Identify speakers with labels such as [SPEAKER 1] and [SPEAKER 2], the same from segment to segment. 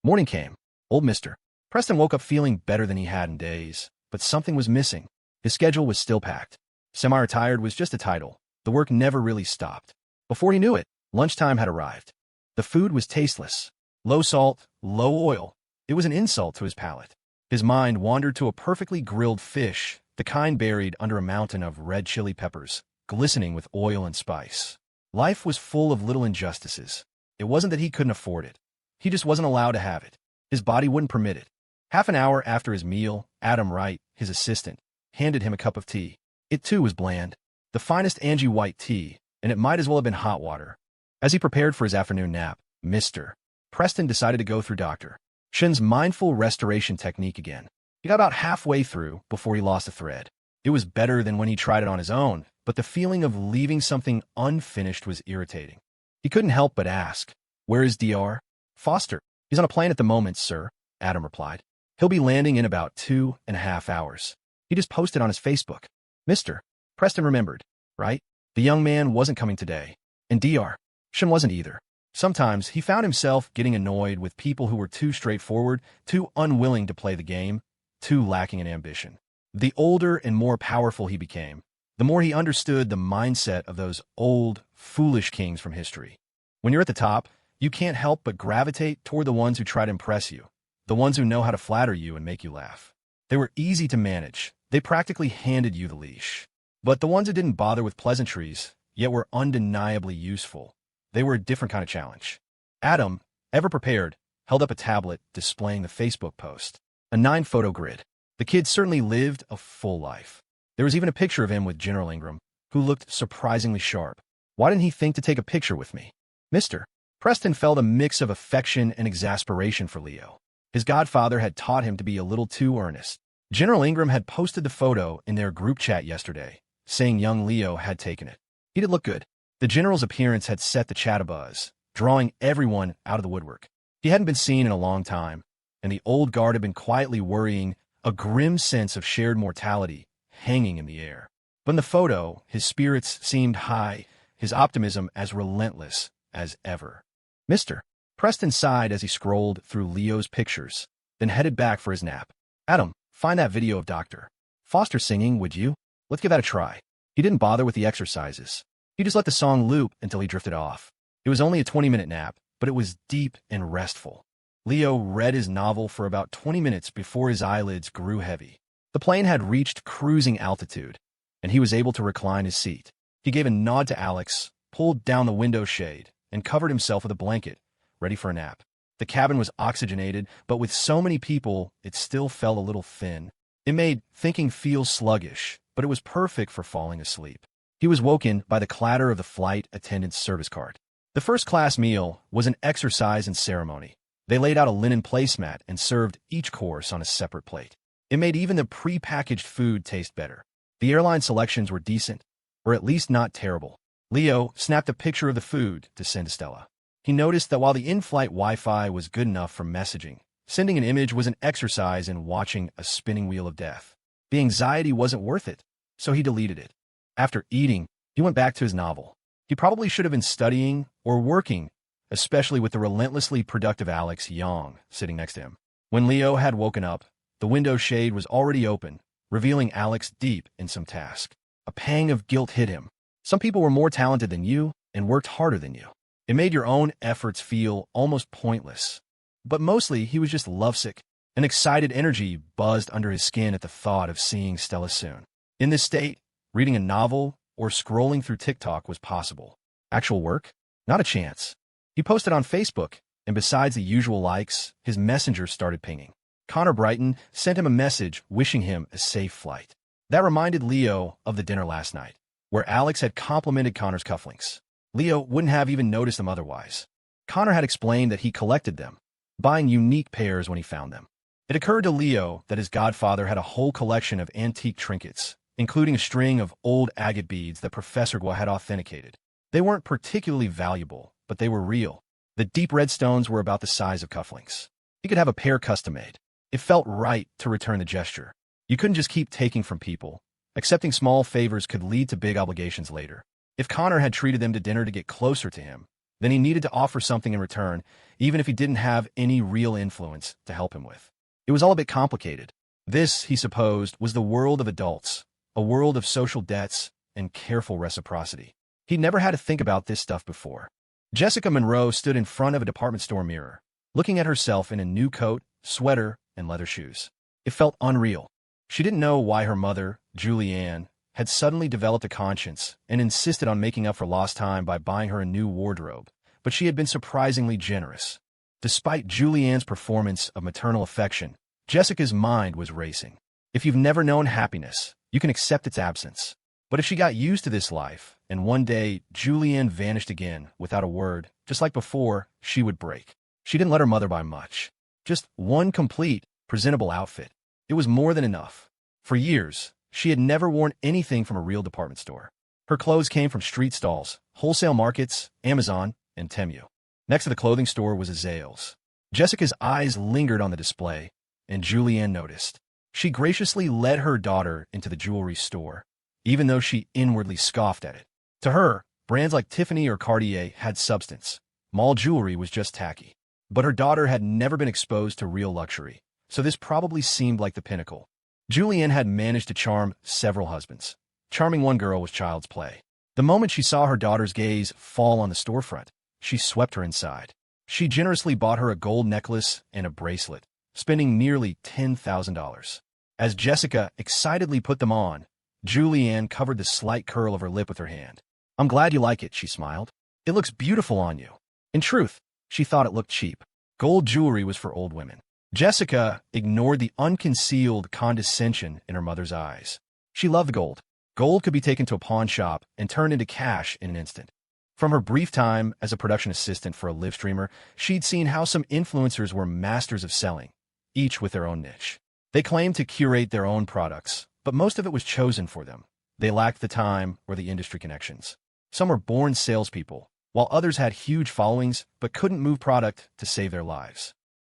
[SPEAKER 1] Morning came. Old Mr. Preston woke up feeling better than he had in days, but something was missing. His schedule was still packed. Semi-retired was just a title. The work never really stopped. Before he knew it, lunchtime had arrived. The food was tasteless. Low salt, low oil. It was an insult to his palate. His mind wandered to a perfectly grilled fish, the kind buried under a mountain of red chili peppers, glistening with oil and spice. Life was full of little injustices. It wasn't that he couldn't afford it. He just wasn't allowed to have it. His body wouldn't permit it. Half an hour after his meal, Adam Wright, his assistant, handed him a cup of tea. It too was bland. The finest Angie white tea, and it might as well have been hot water. As he prepared for his afternoon nap, Mr. Preston decided to go through Dr. Shin's mindful restoration technique again. He got about halfway through before he lost a thread. It was better than when he tried it on his own, but the feeling of leaving something unfinished was irritating. He couldn't help but ask, "Where is Dr. Foster?" "He's on a plane at the moment, sir," Adam replied. "He'll be landing in about 2.5 hours. He just posted on his Facebook." Mr. Preston remembered, right? The young man wasn't coming today, and Dr. Shin wasn't either. Sometimes he found himself getting annoyed with people who were too straightforward, too unwilling to play the game, too lacking in ambition. The older and more powerful he became, the more he understood the mindset of those old, foolish kings from history. When you're at the top, you can't help but gravitate toward the ones who try to impress you, the ones who know how to flatter you and make you laugh. They were easy to manage. They practically handed you the leash. But the ones who didn't bother with pleasantries, yet were undeniably useful, they were a different kind of challenge. Adam, ever prepared, held up a tablet displaying the Facebook post. A 9-photo grid. The kid certainly lived a full life. There was even a picture of him with General Ingram, who looked surprisingly sharp. Why didn't he think to take a picture with me? Mr. Preston felt a mix of affection and exasperation for Leo. His godfather had taught him to be a little too earnest. General Ingram had posted the photo in their group chat yesterday, saying young Leo had taken it. He did look good. The general's appearance had set the chat abuzz, drawing everyone out of the woodwork. He hadn't been seen in a long time, and the old guard had been quietly worrying, a grim sense of shared mortality hanging in the air. But in the photo, his spirits seemed high, his optimism as relentless as ever. Mr. Preston sighed as he scrolled through Leo's pictures, then headed back for his nap. "Adam, find that video of Dr. Foster singing, would you? Let's give that a try." He didn't bother with the exercises. He just let the song loop until he drifted off. It was only a 20-minute nap, but it was deep and restful. Leo read his novel for about 20 minutes before his eyelids grew heavy. The plane had reached cruising altitude, and he was able to recline his seat. He gave a nod to Alex, pulled down the window shade, and covered himself with a blanket, ready for a nap. The cabin was oxygenated, but with so many people, it still felt a little thin. It made thinking feel sluggish, but it was perfect for falling asleep. He was woken by the clatter of the flight attendant's service cart. The first-class meal was an exercise in ceremony. They laid out a linen placemat and served each course on a separate plate. It made even the pre-packaged food taste better. The airline selections were decent, or at least not terrible. Leo snapped a picture of the food to send to Stella. He noticed that while the in-flight Wi-Fi was good enough for messaging, sending an image was an exercise in watching a spinning wheel of death. The anxiety wasn't worth it, so he deleted it. After eating, he went back to his novel. He probably should have been studying or working, especially with the relentlessly productive Alex Young sitting next to him. When Leo had woken up, the window shade was already open, revealing Alex deep in some task. A pang of guilt hit him. Some people were more talented than you and worked harder than you. It made your own efforts feel almost pointless. But mostly, he was just lovesick. An excited energy buzzed under his skin at the thought of seeing Stella soon. In this state, reading a novel or scrolling through TikTok was possible. Actual work? Not a chance. He posted on Facebook, and besides the usual likes, his messenger started pinging. Connor Brighton sent him a message wishing him a safe flight. That reminded Leo of the dinner last night, where Alex had complimented Connor's cufflinks. Leo wouldn't have even noticed them otherwise. Connor had explained that he collected them, buying unique pairs when he found them. It occurred to Leo that his godfather had a whole collection of antique trinkets, including a string of old agate beads that Professor Gua had authenticated. They weren't particularly valuable, but they were real. The deep red stones were about the size of cufflinks. He could have a pair custom-made. It felt right to return the gesture. You couldn't just keep taking from people. Accepting small favors could lead to big obligations later. If Connor had treated them to dinner to get closer to him, Then he needed to offer something in return, even if he didn't have any real influence to help him with. It was all a bit complicated. This, he supposed, was the world of adults, a world of social debts and careful reciprocity. He'd never had to think about this stuff before. Jessica Monroe stood in front of a department store mirror, looking at herself in a new coat, sweater, and leather shoes. It felt unreal. She didn't know why her mother, Julianne, had suddenly developed a conscience and insisted on making up for lost time by buying her a new wardrobe, but she had been surprisingly generous. Despite Julianne's performance of maternal affection, Jessica's mind was racing. If you've never known happiness, you can accept its absence. But if she got used to this life, and one day Julianne vanished again without a word, just like before, she would break. She didn't let her mother buy much. Just one complete, presentable outfit. It was more than enough. For years, she had never worn anything from a real department store. Her clothes came from street stalls, wholesale markets, Amazon, and Temu. Next to the clothing store was a Zales. Jessica's eyes lingered on the display, and Julianne noticed. She graciously led her daughter into the jewelry store, even though she inwardly scoffed at it. To her, brands like Tiffany or Cartier had substance. Mall jewelry was just tacky. But her daughter had never been exposed to real luxury, so this probably seemed like the pinnacle. Julianne had managed to charm several husbands. Charming one girl was child's play. The moment she saw her daughter's gaze fall on the storefront, she swept her inside. She generously bought her a gold necklace and a bracelet, spending nearly $10,000. As Jessica excitedly put them on, Julianne covered the slight curl of her lip with her hand. "I'm glad you like it," she smiled. "It looks beautiful on you." In truth, she thought it looked cheap. Gold jewelry was for old women. Jessica ignored the unconcealed condescension in her mother's eyes. She loved the gold. Gold could be taken to a pawn shop and turned into cash in an instant. From her brief time as a production assistant for a live streamer, she'd seen how some influencers were masters of selling, each with their own niche. They claimed to curate their own products, but most of it was chosen for them. They lacked the time or the industry connections. Some were born salespeople, while others had huge followings but couldn't move product to save their lives.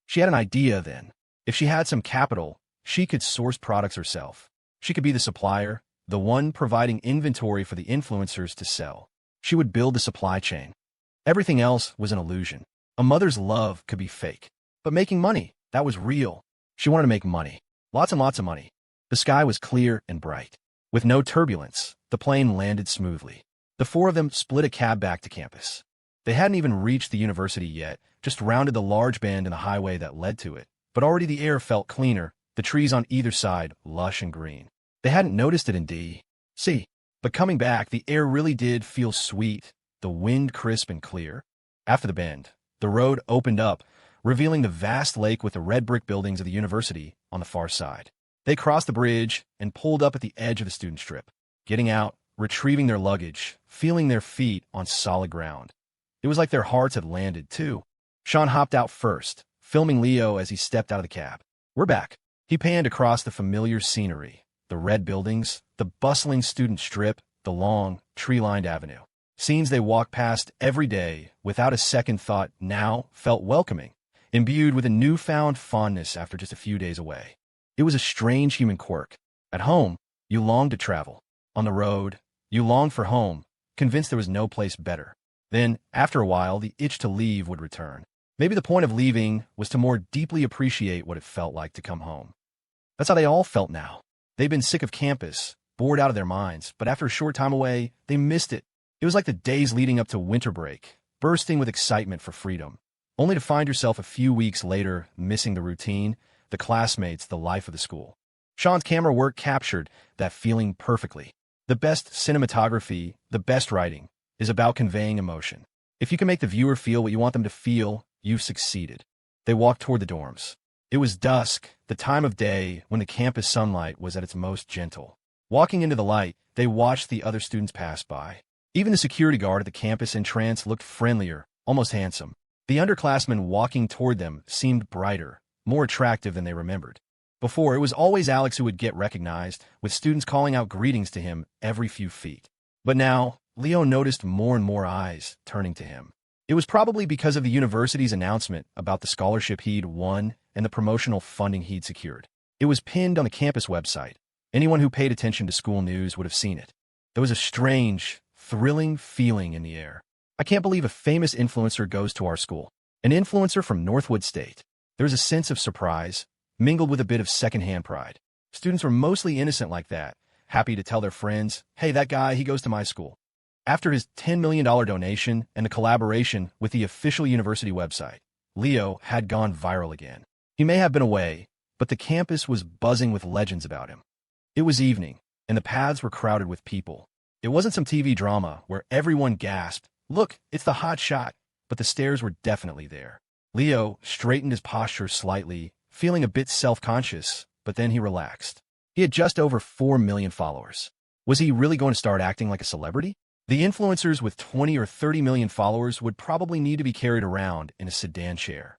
[SPEAKER 1] She had an idea then. If she had some capital, she could source products herself. She could be the supplier, the one providing inventory for the influencers to sell. She would build the supply chain. Everything else was an illusion. A mother's love could be fake. But making money, that was real. She wanted to make money. Lots and lots of money. The sky was clear and bright. With no turbulence, the plane landed smoothly. The four of them split a cab back to campus. They hadn't even reached the university yet, just rounded the large bend in the highway that led to it. But already the air felt cleaner, the trees on either side lush and green. They hadn't noticed it in D.C. But coming back, the air really did feel sweet, the wind crisp and clear. After the bend, the road opened up, revealing the vast lake with the red brick buildings of the university on the far side. They crossed the bridge and pulled up at the edge of the student strip, getting out, retrieving their luggage, feeling their feet on solid ground. It was like their hearts had landed, too. Sean hopped out first, filming Leo as he stepped out of the cab. "We're back." He panned across the familiar scenery, the red buildings, the bustling student strip, the long, tree-lined avenue. Scenes they walked past every day without a second thought now felt welcoming, imbued with a newfound fondness after just a few days away. It was a strange human quirk. At home, you longed to travel. On the road, you longed for home, convinced there was no place better. Then, after a while, the itch to leave would return. Maybe the point of leaving was to more deeply appreciate what it felt like to come home. That's how they all felt now. They'd been sick of campus, bored out of their minds, but after a short time away, they missed it. It was like the days leading up to winter break, bursting with excitement for freedom, only to find yourself a few weeks later missing the routine, the classmates, the life of the school. Sean's camera work captured that feeling perfectly. The best cinematography, the best writing, is about conveying emotion. If you can make the viewer feel what you want them to feel, you've succeeded. They walked toward the dorms. It was dusk, the time of day when the campus sunlight was at its most gentle. Walking into the light, they watched the other students pass by. Even the security guard at the campus entrance looked friendlier, almost handsome. The underclassmen walking toward them seemed brighter, more attractive than they remembered. Before, it was always Alex who would get recognized, with students calling out greetings to him every few feet. But now, Leo noticed more and more eyes turning to him. It was probably because of the university's announcement about the scholarship he'd won and the promotional funding he'd secured. It was pinned on the campus website. Anyone who paid attention to school news would have seen it. There was a strange, thrilling feeling in the air. I can't believe a famous influencer goes to our school. An influencer from Northwood State. There was a sense of surprise, mingled with a bit of secondhand pride. Students were mostly innocent like that, happy to tell their friends, hey, that guy, he goes to my school. After his $10 million donation and the collaboration with the official university website, Leo had gone viral again. He may have been away, but the campus was buzzing with legends about him. It was evening, and the paths were crowded with people. It wasn't some TV drama where everyone gasped, look, it's the hot shot, but the stares were definitely there. Leo straightened his posture slightly, feeling a bit self-conscious, but then he relaxed. He had just over 4 million followers. Was he really going to start acting like a celebrity? The influencers with 20 or 30 million followers would probably need to be carried around in a sedan chair.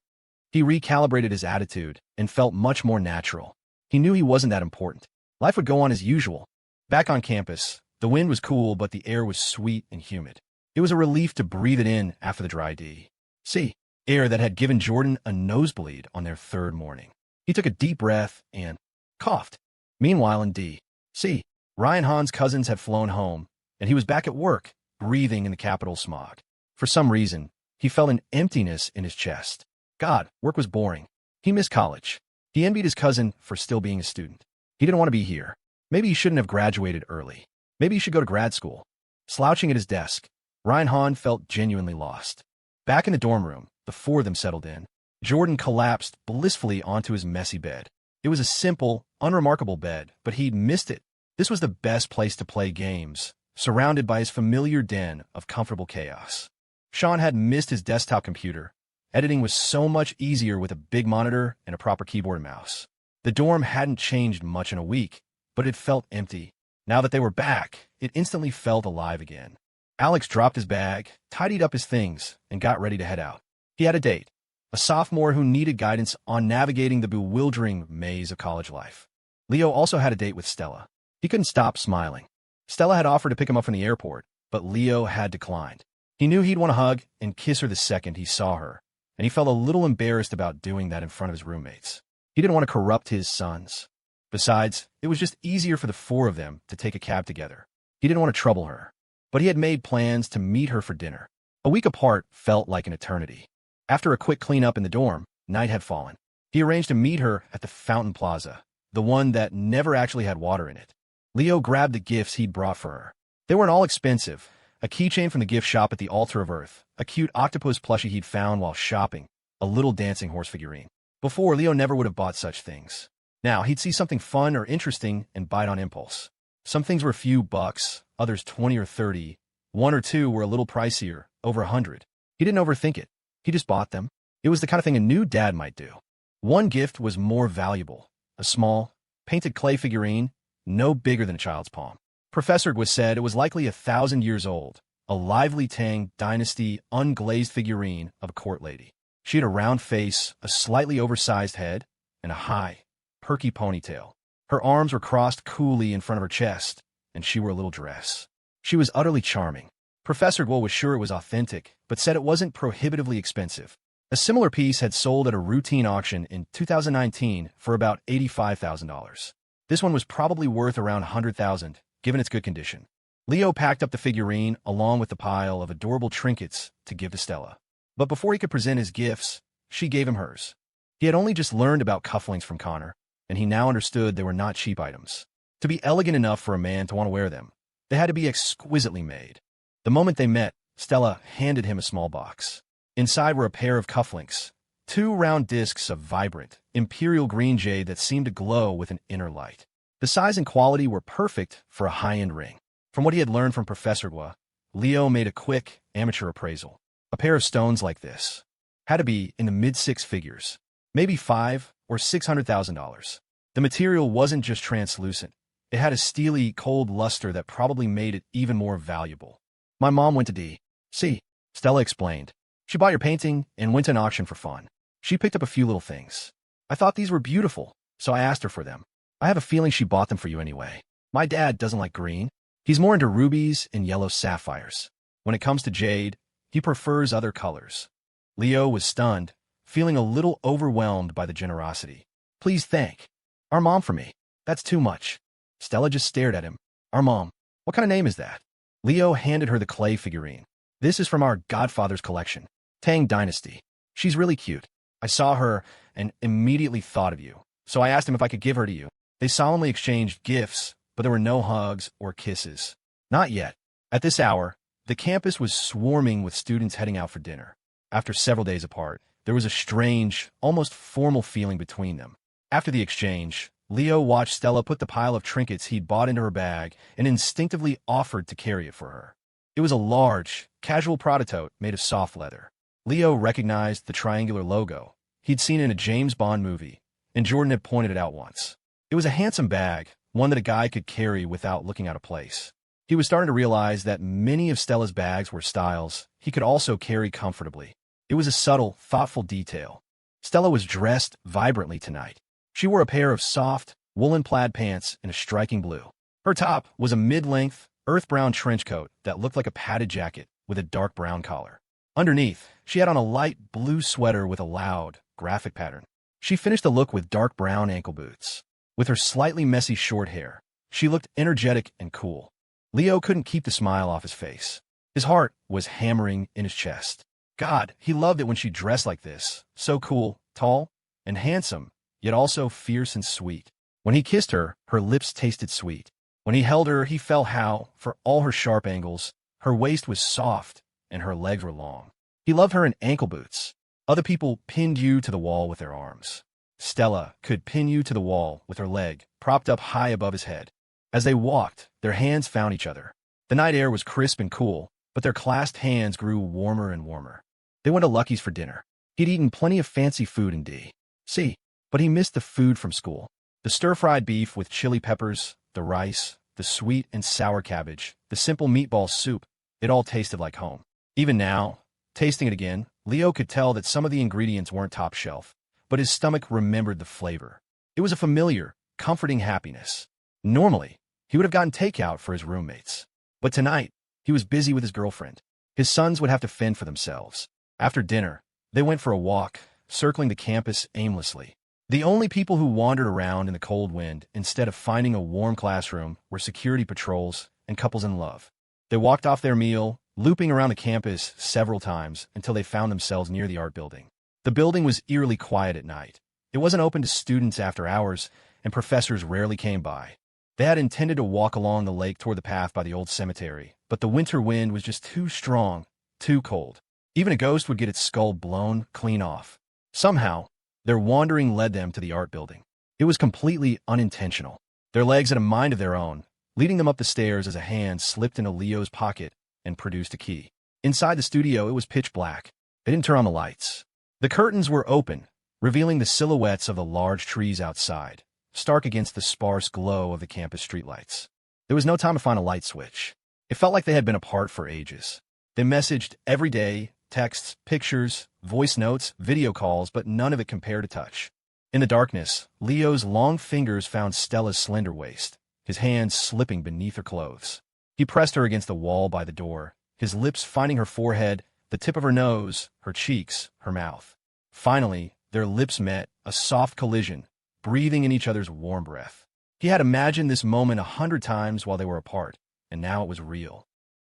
[SPEAKER 1] He recalibrated his attitude and felt much more natural. He knew he wasn't that important. Life would go on as usual. Back on campus, the wind was cool, but the air was sweet and humid. It was a relief to breathe it in after the dry D.C. air that had given Jordan a nosebleed on their third morning. He took a deep breath and coughed. Meanwhile, in D.C., Ryan Hahn's cousins had flown home, and he was back at work, breathing in the capital smog. For some reason, he felt an emptiness in his chest. God, work was boring. He missed college. He envied his cousin for still being a student. He didn't want to be here. Maybe he shouldn't have graduated early. Maybe he should go to grad school. Slouching at his desk, Ryan Hahn felt genuinely lost. Back in the dorm room, the four of them settled in. Jordan collapsed blissfully onto his messy bed. It was a simple, unremarkable bed, but he'd missed it. This was the best place to play games, surrounded by his familiar den of comfortable chaos. Sean had missed his desktop computer. Editing was so much easier with a big monitor and a proper keyboard and mouse. The dorm hadn't changed much in a week, but it felt empty. Now that they were back, it instantly felt alive again. Alex dropped his bag, tidied up his things, and got ready to head out. He had a date, a sophomore who needed guidance on navigating the bewildering maze of college life. Leo also had a date with Stella. He couldn't stop smiling. Stella had offered to pick him up from the airport, but Leo had declined. He knew he'd want to hug and kiss her the second he saw her, and he felt a little embarrassed about doing that in front of his roommates. He didn't want to corrupt his sons. Besides, it was just easier for the four of them to take a cab together. He didn't want to trouble her, but he had made plans to meet her for dinner. A week apart felt like an eternity. After a quick cleanup in the dorm, night had fallen. He arranged to meet her at the Fountain Plaza, the one that never actually had water in it. Leo grabbed the gifts he'd brought for her. They weren't all expensive. A keychain from the gift shop at the Altar of Earth, a cute octopus plushie he'd found while shopping, a little dancing horse figurine. Before, Leo never would have bought such things. Now, he'd see something fun or interesting and buy it on impulse. Some things were a few bucks, others 20 or 30. One or two were a little pricier, over 100. He didn't overthink it. He just bought them. It was the kind of thing a new dad might do. One gift was more valuable, a small, painted clay figurine, no bigger than a child's palm. Professor Gwa said it was likely 1,000 years old, a lively Tang dynasty unglazed figurine of a court lady. She had a round face, a slightly oversized head, and a high, perky ponytail. Her arms were crossed coolly in front of her chest, and she wore a little dress. She was utterly charming. Professor Gwa was sure it was authentic, but said it wasn't prohibitively expensive. A similar piece had sold at a routine auction in 2019 for about $85,000. This one was probably worth around $100,000, given its good condition. Leo packed up the figurine along with the pile of adorable trinkets to give to Stella. But before he could present his gifts, she gave him hers. He had only just learned about cufflinks from Connor, and he now understood they were not cheap items. To be elegant enough for a man to want to wear them, they had to be exquisitely made. The moment they met, Stella handed him a small box. Inside were a pair of cufflinks, 2 round discs of vibrant, imperial green jade that seemed to glow with an inner light. The size and quality were perfect for a high-end ring. From what he had learned from Professor Gwa, Leo made a quick, amateur appraisal. A pair of stones like this had to be in the mid-six figures, maybe $500,000 or $600,000. The material wasn't just translucent. It had a steely, cold luster that probably made it even more valuable. My mom went to D.C., Stella explained. She bought your painting and went to an auction for fun. She picked up a few little things. I thought these were beautiful, so I asked her for them. I have a feeling she bought them for you anyway. My dad doesn't like green. He's more into rubies and yellow sapphires. When it comes to jade, he prefers other colors. Leo was stunned, feeling a little overwhelmed by the generosity. Please thank our mom for me. That's too much. Stella just stared at him. Our mom. What kind of name is that? Leo handed her the clay figurine. This is from our Godfather's collection, Tang Dynasty. She's really cute. I saw her and immediately thought of you, so I asked him if I could give her to you. They solemnly exchanged gifts, but there were no hugs or kisses. Not yet. At this hour, the campus was swarming with students heading out for dinner. After several days apart, there was a strange, almost formal feeling between them. After the exchange, Leo watched Stella put the pile of trinkets he'd bought into her bag and instinctively offered to carry it for her. It was a large, casual prototype made of soft leather. Leo recognized the triangular logo he'd seen in a James Bond movie, and Jordan had pointed it out once. It was a handsome bag, one that a guy could carry without looking out of place. He was starting to realize that many of Stella's bags were styles he could also carry comfortably. It was a subtle, thoughtful detail. Stella was dressed vibrantly tonight. She wore a pair of soft, woolen plaid pants in a striking blue. Her top was a mid-length, earth-brown trench coat that looked like a padded jacket with a dark brown collar. Underneath, she had on a light blue sweater with a loud, graphic pattern. She finished the look with dark brown ankle boots. With her slightly messy short hair, she looked energetic and cool. Leo couldn't keep the smile off his face. His heart was hammering in his chest. God, he loved it when she dressed like this. So cool, tall, and handsome, yet also fierce and sweet. When he kissed her, her lips tasted sweet. When he held her, he felt how, for all her sharp angles, her waist was soft and her legs were long. He loved her in ankle boots. Other people pinned you to the wall with their arms. Stella could pin you to the wall with her leg propped up high above his head. As they walked, their hands found each other. The night air was crisp and cool, but their clasped hands grew warmer and warmer. They went to Lucky's for dinner. He'd eaten plenty of fancy food in D.C., but he missed the food from school. The stir-fried beef with chili peppers, the rice, the sweet and sour cabbage, the simple meatball soup, it all tasted like home. Even now, tasting it again, Leo could tell that some of the ingredients weren't top shelf, but his stomach remembered the flavor. It was a familiar, comforting happiness. Normally, he would have gotten takeout for his roommates. But tonight, he was busy with his girlfriend. His sons would have to fend for themselves. After dinner, they went for a walk, circling the campus aimlessly. The only people who wandered around in the cold wind instead of finding a warm classroom were security patrols and couples in love. They walked off their meal, looping around the campus several times until they found themselves near the art building. The building was eerily quiet at night. It wasn't open to students after hours, and professors rarely came by. They had intended to walk along the lake toward the path by the old cemetery, but the winter wind was just too strong, too cold. Even a ghost would get its skull blown clean off. Somehow, their wandering led them to the art building. It was completely unintentional. Their legs had a mind of their own, leading them up the stairs as a hand slipped into Leo's pocket and produced a key. Inside the studio, it was pitch black. They didn't turn on the lights. The curtains were open, revealing the silhouettes of the large trees outside, stark against the sparse glow of the campus streetlights. There was no time to find a light switch. It felt like they had been apart for ages. They messaged every day, texts, pictures, voice notes, video calls, but none of it compared to touch. In the darkness, Leo's long fingers found Stella's slender waist, his hands slipping beneath her clothes. He pressed her against the wall by the door, his lips finding her forehead, the tip of her nose, her cheeks, her mouth. Finally, their lips met, a soft collision, breathing in each other's warm breath. He had imagined this moment 100 times while they were apart, and now it was real.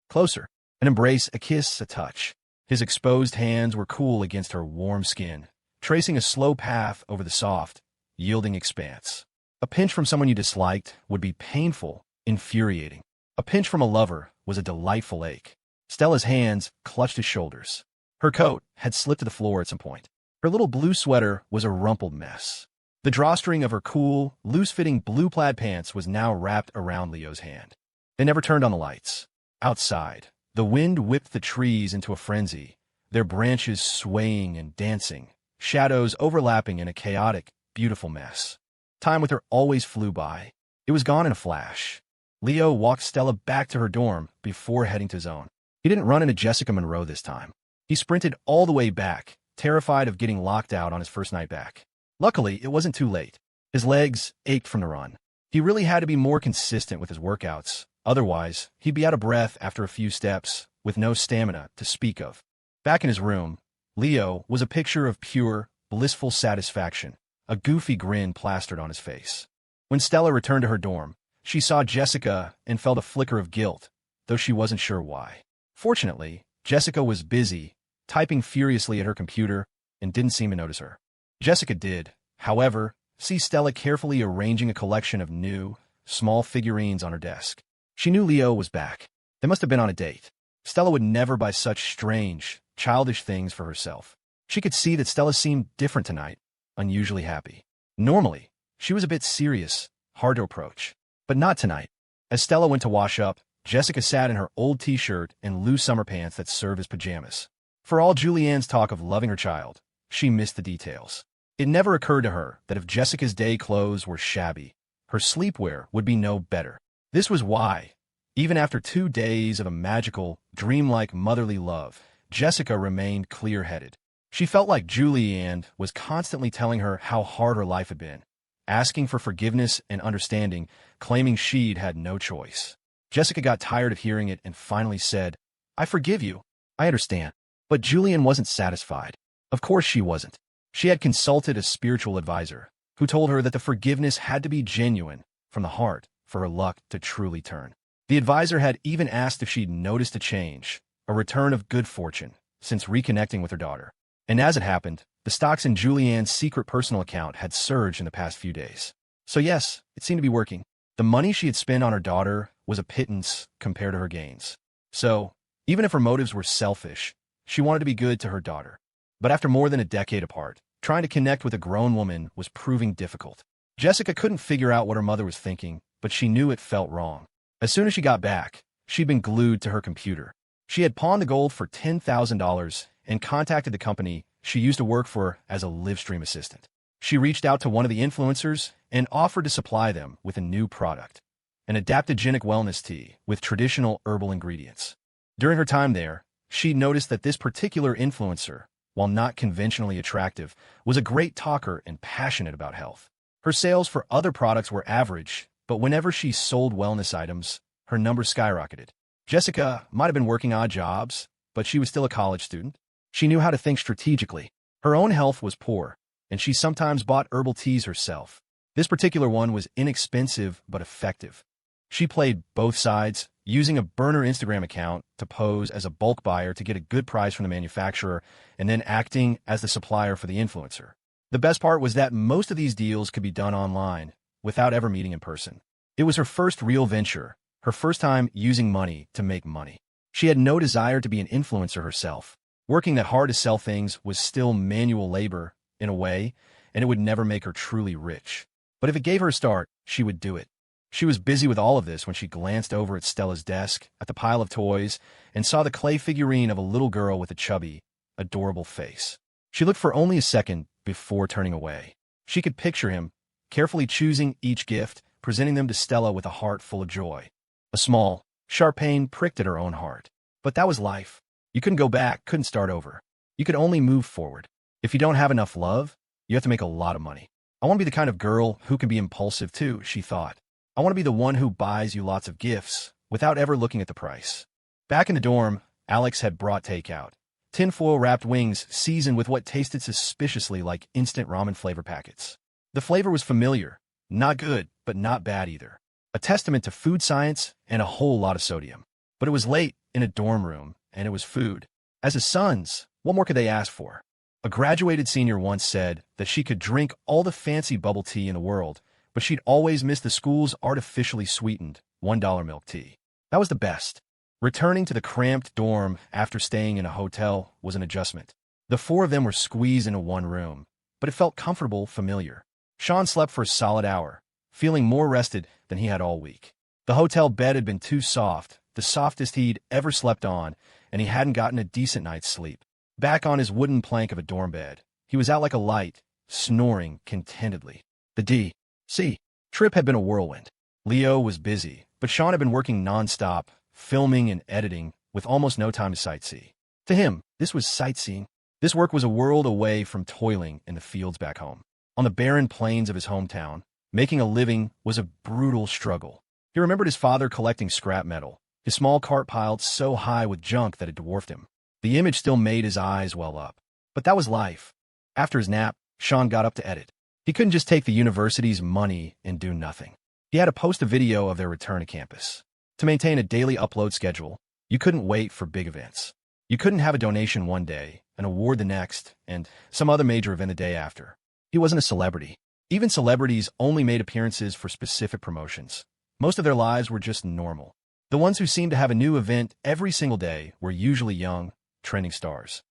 [SPEAKER 1] Closer, an embrace, a kiss, a touch. His exposed hands were cool against her warm skin, tracing a slow path over the soft, yielding expanse. A pinch from someone you disliked would be painful, infuriating. A pinch from a lover was a delightful ache. Stella's hands clutched his shoulders. Her coat had slipped to the floor at some point. Her little blue sweater was a rumpled mess. The drawstring of her cool, loose-fitting blue plaid pants was now wrapped around Leo's hand. They never turned on the lights. Outside, the wind whipped the trees into a frenzy, their branches swaying and dancing, shadows overlapping in a chaotic, beautiful mess. Time with her always flew by. It was gone in a flash. Leo walked Stella back to her dorm before heading to his own. He didn't run into Jessica Monroe this time. He sprinted all the way back, terrified of getting locked out on his first night back. Luckily, it wasn't too late. His legs ached from the run. He really had to be more consistent with his workouts. Otherwise, he'd be out of breath after a few steps, with no stamina to speak of. Back in his room, Leo was a picture of pure, blissful satisfaction, a goofy grin plastered on his face. When Stella returned to her dorm, she saw Jessica and felt a flicker of guilt, though she wasn't sure why. Fortunately, Jessica was busy, typing furiously at her computer, and didn't seem to notice her. Jessica did, however, see Stella carefully arranging a collection of new, small figurines on her desk. She knew Leo was back. They must have been on a date. Stella would never buy such strange, childish things for herself. She could see that Stella seemed different tonight, unusually happy. Normally, she was a bit serious, hard to approach. But not tonight. As Stella went to wash up, Jessica sat in her old t-shirt and loose summer pants that served as pajamas. For all Julianne's talk of loving her child, she missed the details. It never occurred to her that if Jessica's day clothes were shabby, her sleepwear would be no better. This was why, even after 2 days of a magical, dreamlike motherly love, Jessica remained clear-headed. She felt like Julianne was constantly telling her how hard her life had been, asking for forgiveness and understanding, claiming she'd had no choice. Jessica got tired of hearing it and finally said, "I forgive you. I understand." But Julianne wasn't satisfied. Of course she wasn't. She had consulted a spiritual advisor, who told her that the forgiveness had to be genuine, from the heart, for her luck to truly turn. The advisor had even asked if she'd noticed a change, a return of good fortune, since reconnecting with her daughter. And as it happened, the stocks in Julianne's secret personal account had surged in the past few days. So yes, it seemed to be working. The money she had spent on her daughter was a pittance compared to her gains. So, even if her motives were selfish, she wanted to be good to her daughter. But after more than a decade apart, trying to connect with a grown woman was proving difficult. Jessica couldn't figure out what her mother was thinking, but she knew it felt wrong. As soon as she got back, she'd been glued to her computer. She had pawned the gold for $10,000 and contacted the company she used to work for as a live-stream assistant. She reached out to one of the influencers and offered to supply them with a new product, an adaptogenic wellness tea with traditional herbal ingredients. During her time there, she noticed that this particular influencer, while not conventionally attractive, was a great talker and passionate about health. Her sales for other products were average, but whenever she sold wellness items, her numbers skyrocketed. Jessica might have been working odd jobs, but she was still a college student. She knew how to think strategically. Her own health was poor, and she sometimes bought herbal teas herself. This particular one was inexpensive but effective. She played both sides, using a burner Instagram account to pose as a bulk buyer to get a good price from the manufacturer, and then acting as the supplier for the influencer. The best part was that most of these deals could be done online, without ever meeting in person. It was her first real venture, her first time using money to make money. She had no desire to be an influencer herself. Working that hard to sell things was still manual labor, in a way, and it would never make her truly rich. But if it gave her a start, she would do it. She was busy with all of this when she glanced over at Stella's desk, at the pile of toys, and saw the clay figurine of a little girl with a chubby, adorable face. She looked for only a second before turning away. She could picture him, carefully choosing each gift, presenting them to Stella with a heart full of joy. A small, sharp pain pricked at her own heart. But that was life. You couldn't go back, couldn't start over. You could only move forward. If you don't have enough love, you have to make a lot of money. I want to be the kind of girl who can be impulsive too, she thought. I want to be the one who buys you lots of gifts, without ever looking at the price. Back in the dorm, Alex had brought takeout. Tinfoil-wrapped wings seasoned with what tasted suspiciously like instant ramen flavor packets. The flavor was familiar, not good, but not bad either. A testament to food science and a whole lot of sodium. But it was late, in a dorm room, and it was food. As his sons, what more could they ask for? A graduated senior once said that she could drink all the fancy bubble tea in the world, but she'd always miss the school's artificially sweetened $1 milk tea. That was the best. Returning to the cramped dorm after staying in a hotel was an adjustment. The four of them were squeezed into one room, but it felt comfortable, familiar. Sean slept for a solid hour, feeling more rested than he had all week. The hotel bed had been too soft, the softest he'd ever slept on, and he hadn't gotten a decent night's sleep. Back on his wooden plank of a dorm bed, he was out like a light, snoring contentedly. The D.C. trip had been a whirlwind. Leo was busy, but Sean had been working non-stop, filming and editing, with almost no time to sightsee. To him, this was sightseeing. This work was a world away from toiling in the fields back home. On the barren plains of his hometown, making a living was a brutal struggle. He remembered his father collecting scrap metal, his small cart piled so high with junk that it dwarfed him. The image still made his eyes well up. But that was life. After his nap, Sean got up to edit. He couldn't just take the university's money and do nothing. He had to post a video of their return to campus. To maintain a daily upload schedule, you couldn't wait for big events. You couldn't have a donation one day, an award the next, and some other major event the day after. He wasn't a celebrity. Even celebrities only made appearances for specific promotions. Most of their lives were just normal. The ones who seemed to have a new event every single day were usually young, trending stars.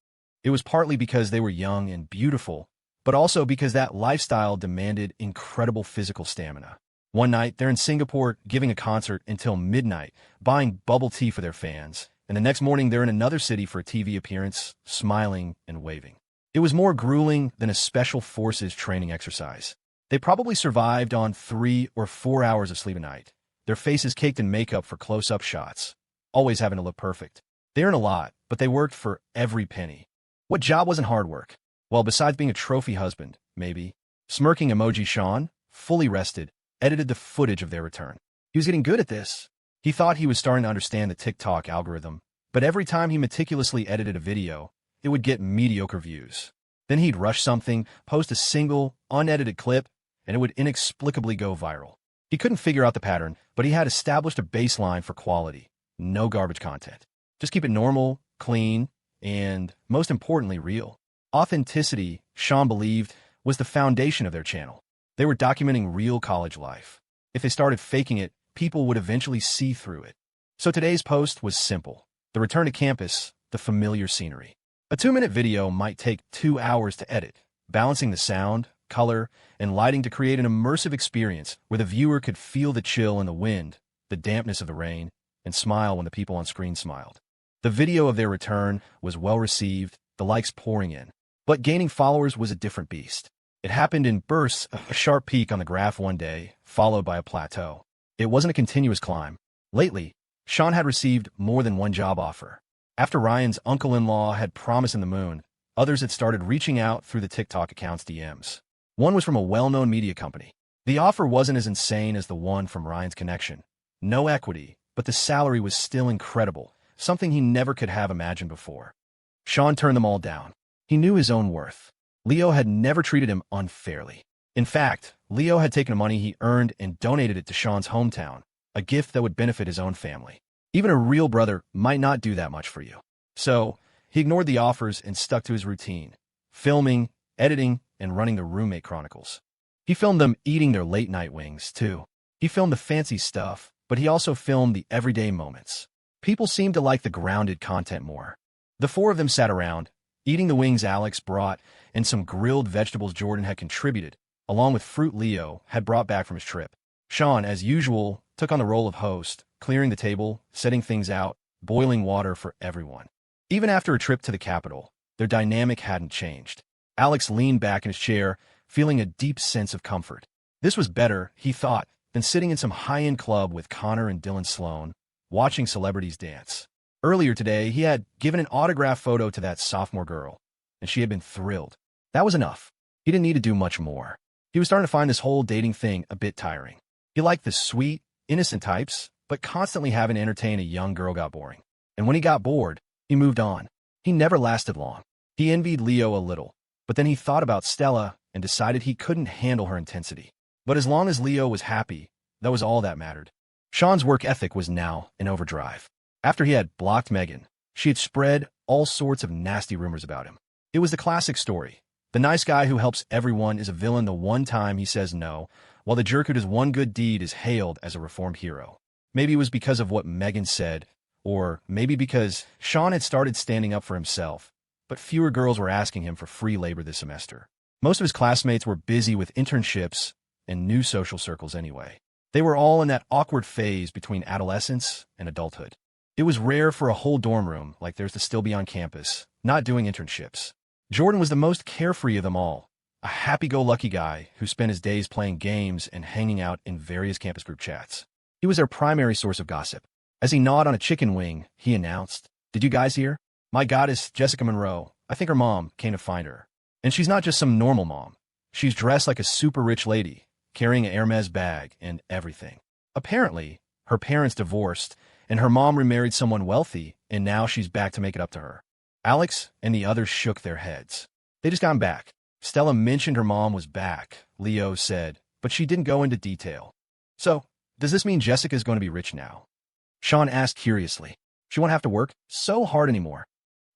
[SPEAKER 1] It was partly because they were young and beautiful, but also because that lifestyle demanded incredible physical stamina. One night, they're in Singapore giving a concert until midnight, buying bubble tea for their fans, and the next morning they're in another city for a TV appearance, smiling and waving. It was more grueling than a special forces training exercise. They probably survived on 3 or 4 hours of sleep a night, their faces caked in makeup for close-up shots, always having to look perfect. They earned a lot, but they worked for every penny. What job wasn't hard work? Well, besides being a trophy husband, maybe. Smirking emoji Sean, fully rested, edited the footage of their return. He was getting good at this. He thought he was starting to understand the TikTok algorithm, but every time he meticulously edited a video, it would get mediocre views. Then he'd rush something, post a single, unedited clip, and it would inexplicably go viral. He couldn't figure out the pattern, but he had established a baseline for quality. No garbage content. Just keep it normal, clean, and, most importantly, real. Authenticity, Sean believed, was the foundation of their channel. They were documenting real college life. If they started faking it, people would eventually see through it. So today's post was simple. The return to campus, the familiar scenery. A 2-minute video might take 2 hours to edit, balancing the sound, color, and lighting to create an immersive experience where the viewer could feel the chill in the wind, the dampness of the rain, and smile when the people on screen smiled. The video of their return was well received, the likes pouring in. But gaining followers was a different beast. It happened in bursts, a sharp peak on the graph one day, followed by a plateau. It wasn't a continuous climb. Lately, Sean had received more than one job offer. After Ryan's uncle-in-law had promised him the moon, others had started reaching out through the TikTok account's DMs. One was from a well-known media company. The offer wasn't as insane as the one from Ryan's connection. No equity, but the salary was still incredible, something he never could have imagined before. Sean turned them all down. He knew his own worth. Leo had never treated him unfairly. In fact, Leo had taken the money he earned and donated it to Sean's hometown, a gift that would benefit his own family. Even a real brother might not do that much for you. So, he ignored the offers and stuck to his routine, filming, editing, and running the roommate chronicles. He filmed them eating their late-night wings, too. He filmed the fancy stuff, but he also filmed the everyday moments. People seemed to like the grounded content more. The 4 of them sat around, eating the wings Alex brought and some grilled vegetables Jordan had contributed, along with fruit Leo had brought back from his trip. Sean, as usual, took on the role of host, clearing the table, setting things out, boiling water for everyone. Even after a trip to the capital, their dynamic hadn't changed. Alex leaned back in his chair, feeling a deep sense of comfort. This was better, he thought, than sitting in some high-end club with Connor and Dylan Sloan, watching celebrities dance. Earlier today, he had given an autograph photo to that sophomore girl, and she had been thrilled. That was enough. He didn't need to do much more. He was starting to find this whole dating thing a bit tiring. He liked the sweet, innocent types, but constantly having to entertain a young girl got boring. And when he got bored, he moved on. He never lasted long. He envied Leo a little, but then he thought about Stella and decided he couldn't handle her intensity. But as long as Leo was happy, that was all that mattered. Sean's work ethic was now in overdrive. After he had blocked Megan, she had spread all sorts of nasty rumors about him. It was the classic story. The nice guy who helps everyone is a villain the one time he says no, while the jerk who does one good deed is hailed as a reformed hero. Maybe it was because of what Megan said, or maybe because Sean had started standing up for himself, but fewer girls were asking him for free labor this semester. Most of his classmates were busy with internships and new social circles anyway. They were all in that awkward phase between adolescence and adulthood. It was rare for a whole dorm room like theirs to still be on campus, not doing internships. Jordan was the most carefree of them all, a happy-go-lucky guy who spent his days playing games and hanging out in various campus group chats. He was their primary source of gossip. As he gnawed on a chicken wing, he announced, "Did you guys hear? My goddess, Jessica Monroe, I think her mom came to find her. And she's not just some normal mom. She's dressed like a super rich lady, carrying an Hermes bag and everything. Apparently, her parents divorced, and her mom remarried someone wealthy, and now she's back to make it up to her." Alex and the others shook their heads. They just gotten back. Stella mentioned her mom was back, Leo said, but she didn't go into detail. So, does this mean Jessica's going to be rich now? Sean asked curiously. She won't have to work so hard anymore.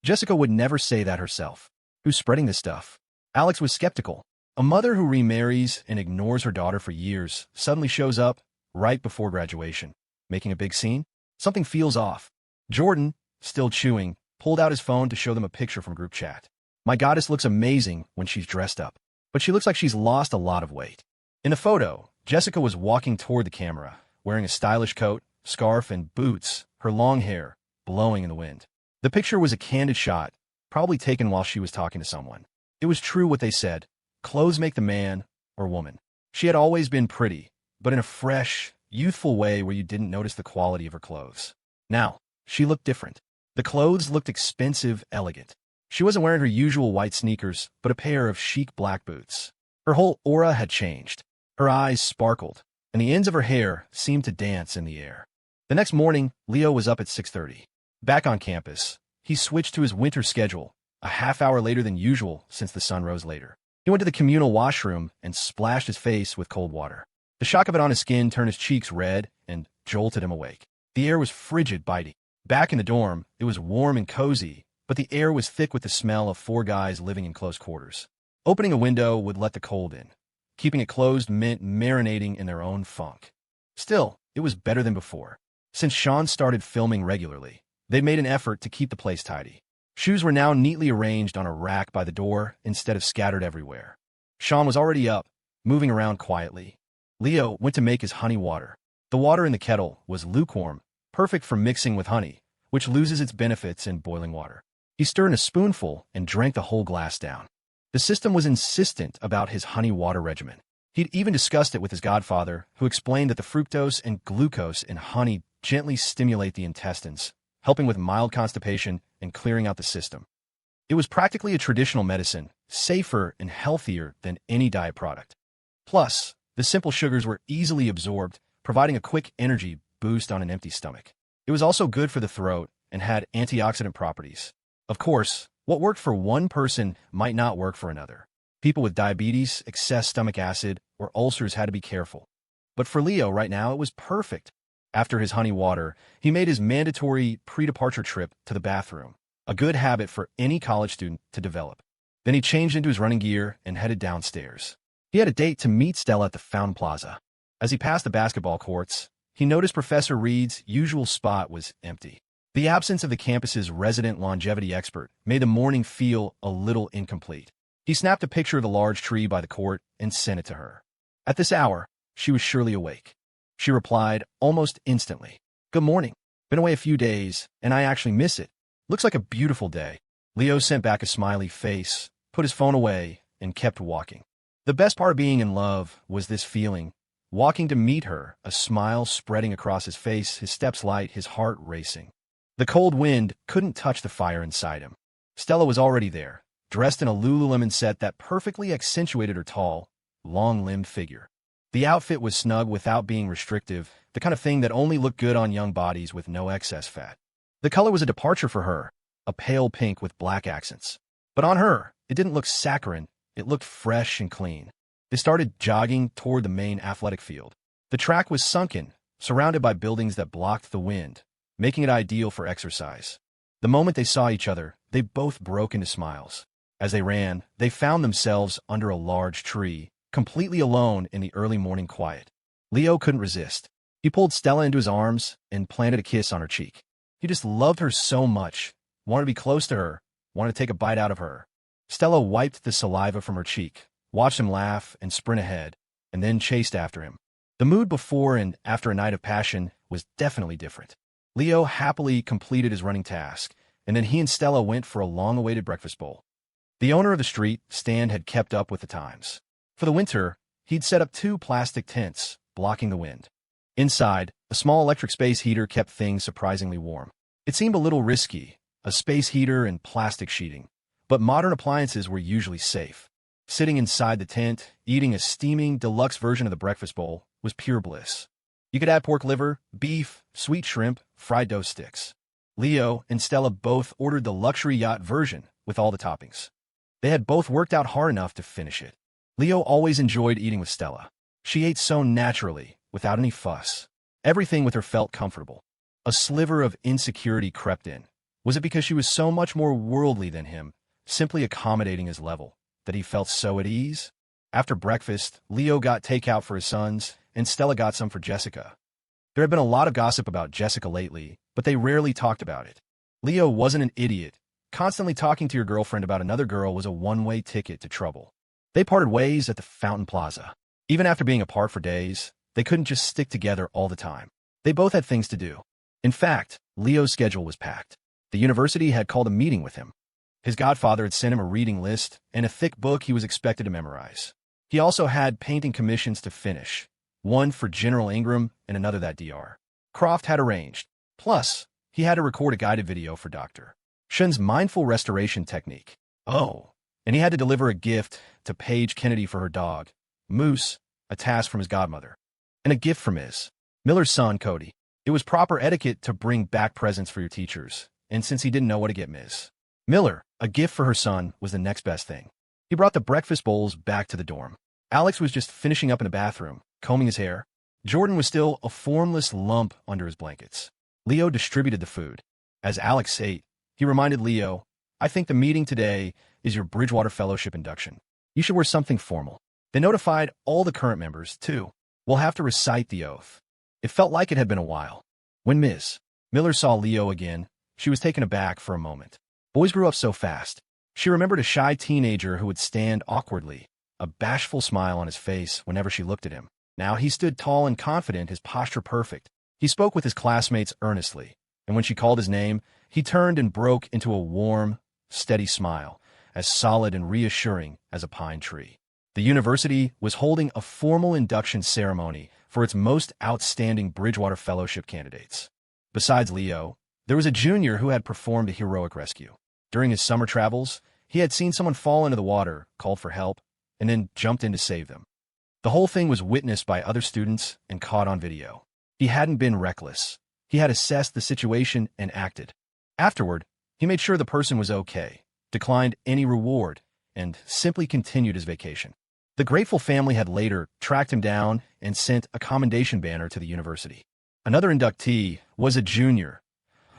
[SPEAKER 1] Jessica would never say that herself. Who's spreading this stuff? Alex was skeptical. A mother who remarries and ignores her daughter for years suddenly shows up right before graduation, making a big scene? Something feels off. Jordan, still chewing, pulled out his phone to show them a picture from group chat. My goddess looks amazing when she's dressed up, but she looks like she's lost a lot of weight. In the photo, Jessica was walking toward the camera, wearing a stylish coat, scarf, and boots, her long hair blowing in the wind. The picture was a candid shot, probably taken while she was talking to someone. It was true what they said. Clothes make the man or woman. She had always been pretty, but in a fresh, youthful way where you didn't notice the quality of her clothes. Now, she looked different. The clothes looked expensive, elegant. She wasn't wearing her usual white sneakers, but a pair of chic black boots. Her whole aura had changed. Her eyes sparkled, and the ends of her hair seemed to dance in the air. The next morning, Leo was up at 6:30. Back on campus, he switched to his winter schedule, a half-hour later than usual since the sun rose later. He went to the communal washroom and splashed his face with cold water. The shock of it on his skin turned his cheeks red and jolted him awake. The air was frigid, biting. Back in the dorm, it was warm and cozy, but the air was thick with the smell of 4 guys living in close quarters. Opening a window would let the cold in. Keeping it closed meant marinating in their own funk. Still, it was better than before. Since Sean started filming regularly, they'd made an effort to keep the place tidy. Shoes were now neatly arranged on a rack by the door instead of scattered everywhere. Sean was already up, moving around quietly. Leo went to make his honey water. The water in the kettle was lukewarm, perfect for mixing with honey, which loses its benefits in boiling water. He stirred in a spoonful and drank the whole glass down. The system was insistent about his honey water regimen. He'd even discussed it with his godfather, who explained that the fructose and glucose in honey gently stimulate the intestines, helping with mild constipation and clearing out the system. It was practically a traditional medicine, safer and healthier than any diet product. Plus, the simple sugars were easily absorbed, providing a quick energy boost on an empty stomach. It was also good for the throat and had antioxidant properties. Of course, what worked for one person might not work for another. People with diabetes, excess stomach acid, or ulcers had to be careful. But for Leo right now, it was perfect. After his honey water, he made his mandatory pre-departure trip to the bathroom, a good habit for any college student to develop. Then he changed into his running gear and headed downstairs. He had a date to meet Stella at the Fountain Plaza. As he passed the basketball courts, he noticed Professor Reed's usual spot was empty. The absence of the campus's resident longevity expert made the morning feel a little incomplete. He snapped a picture of the large tree by the court and sent it to her. At this hour, she was surely awake. She replied almost instantly. "Good morning. Been away a few days, and I actually miss it. Looks like a beautiful day." Leo sent back a smiley face, put his phone away, and kept walking. The best part of being in love was this feeling. Walking to meet her, a smile spreading across his face, his steps light, his heart racing. The cold wind couldn't touch the fire inside him. Stella was already there, dressed in a Lululemon set that perfectly accentuated her tall, long-limbed figure. The outfit was snug without being restrictive, the kind of thing that only looked good on young bodies with no excess fat. The color was a departure for her, a pale pink with black accents. But on her, it didn't look saccharine, it looked fresh and clean. They started jogging toward the main athletic field. The track was sunken, surrounded by buildings that blocked the wind, making it ideal for exercise. The moment they saw each other, they both broke into smiles. As they ran, they found themselves under a large tree, completely alone in the early morning quiet. Leo couldn't resist. He pulled Stella into his arms and planted a kiss on her cheek. He just loved her so much, wanted to be close to her, wanted to take a bite out of her. Stella wiped the saliva from her cheek, watched him laugh and sprint ahead, and then chased after him. The mood before and after a night of passion was definitely different. Leo happily completed his running task, and then he and Stella went for a long-awaited breakfast bowl. The owner of the street stand had kept up with the times. For the winter, he'd set up 2 plastic tents, blocking the wind. Inside, a small electric space heater kept things surprisingly warm. It seemed a little risky, a space heater and plastic sheeting, but modern appliances were usually safe. Sitting inside the tent, eating a steaming deluxe version of the breakfast bowl was pure bliss. You could add pork liver, beef, sweet shrimp, fried dough sticks. Leo and Stella both ordered the luxury yacht version with all the toppings. They had both worked out hard enough to finish it. Leo always enjoyed eating with Stella. She ate so naturally, without any fuss. Everything with her felt comfortable. A sliver of insecurity crept in. Was it because she was so much more worldly than him, simply accommodating his level, that he felt so at ease? After breakfast, Leo got takeout for his sons, and Stella got some for Jessica. There had been a lot of gossip about Jessica lately, but they rarely talked about it. Leo wasn't an idiot. Constantly talking to your girlfriend about another girl was a one-way ticket to trouble. They parted ways at the Fountain Plaza. Even after being apart for days, they couldn't just stick together all the time. They both had things to do. In fact, Leo's schedule was packed. The university had called a meeting with him. His godfather had sent him a reading list and a thick book he was expected to memorize. He also had painting commissions to finish, one for General Ingram and another that Dr. Croft had arranged. Plus, he had to record a guided video for Dr. Shen's mindful restoration technique. Oh, and he had to deliver a gift to Paige Kennedy for her dog, Moose, a task from his godmother, and a gift from Ms. Miller's son, Cody. It was proper etiquette to bring back presents for your teachers, and since he didn't know what to get Ms. Miller, a gift for her son was the next best thing. He brought the breakfast bowls back to the dorm. Alex was just finishing up in the bathroom, combing his hair. Jordan was still a formless lump under his blankets. Leo distributed the food. As Alex ate, he reminded Leo, "I think the meeting today is your Bridgewater Fellowship induction. You should wear something formal." They notified all the current members, too. "We'll have to recite the oath." It felt like it had been a while. When Ms. Miller saw Leo again, she was taken aback for a moment. Boys grew up so fast. She remembered a shy teenager who would stand awkwardly, a bashful smile on his face whenever she looked at him. Now he stood tall and confident, his posture perfect. He spoke with his classmates earnestly, and when she called his name, he turned and broke into a warm, steady smile, as solid and reassuring as a pine tree. The university was holding a formal induction ceremony for its most outstanding Bridgewater Fellowship candidates. Besides Leo, there was a junior who had performed a heroic rescue. During his summer travels, he had seen someone fall into the water, called for help, and then jumped in to save them. The whole thing was witnessed by other students and caught on video. He hadn't been reckless. He had assessed the situation and acted. Afterward, he made sure the person was okay, declined any reward, and simply continued his vacation. The grateful family had later tracked him down and sent a commendation banner to the university. Another inductee was a junior,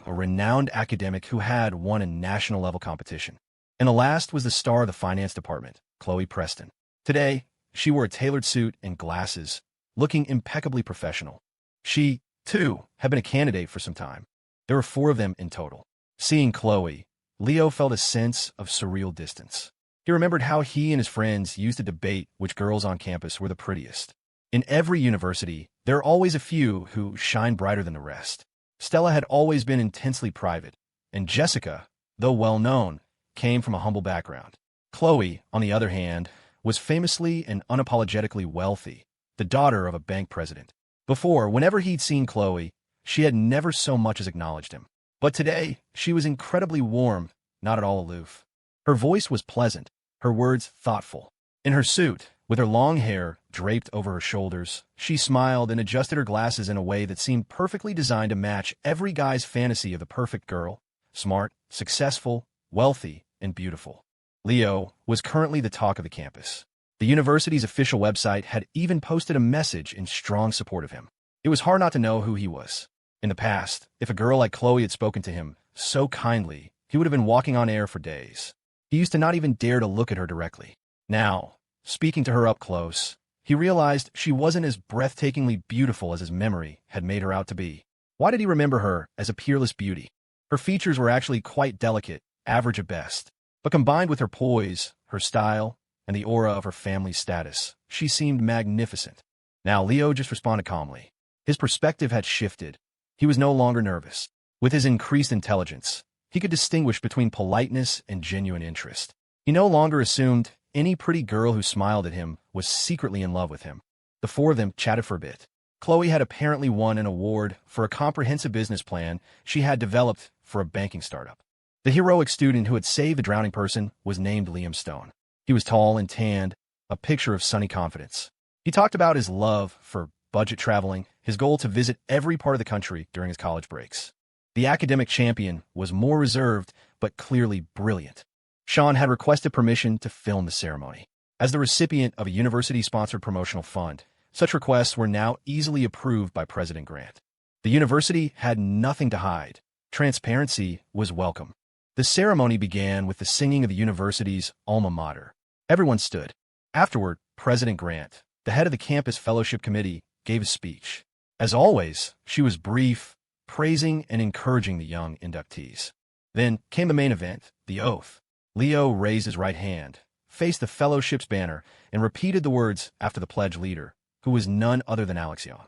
[SPEAKER 1] a renowned academic who had won a national-level competition. And the last was the star of the finance department, Chloe Preston. Today, she wore a tailored suit and glasses, looking impeccably professional. She, too, had been a candidate for some time. There were 4 of them in total. Seeing Chloe, Leo felt a sense of surreal distance. He remembered how he and his friends used to debate which girls on campus were the prettiest. In every university, there are always a few who shine brighter than the rest. Stella had always been intensely private, and Jessica, though well-known, came from a humble background. Chloe, on the other hand, was famously and unapologetically wealthy, the daughter of a bank president. Before, whenever he'd seen Chloe, she had never so much as acknowledged him. But today, she was incredibly warm, not at all aloof. Her voice was pleasant, her words thoughtful. In her suit, with her long hair draped over her shoulders, she smiled and adjusted her glasses in a way that seemed perfectly designed to match every guy's fantasy of the perfect girl, smart, successful, wealthy, and beautiful. Leo was currently the talk of the campus. The university's official website had even posted a message in strong support of him. It was hard not to know who he was. In the past, if a girl like Chloe had spoken to him so kindly, he would have been walking on air for days. He used to not even dare to look at her directly. Now, speaking to her up close, he realized she wasn't as breathtakingly beautiful as his memory had made her out to be. Why did he remember her as a peerless beauty? Her features were actually quite delicate, average at best. But combined with her poise, her style, and the aura of her family's status, she seemed magnificent. Now Leo just responded calmly. His perspective had shifted. He was no longer nervous. With his increased intelligence, he could distinguish between politeness and genuine interest. He no longer assumed any pretty girl who smiled at him was secretly in love with him. The 4 of them chatted for a bit. Chloe had apparently won an award for a comprehensive business plan she had developed for a banking startup. The heroic student who had saved the drowning person was named Liam Stone. He was tall and tanned, a picture of sunny confidence. He talked about his love for budget traveling, his goal to visit every part of the country during his college breaks. The academic champion was more reserved, but clearly brilliant. Sean had requested permission to film the ceremony. As the recipient of a university-sponsored promotional fund, such requests were now easily approved by President Grant. The university had nothing to hide. Transparency was welcome. The ceremony began with the singing of the university's alma mater. Everyone stood. Afterward, President Grant, the head of the campus fellowship committee, gave a speech. As always, she was brief, praising and encouraging the young inductees. Then came the main event, the oath. Leo raised his right hand, faced the fellowship's banner, and repeated the words after the pledge leader, who was none other than Alex Young.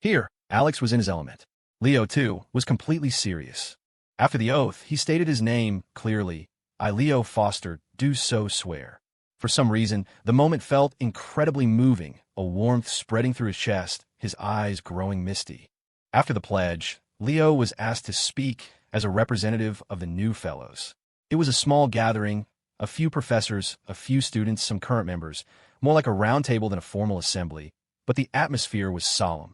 [SPEAKER 1] Here, Alex was in his element. Leo, too, was completely serious. After the oath, he stated his name clearly. I, Leo Foster, do so swear. For some reason, the moment felt incredibly moving, a warmth spreading through his chest, his eyes growing misty. After the pledge, Leo was asked to speak as a representative of the new fellows. It was a small gathering, a few professors, a few students, some current members, more like a round table than a formal assembly, but the atmosphere was solemn.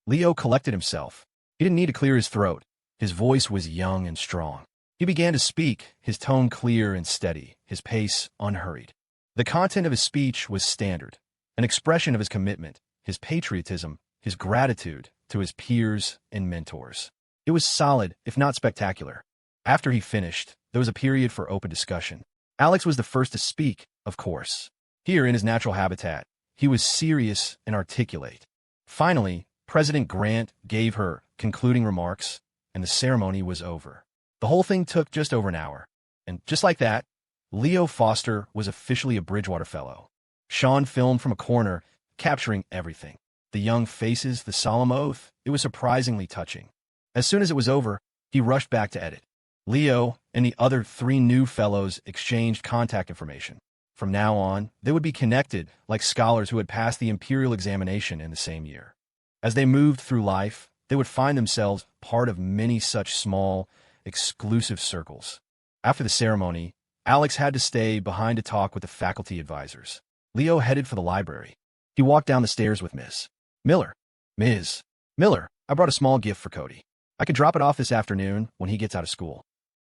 [SPEAKER 1] Leo collected himself. He didn't need to clear his throat. His voice was young and strong. He began to speak, his tone clear and steady, his pace unhurried. The content of his speech was standard, an expression of his commitment, his patriotism, his gratitude to his peers and mentors. It was solid, if not spectacular. After he finished, there was a period for open discussion. Alex was the first to speak, of course. Here in his natural habitat, he was serious and articulate. Finally, President Grant gave her concluding remarks, and the ceremony was over. The whole thing took just over an hour. And just like that, Leo Foster was officially a Bridgewater Fellow. Sean filmed from a corner, capturing everything. The young faces, the solemn oath, it was surprisingly touching. As soon as it was over, he rushed back to edit. Leo and the other 3 new fellows exchanged contact information. From now on, they would be connected like scholars who had passed the imperial examination in the same year. As they moved through life, they would find themselves part of many such small, exclusive circles. After the ceremony, Alex had to stay behind to talk with the faculty advisors. Leo headed for the library. He walked down the stairs with Ms. Miller. Ms. Miller, I brought a small gift for Cody. I could drop it off this afternoon when he gets out of school.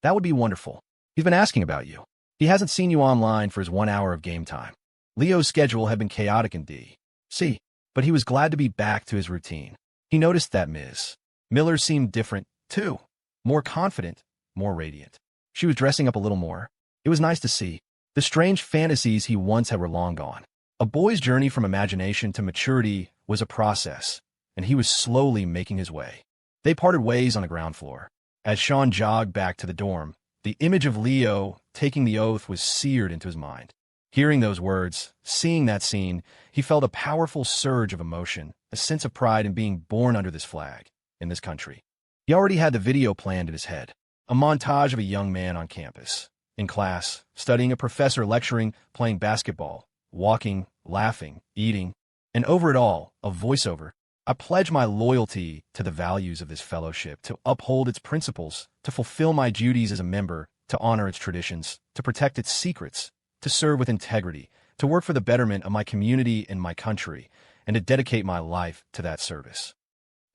[SPEAKER 1] That would be wonderful. He's been asking about you. He hasn't seen you online for his 1 hour of game time. Leo's schedule had been chaotic in D.C., but he was glad to be back to his routine. He noticed that Ms. Miller seemed different, too. More confident, more radiant. She was dressing up a little more. It was nice to see. The strange fantasies he once had were long gone. A boy's journey from imagination to maturity was a process, and he was slowly making his way. They parted ways on the ground floor. As Sean jogged back to the dorm, the image of Leo taking the oath was seared into his mind. Hearing those words, seeing that scene, he felt a powerful surge of emotion, a sense of pride in being born under this flag, in this country. He already had the video planned in his head, a montage of a young man on campus, in class, studying, a professor lecturing, playing basketball, walking, laughing, eating, and over it all, a voiceover. I pledge my loyalty to the values of this fellowship, to uphold its principles, to fulfill my duties as a member, to honor its traditions, to protect its secrets, to serve with integrity, to work for the betterment of my community and my country, and to dedicate my life to that service.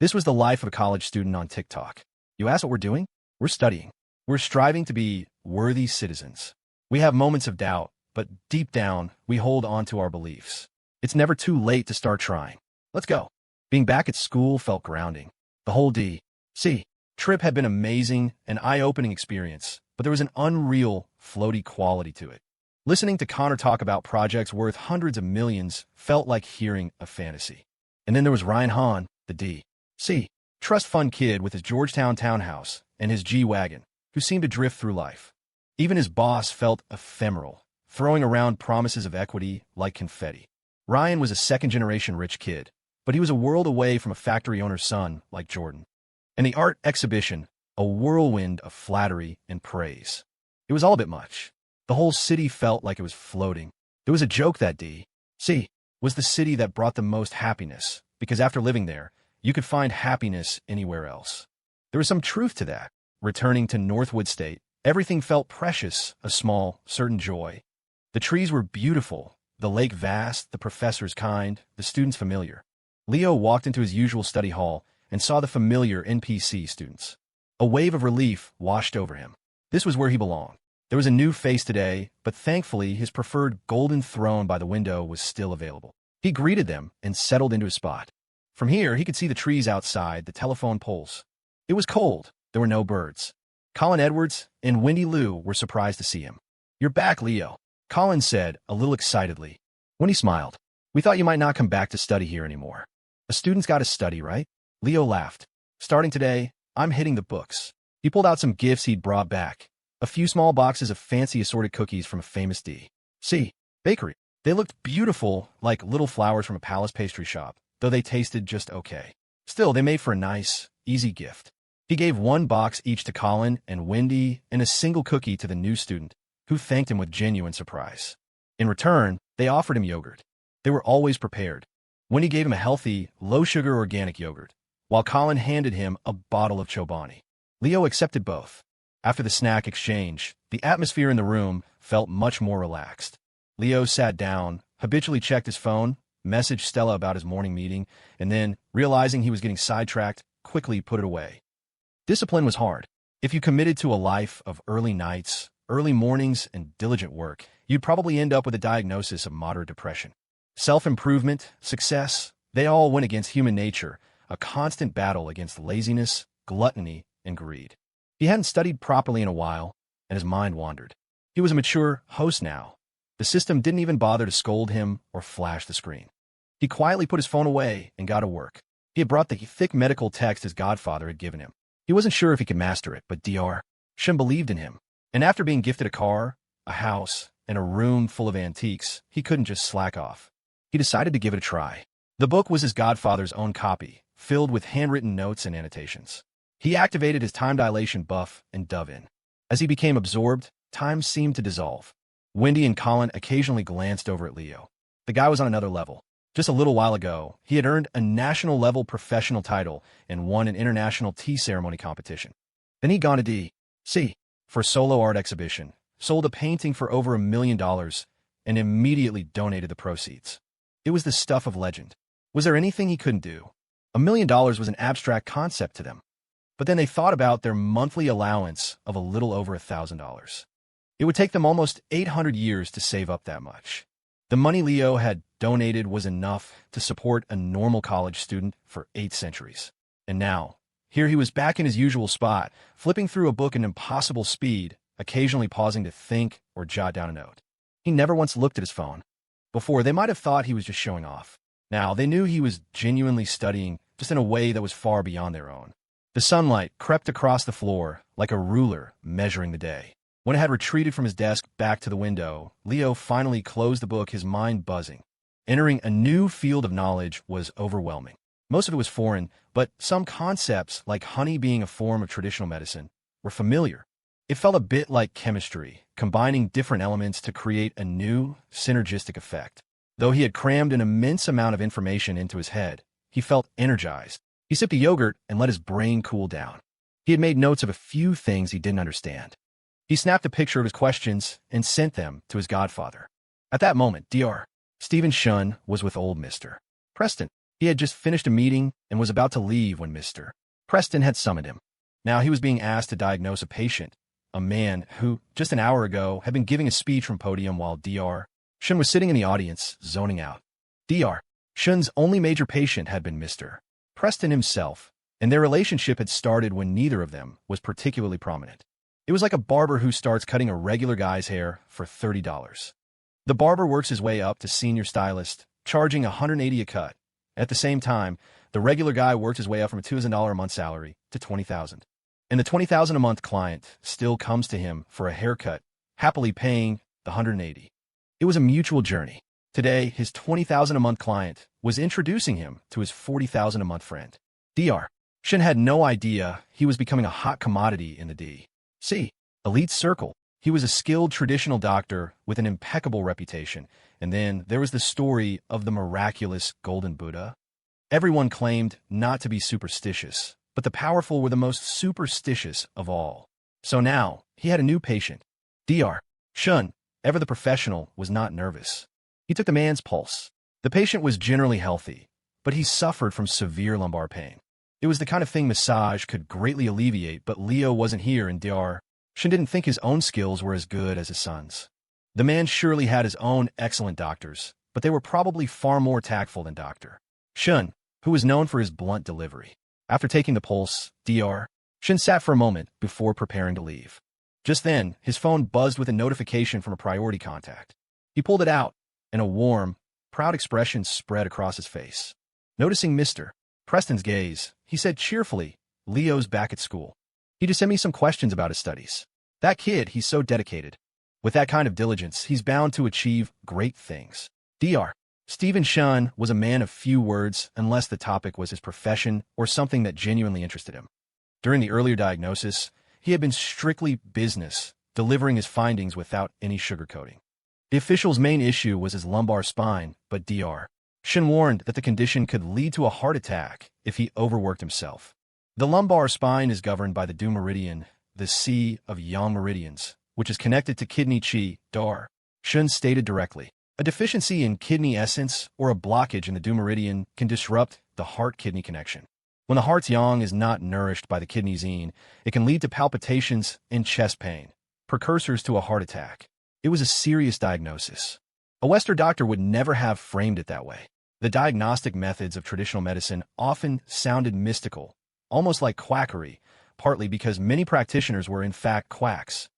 [SPEAKER 1] This was the life of a college student on TikTok. You ask what we're doing? We're studying. We're striving to be worthy citizens. We have moments of doubt, but deep down, we hold on to our beliefs. It's never too late to start trying. Let's go. Being back at school felt grounding. The whole D.C. trip had been amazing, an eye-opening experience, but there was an unreal, floaty quality to it. Listening to Connor talk about projects worth hundreds of millions felt like hearing a fantasy. And then there was Ryan Hahn, the D.C. trust fund kid with his Georgetown townhouse and his G-Wagon, who seemed to drift through life. Even his boss felt ephemeral, throwing around promises of equity like confetti. Ryan was a second-generation rich kid, but he was a world away from a factory owner's son like Jordan. And the art exhibition, a whirlwind of flattery and praise. It was all a bit much. The whole city felt like it was floating. There was a joke that D.C. was the city that brought the most happiness, because after living there, you could find happiness anywhere else. There was some truth to that. Returning to Northwood State, everything felt precious, a small, certain joy. The trees were beautiful, the lake vast, the professors kind, the students familiar. Leo walked into his usual study hall and saw the familiar NPC students. A wave of relief washed over him. This was where he belonged. There was a new face today, but thankfully his preferred golden throne by the window was still available. He greeted them and settled into his spot. From here, he could see the trees outside, the telephone poles. It was cold. there were no birds. Colin Edwards and Wendy Liu were surprised to see him. "You're back, Leo," Colin said, a little excitedly. Wendy smiled. "We thought you might not come back to study here anymore." "A student's got to study, right?" Leo laughed. "Starting today, I'm hitting the books." He pulled out some gifts he'd brought back. A few small boxes of fancy assorted cookies from a famous D.C. bakery. They looked beautiful, like little flowers from a palace pastry shop, though they tasted just okay. Still, they made for a nice, easy gift. He gave one box each to Colin and Wendy and a single cookie to the new student, who thanked him with genuine surprise. In return, they offered him yogurt. They were always prepared. Wendy gave him a healthy, low-sugar organic yogurt, while Colin handed him a bottle of Chobani. Leo accepted both. After the snack exchange, the atmosphere in the room felt much more relaxed. Leo sat down, habitually checked his phone, messaged Stella about his morning meeting, and then, realizing he was getting sidetracked, quickly put it away. Discipline was hard. If you committed to a life of early nights, early mornings, and diligent work, you'd probably end up with a diagnosis of moderate depression. Self-improvement, success, they all went against human nature, a constant battle against laziness, gluttony, and greed. He hadn't studied properly in a while, and his mind wandered. He was a mature host now. The system didn't even bother to scold him or flash the screen. He quietly put his phone away and got to work. He had brought the thick medical text his godfather had given him. He wasn't sure if he could master it, but Dr. Shin believed in him. And after being gifted a car, a house, and a room full of antiques, he couldn't just slack off. He decided to give it a try. The book was his godfather's own copy, filled with handwritten notes and annotations. He activated his time dilation buff and dove in. As he became absorbed, time seemed to dissolve. Wendy and Colin occasionally glanced over at Leo. The guy was on another level. Just a little while ago, he had earned a national-level professional title and won an international tea ceremony competition. Then he'd gone to D.C. for a solo art exhibition, sold a painting for over $1 million, and immediately donated the proceeds. It was the stuff of legend. Was there anything he couldn't do? $1 million was an abstract concept to them. But then they thought about their monthly allowance of a little over $1,000. It would take them almost 800 years to save up that much. The money Leo had donated was enough to support a normal college student for 8 centuries. And now, here he was back in his usual spot, flipping through a book at impossible speed, occasionally pausing to think or jot down a note. He never once looked at his phone. Before, they might have thought he was just showing off. Now, they knew he was genuinely studying, just in a way that was far beyond their own. The sunlight crept across the floor like a ruler measuring the day. When it had retreated from his desk back to the window, Leo finally closed the book, his mind buzzing. Entering a new field of knowledge was overwhelming. Most of it was foreign, but some concepts, like honey being a form of traditional medicine, were familiar. It felt a bit like chemistry, combining different elements to create a new, synergistic effect. Though he had crammed an immense amount of information into his head, he felt energized. He sipped a yogurt and let his brain cool down. He had made notes of a few things he didn't understand. He snapped a picture of his questions and sent them to his godfather. At that moment, Dr. Stephen Shun was with old Mr. Preston. He had just finished a meeting and was about to leave when Mr. Preston had summoned him. Now he was being asked to diagnose a patient, a man who, just an hour ago, had been giving a speech from podium while Dr. Shun was sitting in the audience, zoning out. Dr. Shun's only major patient had been Mr. Preston himself, and their relationship had started when neither of them was particularly prominent. It was like a barber who starts cutting a regular guy's hair for $30. The barber works his way up to senior stylist, charging $180 a cut. At the same time, the regular guy worked his way up from a $2,000 a month salary to $20,000. And the $20,000 a month client still comes to him for a haircut, happily paying the $180. It was a mutual journey. Today, his $20,000 a month client was introducing him to his $40,000 a month friend. Dr. Shin had no idea he was becoming a hot commodity in the D.C. elite circle. He was a skilled traditional doctor with an impeccable reputation. And then there was the story of the miraculous Golden Buddha. Everyone claimed not to be superstitious, but the powerful were the most superstitious of all. So now, he had a new patient. Dr. Shun, ever the professional, was not nervous. He took the man's pulse. The patient was generally healthy, but he suffered from severe lumbar pain. It was the kind of thing massage could greatly alleviate, but Leo wasn't here and Dr. Shun didn't think his own skills were as good as his son's. The man surely had his own excellent doctors, but they were probably far more tactful than Dr. Shun, who was known for his blunt delivery. After taking the pulse, Dr. Shin sat for a moment before preparing to leave. Just then, his phone buzzed with a notification from a priority contact. He pulled it out, and a warm, proud expression spread across his face. Noticing Mr. Preston's gaze, he said cheerfully, "Leo's back at school. He just sent me some questions about his studies. That kid, he's so dedicated. With that kind of diligence, he's bound to achieve great things." Dr. Stephen Shun was a man of few words unless the topic was his profession or something that genuinely interested him. During the earlier diagnosis, he had been strictly business, delivering his findings without any sugarcoating. The official's main issue was his lumbar spine, but Dr. Shun warned that the condition could lead to a heart attack if he overworked himself. The lumbar spine is governed by the Du meridian, the sea of yang meridians, which is connected to kidney qi, Dr. Shun stated directly. A deficiency in kidney essence or a blockage in the Du meridian can disrupt the heart-kidney connection. When the heart's yang is not nourished by the kidney's yin, it can lead to palpitations and chest pain, precursors to a heart attack. It was a serious diagnosis. A Western doctor would never have framed it that way. The diagnostic methods of traditional medicine often sounded mystical, almost like quackery, partly because many practitioners were in fact quacks.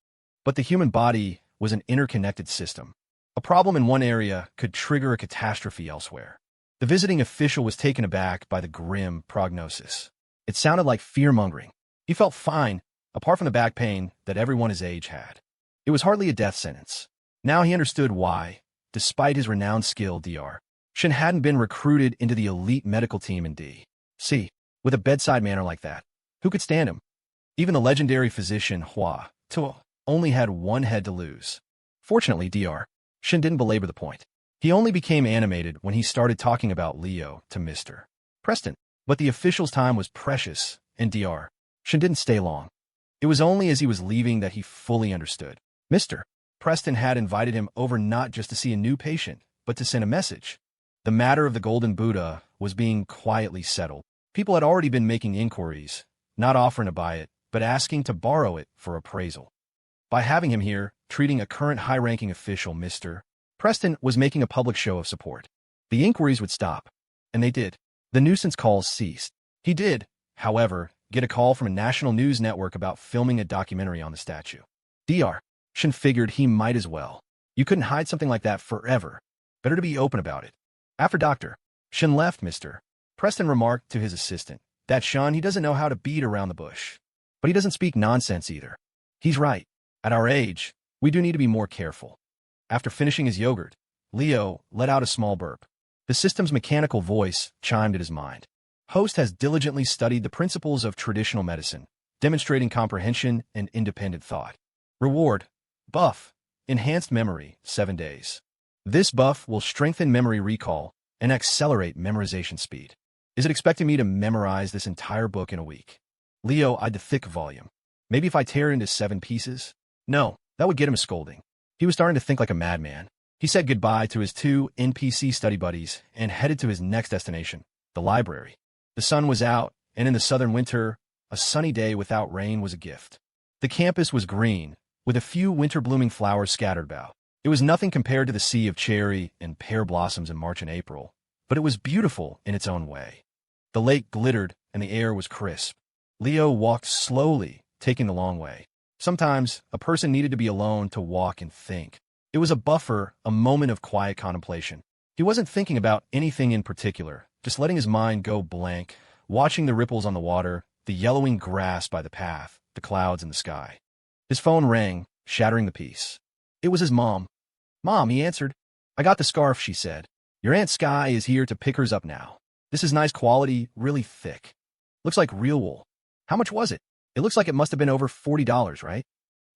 [SPEAKER 1] But the human body was an interconnected system. A problem in one area could trigger a catastrophe elsewhere. The visiting official was taken aback by the grim prognosis. It sounded like fear-mongering. He felt fine, apart from the back pain that everyone his age had. It was hardly a death sentence. Now he understood why, despite his renowned skill, Dr. Shun hadn't been recruited into the elite medical team in D.C. With a bedside manner like that, who could stand him? Even the legendary physician Hua Tuo only had one head to lose. Fortunately, Dr. Shun didn't belabor the point. He only became animated when he started talking about Leo to Mr. Preston. But the official's time was precious, and Dr. Shun didn't stay long. It was only as he was leaving that he fully understood. Mr. Preston had invited him over not just to see a new patient, but to send a message. The matter of the Golden Buddha was being quietly settled. People had already been making inquiries, not offering to buy it, but asking to borrow it for appraisal. By having him here, treating a current high-ranking official, Mr. Preston was making a public show of support. The inquiries would stop, and they did. The nuisance calls ceased. He did, however, get a call from a national news network about filming a documentary on the statue. Dr. Shun figured he might as well. You couldn't hide something like that forever. Better to be open about it. After Dr. Shun left, Mr. Preston remarked to his assistant, "That Shun, he doesn't know how to beat around the bush. But he doesn't speak nonsense either. He's right. At our age, we do need to be more careful." After finishing his yogurt, Leo let out a small burp. The system's mechanical voice chimed at his mind. Host has diligently studied the principles of traditional medicine, demonstrating comprehension and independent thought. Reward: buff, enhanced memory, 7 days. This buff will strengthen memory recall and accelerate memorization speed. Is it expecting me to memorize this entire book in a week? Leo eyed the thick volume. Maybe if I tear it into 7 pieces? No, that would get him a scolding. He was starting to think like a madman. He said goodbye to his 2 NPC study buddies and headed to his next destination, the library. The sun was out, and in the southern winter, a sunny day without rain was a gift. The campus was green, with a few winter-blooming flowers scattered about. It was nothing compared to the sea of cherry and pear blossoms in March and April, but it was beautiful in its own way. The lake glittered, and the air was crisp. Leo walked slowly, taking the long way. Sometimes, a person needed to be alone to walk and think. It was a buffer, a moment of quiet contemplation. He wasn't thinking about anything in particular, just letting his mind go blank, watching the ripples on the water, the yellowing grass by the path, the clouds in the sky. His phone rang, shattering the peace. It was his mom. "Mom," he answered. "I got the scarf," she said. "Your Aunt Sky is here to pick hers up now. This is nice quality, really thick. Looks like real wool. How much was it? It looks like it must have been over $40, right?"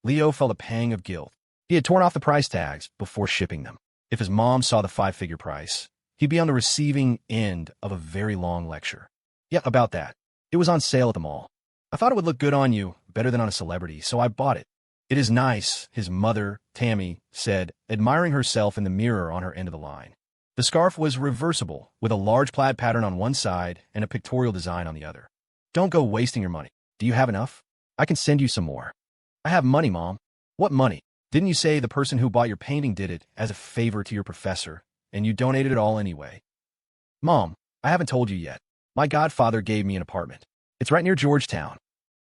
[SPEAKER 1] Leo felt a pang of guilt. He had torn off the price tags before shipping them. If his mom saw the 5-figure price, he'd be on the receiving end of a very long lecture. Yeah, about that. It was on sale at the mall. I thought it would look good on you, better than on a celebrity, so I bought it. It is nice, his mother, Tammy, said, admiring herself in the mirror on her end of the line. The scarf was reversible, with a large plaid pattern on one side and a pictorial design on the other. "Don't go wasting your money. Do you have enough? I can send you some more." "I have money, Mom." "What money? Didn't you say the person who bought your painting did it as a favor to your professor, and you donated it all anyway?" "Mom, I haven't told you yet. My godfather gave me an apartment. It's right near Georgetown.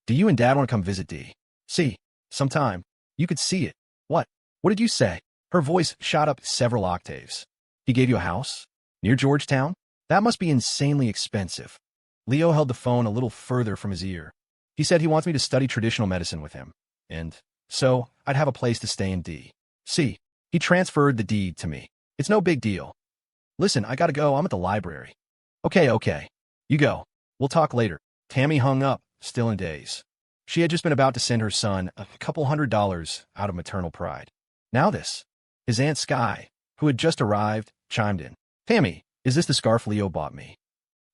[SPEAKER 1] Do you and Dad want to come visit D? See, sometime. You could see it. What? What did you say? Her voice shot up several octaves. He gave you a house? Near Georgetown? That must be insanely expensive. Leo held the phone a little further from his ear. He said he wants me to study traditional medicine with him. And so, I'd have a place to stay in D. See, he transferred the deed to me. It's no big deal. Listen, I gotta go. I'm at the library. Okay. You go. We'll talk later. Tammy hung up, still in daze. She had just been about to send her son a couple $100 out of maternal pride. Now this. His Aunt Skye, who had just arrived, chimed in. Tammy, is this the scarf Leo bought me?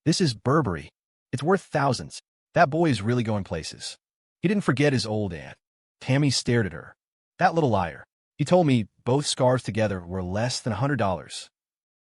[SPEAKER 1] This is Burberry. It's worth thousands. That boy is really going places. He didn't forget his old aunt. Tammy stared at her. That little liar. He told me both scarves together were less than $100.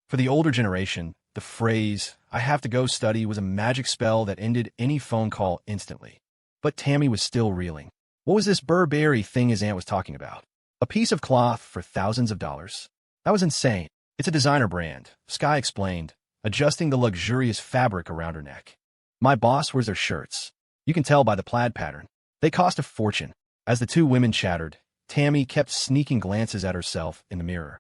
[SPEAKER 1] For the older generation, the phrase, I have to go study, was a magic spell that ended any phone call instantly. But Tammy was still reeling. What was this Burberry thing his aunt was talking about? A piece of cloth for thousands of dollars? That was insane. It's a designer brand, Skye explained, adjusting the luxurious fabric around her neck. My boss wears their shirts. You can tell by the plaid pattern. They cost a fortune. As the two women chattered, Tammy kept sneaking glances at herself in the mirror.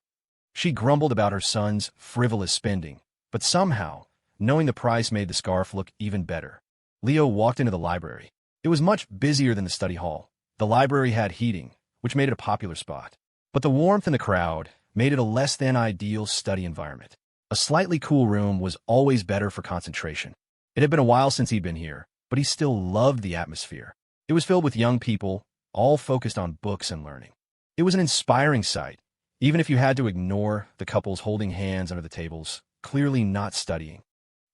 [SPEAKER 1] She grumbled about her son's frivolous spending, but somehow, knowing the price made the scarf look even better. Leo walked into the library. It was much busier than the study hall. The library had heating, which made it a popular spot. But the warmth in the crowd made it a less than ideal study environment. A slightly cool room was always better for concentration. It had been a while since he'd been here, but he still loved the atmosphere. It was filled with young people, all focused on books and learning. It was an inspiring sight, even if you had to ignore the couples holding hands under the tables, clearly not studying.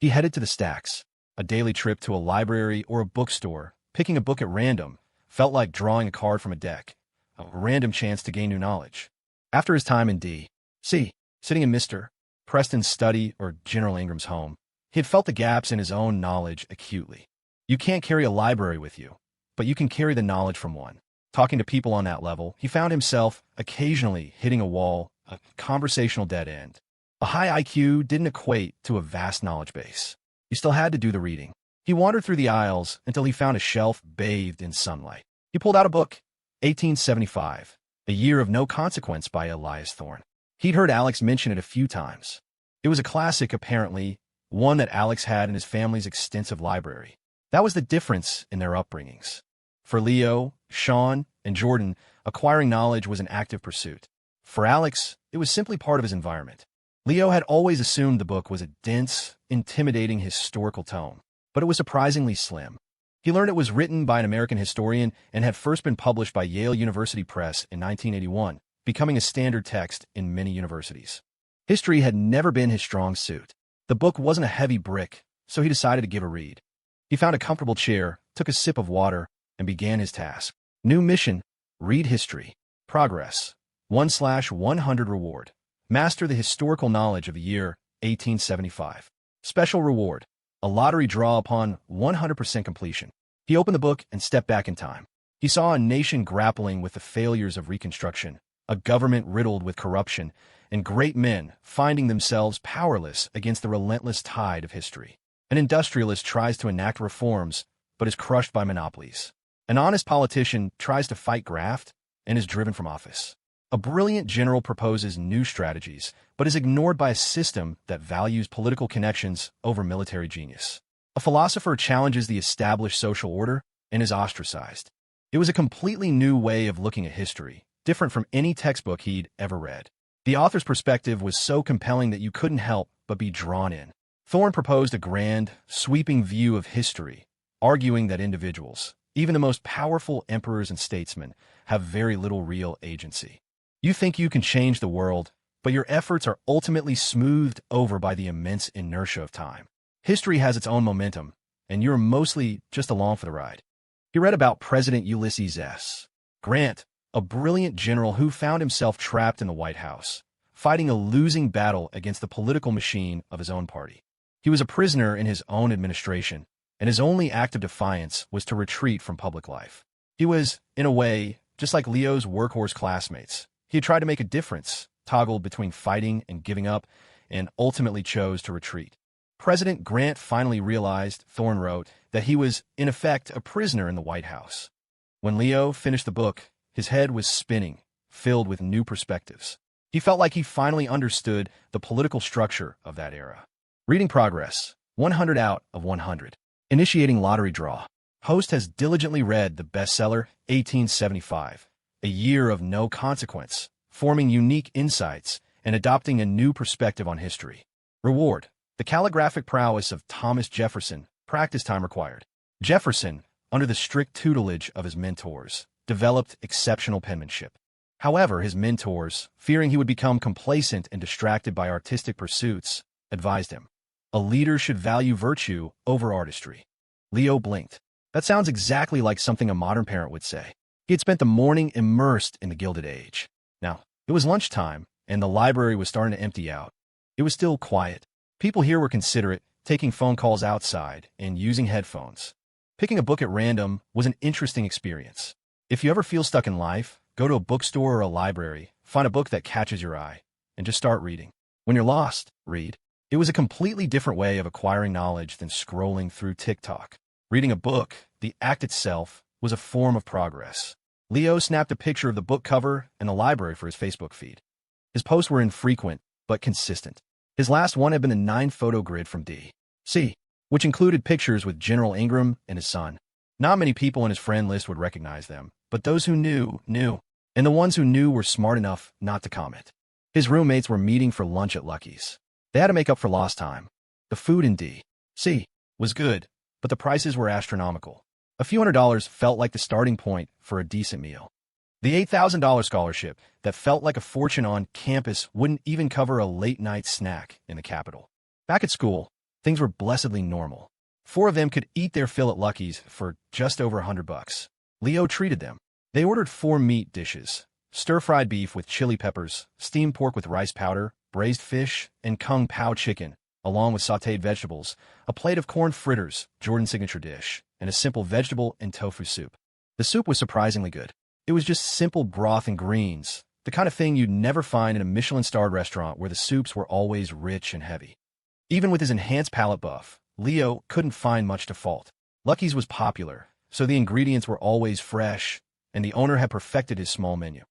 [SPEAKER 1] He headed to the stacks. A daily trip to a library or a bookstore, picking a book at random, felt like drawing a card from a deck, a random chance to gain new knowledge. After his time in D.C., sitting in Mr. Preston's study or General Ingram's home, he had felt the gaps in his own knowledge acutely. You can't carry a library with you, but you can carry the knowledge from one. Talking to people on that level, he found himself occasionally hitting a wall, a conversational dead end. A high IQ didn't equate to a vast knowledge base. You still had to do the reading. He wandered through the aisles until he found a shelf bathed in sunlight. He pulled out a book, 1875, A Year of No Consequence by Elias Thorne. He'd heard Alex mention it a few times. It was a classic, apparently, one that Alex had in his family's extensive library. That was the difference in their upbringings. For Leo, Sean, and Jordan, acquiring knowledge was an active pursuit. For Alex, it was simply part of his environment. Leo had always assumed the book was a dense, intimidating historical tome, but it was surprisingly slim. He learned it was written by an American historian and had first been published by Yale University Press in 1981, becoming a standard text in many universities. History had never been his strong suit. The book wasn't a heavy brick, so he decided to give a read. He found a comfortable chair, took a sip of water, and began his task. New mission: read history. Progress: 1/100 reward. Master the historical knowledge of the year 1875. Special reward: a lottery draw upon 100% completion. He opened the book and stepped back in time. He saw a nation grappling with the failures of Reconstruction, a government riddled with corruption, and great men finding themselves powerless against the relentless tide of history. An industrialist tries to enact reforms, but is crushed by monopolies. An honest politician tries to fight graft and is driven from office. A brilliant general proposes new strategies, but is ignored by a system that values political connections over military genius. A philosopher challenges the established social order and is ostracized. It was a completely new way of looking at history, different from any textbook he'd ever read. The author's perspective was so compelling that you couldn't help but be drawn in. Thorne proposed a grand, sweeping view of history, arguing that individuals, even the most powerful emperors and statesmen, have very little real agency. You think you can change the world, but your efforts are ultimately smoothed over by the immense inertia of time. History has its own momentum, and you're mostly just along for the ride. He read about President Ulysses S. Grant, a brilliant general who found himself trapped in the White House, fighting a losing battle against the political machine of his own party. He was a prisoner in his own administration, and his only act of defiance was to retreat from public life. He was, in a way, just like Leo's workhorse classmates. He had tried to make a difference, toggled between fighting and giving up, and ultimately chose to retreat. President Grant finally realized, Thorne wrote, that he was, in effect, a prisoner in the White House. When Leo finished the book, his head was spinning, filled with new perspectives. He felt like he finally understood the political structure of that era. Reading progress, 100 out of 100. Initiating lottery draw. Host has diligently read the bestseller 1875, A Year of No Consequence, forming unique insights and adopting a new perspective on history. Reward. The calligraphic prowess of Thomas Jefferson, practice time required. Jefferson, under the strict tutelage of his mentors, developed exceptional penmanship. However, his mentors, fearing he would become complacent and distracted by artistic pursuits, advised him, a leader should value virtue over artistry. Leo blinked. That sounds exactly like something a modern parent would say. He had spent the morning immersed in the Gilded Age. Now, it was lunchtime, and the library was starting to empty out. It was still quiet. People here were considerate, taking phone calls outside and using headphones. Picking a book at random was an interesting experience. If you ever feel stuck in life, go to a bookstore or a library, find a book that catches your eye, and just start reading. When you're lost, read. It was a completely different way of acquiring knowledge than scrolling through TikTok. Reading a book, the act itself, was a form of progress. Leo snapped a picture of the book cover and the library for his Facebook feed. His posts were infrequent, but consistent. His last one had been a 9-photo grid from D.C., which included pictures with General Ingram and his son. Not many people in his friend list would recognize them, but those who knew, knew. And the ones who knew were smart enough not to comment. His roommates were meeting for lunch at Lucky's. They had to make up for lost time. The food in D.C. was good, but the prices were astronomical. A few $100s felt like the starting point for a decent meal. The $8,000 scholarship that felt like a fortune on campus wouldn't even cover a late-night snack in the capital. Back at school, things were blessedly normal. 4 of them could eat their fill at Lucky's for just over $100. Leo treated them. They ordered 4 meat dishes, stir-fried beef with chili peppers, steamed pork with rice powder, braised fish, and kung pao chicken, along with sautéed vegetables, a plate of corn fritters, Jordan's signature dish, and a simple vegetable and tofu soup. The soup was surprisingly good. It was just simple broth and greens, the kind of thing you'd never find in a Michelin-starred restaurant where the soups were always rich and heavy. Even with his enhanced palate buff, Leo couldn't find much to fault. Lucky's was popular, so the ingredients were always fresh, and the owner had perfected his small menu.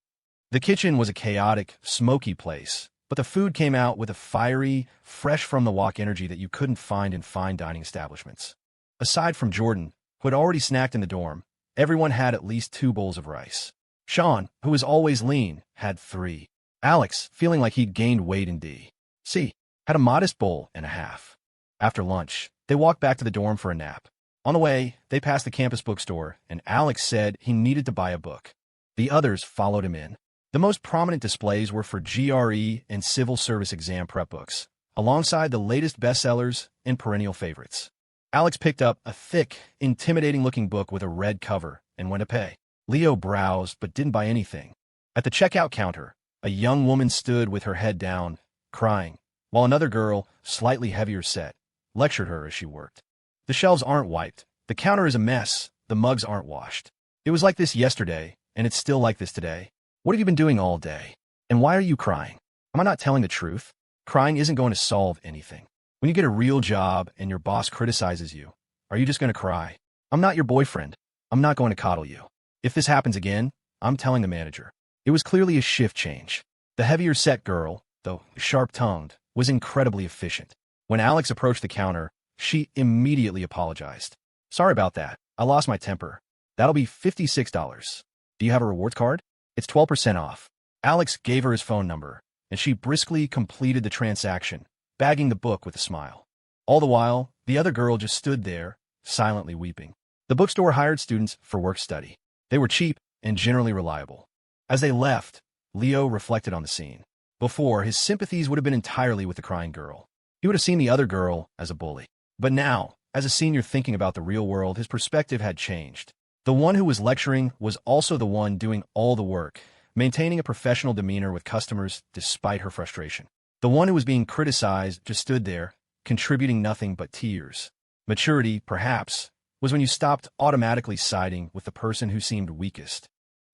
[SPEAKER 1] The kitchen was a chaotic, smoky place, but the food came out with a fiery, fresh-from-the-wok energy that you couldn't find in fine dining establishments. Aside from Jordan, who had already snacked in the dorm, everyone had at least 2 bowls of rice. Sean, who was always lean, had 3. Alex, feeling like he'd gained weight in D.C., had a modest bowl and a half. After lunch, they walked back to the dorm for a nap. On the way, they passed the campus bookstore, and Alex said he needed to buy a book. The others followed him in. The most prominent displays were for GRE and civil service exam prep books, alongside the latest bestsellers and perennial favorites. Alex picked up a thick, intimidating-looking book with a red cover and went to pay. Leo browsed but didn't buy anything. At the checkout counter, a young woman stood with her head down, crying, while another girl, slightly heavier set, lectured her as she worked. The shelves aren't wiped, the counter is a mess, the mugs aren't washed. It was like this yesterday, and it's still like this today. What have you been doing all day? And why are you crying? Am I not telling the truth? Crying isn't going to solve anything. When you get a real job and your boss criticizes you, are you just going to cry? I'm not your boyfriend. I'm not going to coddle you. If this happens again, I'm telling the manager. It was clearly a shift change. The heavier set girl, though sharp-tongued, was incredibly efficient. When Alex approached the counter, she immediately apologized. Sorry about that. I lost my temper. That'll be $56. Do you have a rewards card? It's 12% off. Alex gave her his phone number, and she briskly completed the transaction, bagging the book with a smile. All the while, the other girl just stood there, silently weeping. The bookstore hired students for work-study. They were cheap and generally reliable. As they left, Leo reflected on the scene. Before, his sympathies would have been entirely with the crying girl. He would have seen the other girl as a bully. But now, as a senior thinking about the real world, his perspective had changed. The one who was lecturing was also the one doing all the work, maintaining a professional demeanor with customers despite her frustration. The one who was being criticized just stood there, contributing nothing but tears. Maturity, perhaps, was when you stopped automatically siding with the person who seemed weakest.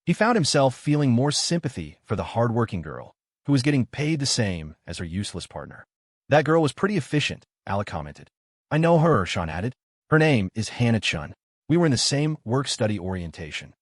[SPEAKER 1] He found himself feeling more sympathy for the hard-working girl, who was getting paid the same as her useless partner. That girl was pretty efficient, Alec commented. I know her, Sean added. Her name is Hannah Chun. We were in the same work-study orientation.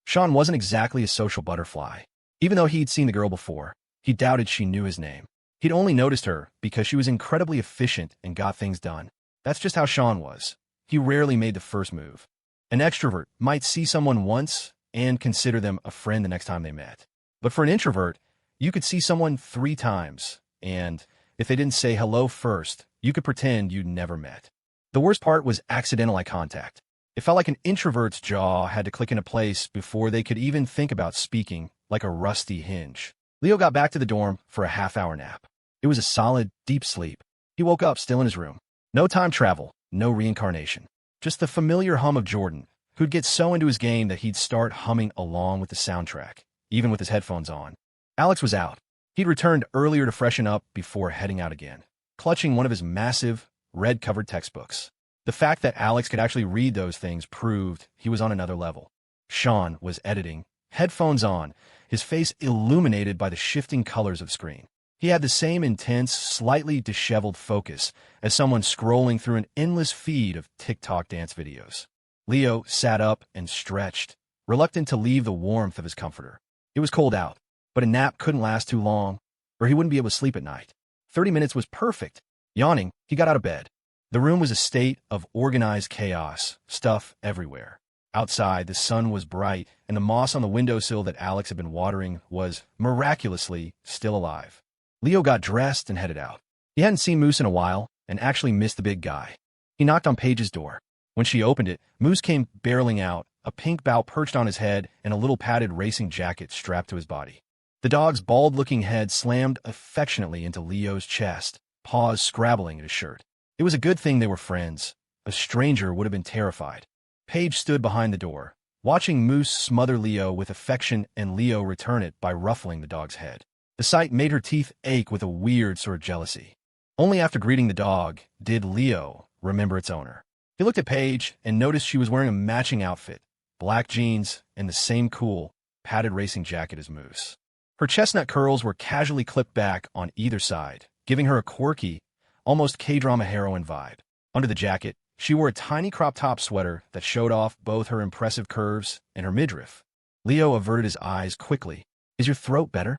[SPEAKER 1] Sean wasn't exactly a social butterfly. Even though he'd seen the girl before, he doubted she knew his name. He'd only noticed her because she was incredibly efficient and got things done. That's just how Sean was. He rarely made the first move. An extrovert might see someone once and consider them a friend the next time they met. But for an introvert, you could see someone 3 times, and if they didn't say hello first, you could pretend you'd never met. The worst part was accidental eye contact. It felt like an introvert's jaw had to click into place before they could even think about speaking, like a rusty hinge. Leo got back to the dorm for a half-hour nap. It was a solid, deep sleep. He woke up still in his room. No time travel, no reincarnation. Just the familiar hum of Jordan, who'd get so into his game that he'd start humming along with the soundtrack, even with his headphones on. Alex was out. He'd returned earlier to freshen up before heading out again, clutching one of his massive, red-covered textbooks. The fact that Alex could actually read those things proved he was on another level. Sean was editing, headphones on, his face illuminated by the shifting colors of screen. He had the same intense, slightly disheveled focus as someone scrolling through an endless feed of TikTok dance videos. Leo sat up and stretched, reluctant to leave the warmth of his comforter. It was cold out, but a nap couldn't last too long, or he wouldn't be able to sleep at night. 30 minutes was perfect. Yawning, he got out of bed. The room was a state of organized chaos, stuff everywhere. Outside, the sun was bright, and the moss on the windowsill that Alex had been watering was, miraculously, still alive. Leo got dressed and headed out. He hadn't seen Moose in a while, and actually missed the big guy. He knocked on Paige's door. When she opened it, Moose came barreling out, a pink bow perched on his head and a little padded racing jacket strapped to his body. The dog's bald-looking head slammed affectionately into Leo's chest, paws scrabbling at his shirt. It was a good thing they were friends. A stranger would have been terrified. Paige stood behind the door, watching Moose smother Leo with affection and Leo return it by ruffling the dog's head. The sight made her teeth ache with a weird sort of jealousy. Only after greeting the dog did Leo remember its owner. He looked at Paige and noticed she was wearing a matching outfit, black jeans and the same cool, padded racing jacket as Moose. Her chestnut curls were casually clipped back on either side, giving her a quirky, almost K-drama heroine vibe. Under the jacket, she wore a tiny crop top sweater that showed off both her impressive curves and her midriff. Leo averted his eyes quickly. Is your throat better?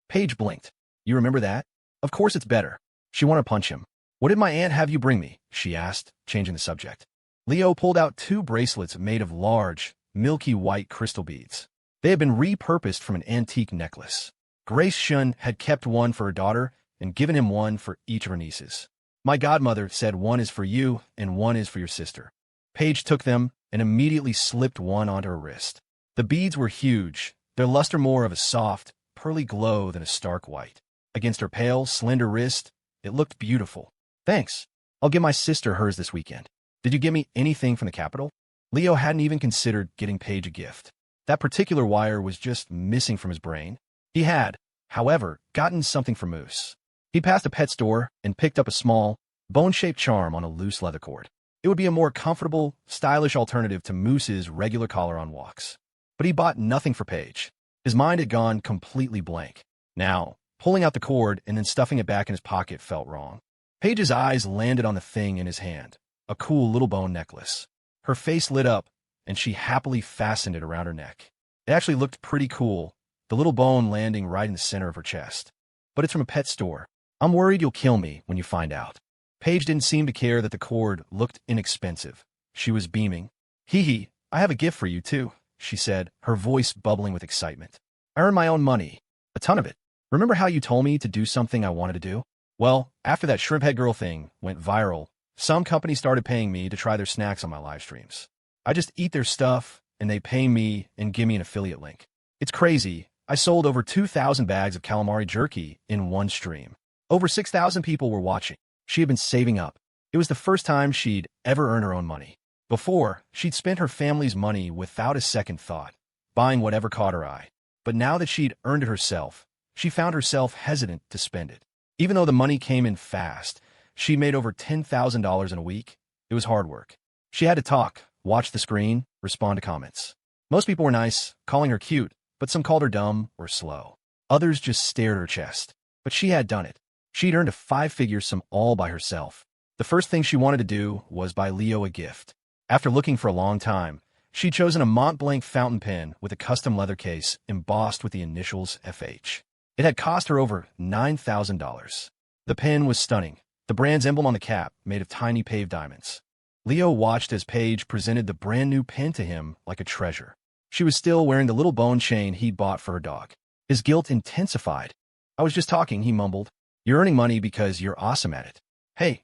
[SPEAKER 1] Paige blinked. You remember that? Of course it's better. She wanted to punch him. What did my aunt have you bring me? She asked, changing the subject. Leo pulled out 2 bracelets made of large, milky white crystal beads. They had been repurposed from an antique necklace. Grace Shun had kept one for her daughter and given him one for each of her nieces. My godmother said one is for you and one is for your sister. Paige took them and immediately slipped one onto her wrist. The beads were huge, their luster more of a soft, pearly glow than a stark white. Against her pale, slender wrist, it looked beautiful. Thanks. I'll give my sister hers this weekend. Did you get me anything from the capital? Leo hadn't even considered getting Paige a gift. That particular wire was just missing from his brain. He had, however, gotten something for Moose. He passed a pet store and picked up a small, bone-shaped charm on a loose leather cord. It would be a more comfortable, stylish alternative to Moose's regular collar on walks. But he bought nothing for Paige. His mind had gone completely blank. Now, pulling out the cord and then stuffing it back in his pocket felt wrong. Paige's eyes landed on the thing in his hand, a cool little bone necklace. Her face lit up, and she happily fastened it around her neck. It actually looked pretty cool, the little bone landing right in the center of her chest. But it's from a pet store. I'm worried you'll kill me when you find out. Paige didn't seem to care that the cord looked inexpensive. She was beaming. Hee hee, I have a gift for you too, she said, her voice bubbling with excitement. I earned my own money. A ton of it. Remember how you told me to do something I wanted to do? Well, after that shrimp head girl thing went viral, some company started paying me to try their snacks on my live streams. I just eat their stuff, and they pay me and give me an affiliate link. It's crazy. I sold over 2,000 bags of calamari jerky in one stream. Over 6,000 people were watching. She had been saving up. It was the first time she'd ever earned her own money. Before, she'd spent her family's money without a second thought, buying whatever caught her eye. But now that she'd earned it herself, she found herself hesitant to spend it. Even though the money came in fast, she made over $10,000 in a week. It was hard work. She had to talk, watch the screen, respond to comments. Most people were nice, calling her cute, but some called her dumb or slow. Others just stared at her chest. But she had done it. She'd earned a 5-figure sum all by herself. The first thing she wanted to do was buy Leo a gift. After looking for a long time, she'd chosen a Mont Blanc fountain pen with a custom leather case embossed with the initials FH. It had cost her over $9,000. The pen was stunning, the brand's emblem on the cap made of tiny paved diamonds. Leo watched as Paige presented the brand new pen to him like a treasure. She was still wearing the little bone chain he'd bought for her dog. His guilt intensified. "I was just talking," he mumbled. "You're earning money because you're awesome at it. Hey,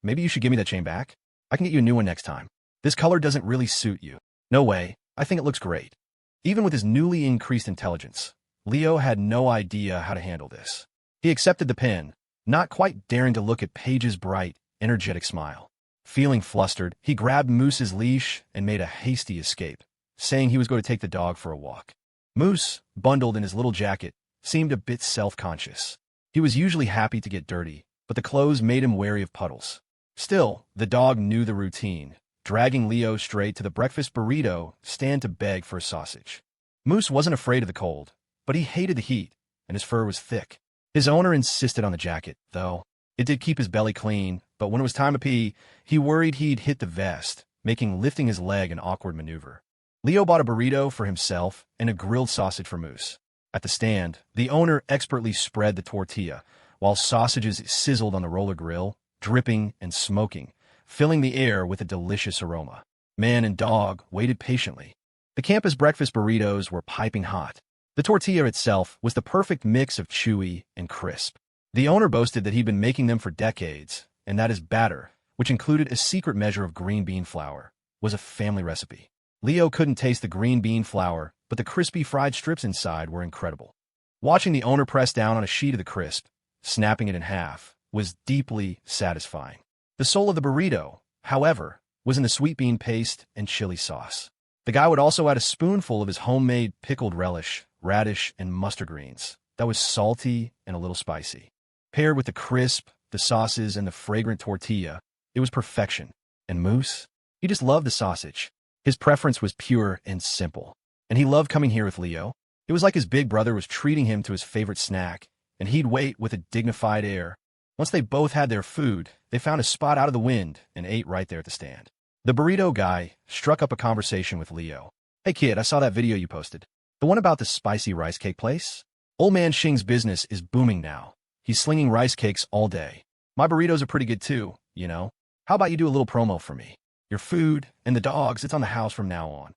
[SPEAKER 1] maybe you should give me that chain back? I can get you a new one next time. This color doesn't really suit you." "No way. I think it looks great." Even with his newly increased intelligence, Leo had no idea how to handle this. He accepted the pen, not quite daring to look at Paige's bright, energetic smile. Feeling flustered, he grabbed Moose's leash and made a hasty escape, saying he was going to take the dog for a walk. Moose, bundled in his little jacket, seemed a bit self-conscious. He was usually happy to get dirty, but the clothes made him wary of puddles. Still, the dog knew the routine, dragging Leo straight to the breakfast burrito stand to beg for a sausage. Moose wasn't afraid of the cold, but he hated the heat, and his fur was thick. His owner insisted on the jacket, though. It did keep his belly clean, but when it was time to pee, he worried he'd hit the vest, making lifting his leg an awkward maneuver. Leo bought a burrito for himself and a grilled sausage for Moose. At the stand, the owner expertly spread the tortilla, while sausages sizzled on the roller grill, dripping and smoking, filling the air with a delicious aroma. Man and dog waited patiently. The campus breakfast burritos were piping hot. The tortilla itself was the perfect mix of chewy and crisp. The owner boasted that he'd been making them for decades, and that his batter, which included a secret measure of green bean flour, was a family recipe. Leo couldn't taste the green bean flour, but the crispy fried strips inside were incredible. Watching the owner press down on a sheet of the crisp, snapping it in half, was deeply satisfying. The soul of the burrito, however, was in the sweet bean paste and chili sauce. The guy would also add a spoonful of his homemade pickled relish, radish, and mustard greens. That was salty and a little spicy. Paired with the crisp, the sauces, and the fragrant tortilla, it was perfection. And Moose? He just loved the sausage. His preference was pure and simple. And he loved coming here with Leo. It was like his big brother was treating him to his favorite snack, and he'd wait with a dignified air. Once they both had their food, they found a spot out of the wind and ate right there at the stand. The burrito guy struck up a conversation with Leo. "Hey kid, I saw that video you posted. The one about the spicy rice cake place? Old man Shing's business is booming now. He's slinging rice cakes all day. My burritos are pretty good too, you know. How about you do a little promo for me? Your food and the dogs, it's on the house from now on."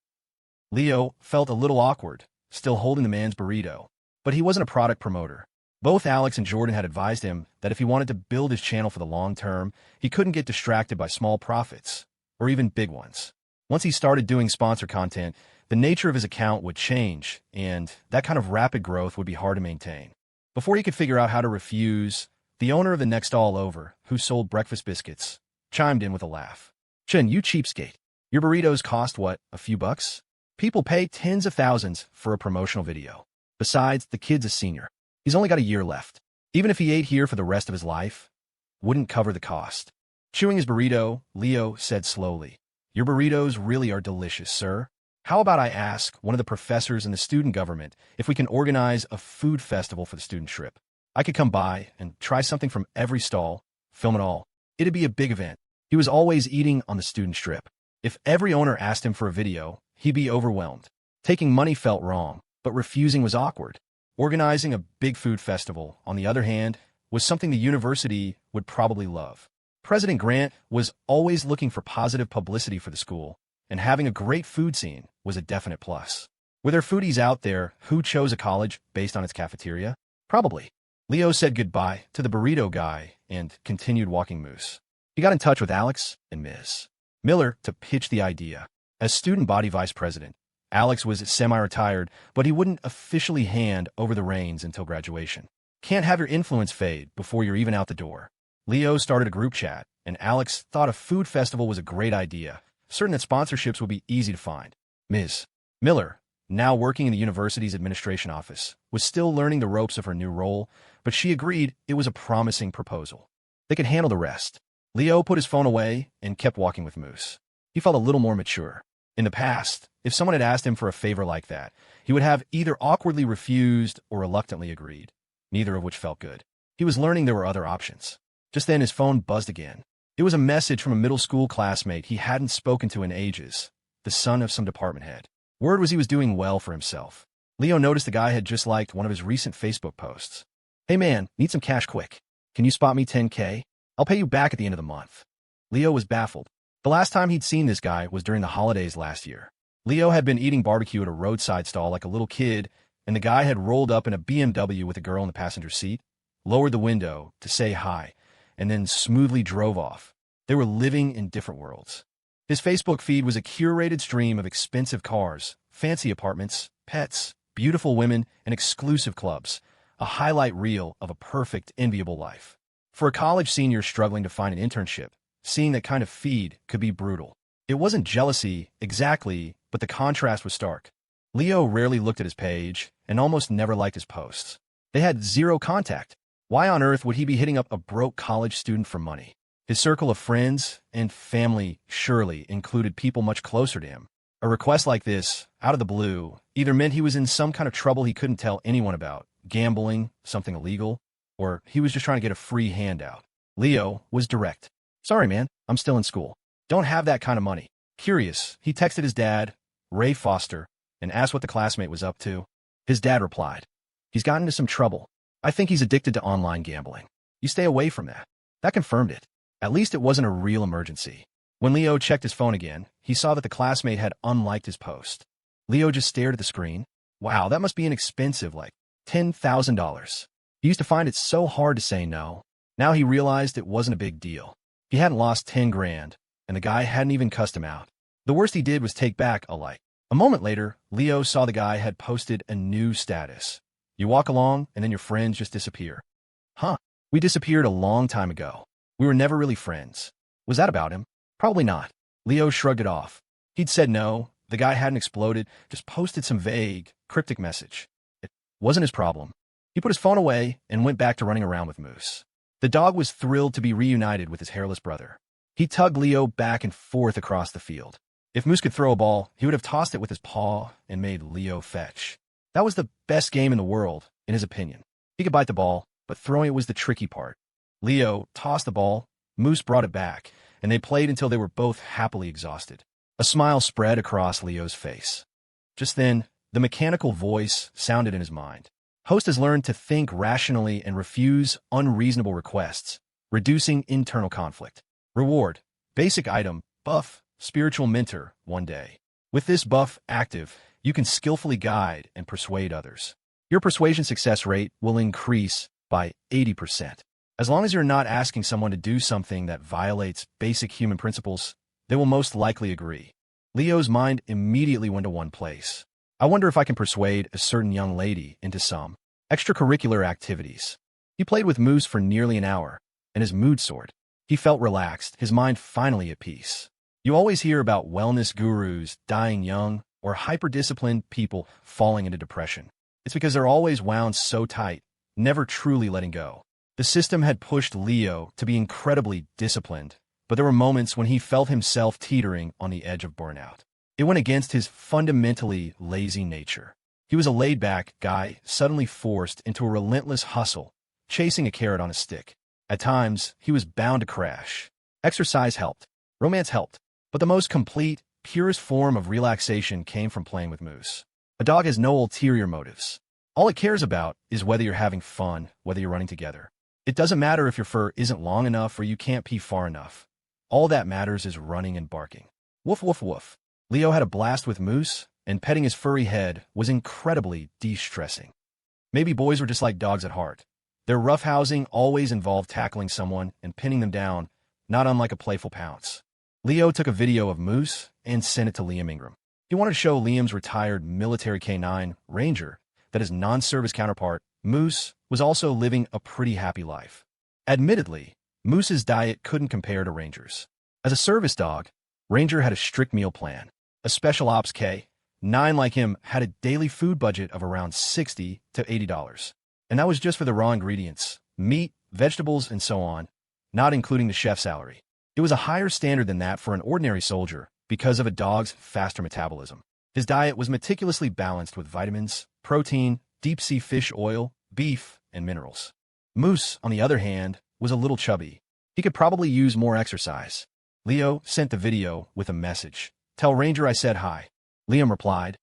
[SPEAKER 1] Leo felt a little awkward, still holding the man's burrito, but he wasn't a product promoter. Both Alex and Jordan had advised him that if he wanted to build his channel for the long term, he couldn't get distracted by small profits, or even big ones. Once he started doing sponsor content, the nature of his account would change, and that kind of rapid growth would be hard to maintain. Before he could figure out how to refuse, the owner of the next stall over, who sold breakfast biscuits, chimed in with a laugh. "Chen, you cheapskate. Your burritos cost what, a few bucks? People pay tens of thousands for a promotional video. Besides, the kid's a senior. He's only got a year left. Even if he ate here for the rest of his life, wouldn't cover the cost." Chewing his burrito, Leo said slowly, "Your burritos really are delicious, sir. How about I ask one of the professors in the student government if we can organize a food festival for the student trip? I could come by and try something from every stall, film it all. It'd be a big event." He was always eating on the student trip. If every owner asked him for a video, he'd be overwhelmed. Taking money felt wrong, but refusing was awkward. Organizing a big food festival, on the other hand, was something the university would probably love. President Grant was always looking for positive publicity for the school, and having a great food scene was a definite plus. Were there foodies out there who chose a college based on its cafeteria? Probably. Leo said goodbye to the burrito guy and continued walking Moose. He got in touch with Alex and Ms. Miller to pitch the idea. As student body vice president, Alex was semi-retired, but he wouldn't officially hand over the reins until graduation. Can't have your influence fade before you're even out the door. Leo started a group chat, and Alex thought a food festival was a great idea, certain that sponsorships would be easy to find. Ms. Miller, now working in the university's administration office, was still learning the ropes of her new role, but she agreed it was a promising proposal. They could handle the rest. Leo put his phone away and kept walking with Moose. He felt a little more mature. In the past, if someone had asked him for a favor like that, he would have either awkwardly refused or reluctantly agreed, neither of which felt good. He was learning there were other options. Just then his phone buzzed again. It was a message from a middle school classmate he hadn't spoken to in ages, the son of some department head. Word was he was doing well for himself. Leo noticed the guy had just liked one of his recent Facebook posts. "Hey man, need some cash quick. Can you spot me 10K? I'll pay you back at the end of the month." Leo was baffled. The last time he'd seen this guy was during the holidays last year. Leo had been eating barbecue at a roadside stall like a little kid, and the guy had rolled up in a BMW with a girl in the passenger seat, lowered the window to say hi, and then smoothly drove off. They were living in different worlds. His Facebook feed was a curated stream of expensive cars, fancy apartments, pets, beautiful women, and exclusive clubs, a highlight reel of a perfect, enviable life. For a college senior struggling to find an internship, seeing that kind of feed could be brutal. It wasn't jealousy, exactly, but the contrast was stark. Leo rarely looked at his page and almost never liked his posts. They had zero contact. Why on earth would he be hitting up a broke college student for money? His circle of friends and family surely included people much closer to him. A request like this, out of the blue, either meant he was in some kind of trouble he couldn't tell anyone about, gambling, something illegal, or he was just trying to get a free handout. Leo was direct. "Sorry, man, I'm still in school. Don't have that kind of money." Curious, he texted his dad, Ray Foster, and asked what the classmate was up to. His dad replied, "He's gotten into some trouble. I think he's addicted to online gambling. You stay away from that." That confirmed it. At least it wasn't a real emergency. When Leo checked his phone again, he saw that the classmate had unliked his post. Leo just stared at the screen. Wow, that must be inexpensive, like $10,000. He used to find it so hard to say no. Now he realized it wasn't a big deal. He hadn't lost 10 grand, and the guy hadn't even cussed him out. The worst he did was take back a like. A moment later, Leo saw the guy had posted a new status. "You walk along, and then your friends just disappear." Huh. We disappeared a long time ago. We were never really friends. Was that about him? Probably not. Leo shrugged it off. He'd said no. The guy hadn't exploded, just posted some vague, cryptic message. It wasn't his problem. He put his phone away and went back to running around with Moose. The dog was thrilled to be reunited with his hairless brother. He tugged Leo back and forth across the field. If Moose could throw a ball, he would have tossed it with his paw and made Leo fetch. That was the best game in the world, in his opinion. He could bite the ball, but throwing it was the tricky part. Leo tossed the ball, Moose brought it back, and they played until they were both happily exhausted. A smile spread across Leo's face. Just then, the mechanical voice sounded in his mind. Host has learned to think rationally and refuse unreasonable requests, reducing internal conflict. Reward: basic item, buff, spiritual mentor, 1 day. With this buff active, you can skillfully guide and persuade others. Your persuasion success rate will increase by 80%. As long as you're not asking someone to do something that violates basic human principles, they will most likely agree. Leo's mind immediately went to one place. I wonder if I can persuade a certain young lady into some extracurricular activities. He played with Moose for nearly an hour, and his mood soared. He felt relaxed, his mind finally at peace. You always hear about wellness gurus dying young or hyper-disciplined people falling into depression. It's because they're always wound so tight, never truly letting go. The system had pushed Leo to be incredibly disciplined, but there were moments when he felt himself teetering on the edge of burnout. It went against his fundamentally lazy nature. He was a laid-back guy suddenly forced into a relentless hustle, chasing a carrot on a stick. At times, he was bound to crash. Exercise helped. Romance helped. But the most complete, purest form of relaxation came from playing with Moose. A dog has no ulterior motives. All it cares about is whether you're having fun, whether you're running together. It doesn't matter if your fur isn't long enough or you can't pee far enough. All that matters is running and barking. Woof, woof, woof. Leo had a blast with Moose, and petting his furry head was incredibly de-stressing. Maybe boys were just like dogs at heart. Their roughhousing always involved tackling someone and pinning them down, not unlike a playful pounce. Leo took a video of Moose and sent it to Liam Ingram. He wanted to show Liam's retired military K9, Ranger, that his non-service counterpart, Moose, was also living a pretty happy life. Admittedly, Moose's diet couldn't compare to Ranger's. As a service dog, Ranger had a strict meal plan. A Special Ops K9 like him had a daily food budget of around $60 to $80. And that was just for the raw ingredients, meat, vegetables, and so on, not including the chef's salary. It was a higher standard than that for an ordinary soldier because of a dog's faster metabolism. His diet was meticulously balanced with vitamins, protein, deep-sea fish oil, beef, and minerals. Moose, on the other hand, was a little chubby. He could probably use more exercise. Leo sent the video with a message. Tell Ranger I said hi. Liam replied.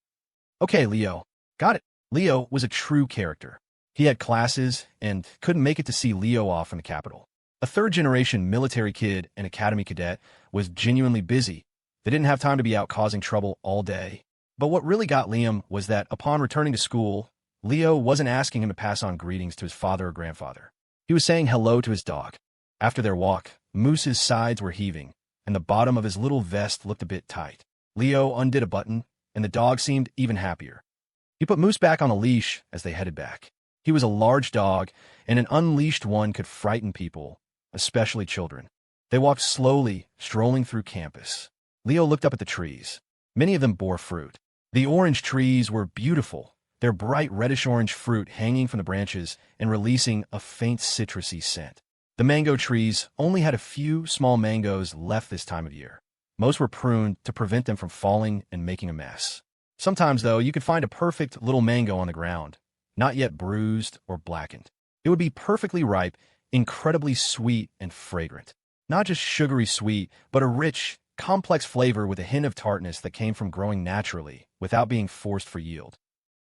[SPEAKER 1] Okay, Leo. Got it. Leo was a true character. He had classes and couldn't make it to see Leo off in the capital. A third-generation military kid and academy cadet was genuinely busy. They didn't have time to be out causing trouble all day. But what really got Liam was that upon returning to school, Leo wasn't asking him to pass on greetings to his father or grandfather. He was saying hello to his dog. After their walk, Moose's sides were heaving, and the bottom of his little vest looked a bit tight. Leo undid a button, and the dog seemed even happier. He put Moose back on a leash as they headed back. He was a large dog, and an unleashed one could frighten people, especially children. They walked slowly, strolling through campus. Leo looked up at the trees. Many of them bore fruit. The orange trees were beautiful, their bright reddish-orange fruit hanging from the branches and releasing a faint citrusy scent. The mango trees only had a few small mangoes left this time of year. Most were pruned to prevent them from falling and making a mess. Sometimes, though, you could find a perfect little mango on the ground, not yet bruised or blackened. It would be perfectly ripe, incredibly sweet and fragrant. Not just sugary sweet, but a rich, complex flavor with a hint of tartness that came from growing naturally, without being forced for yield.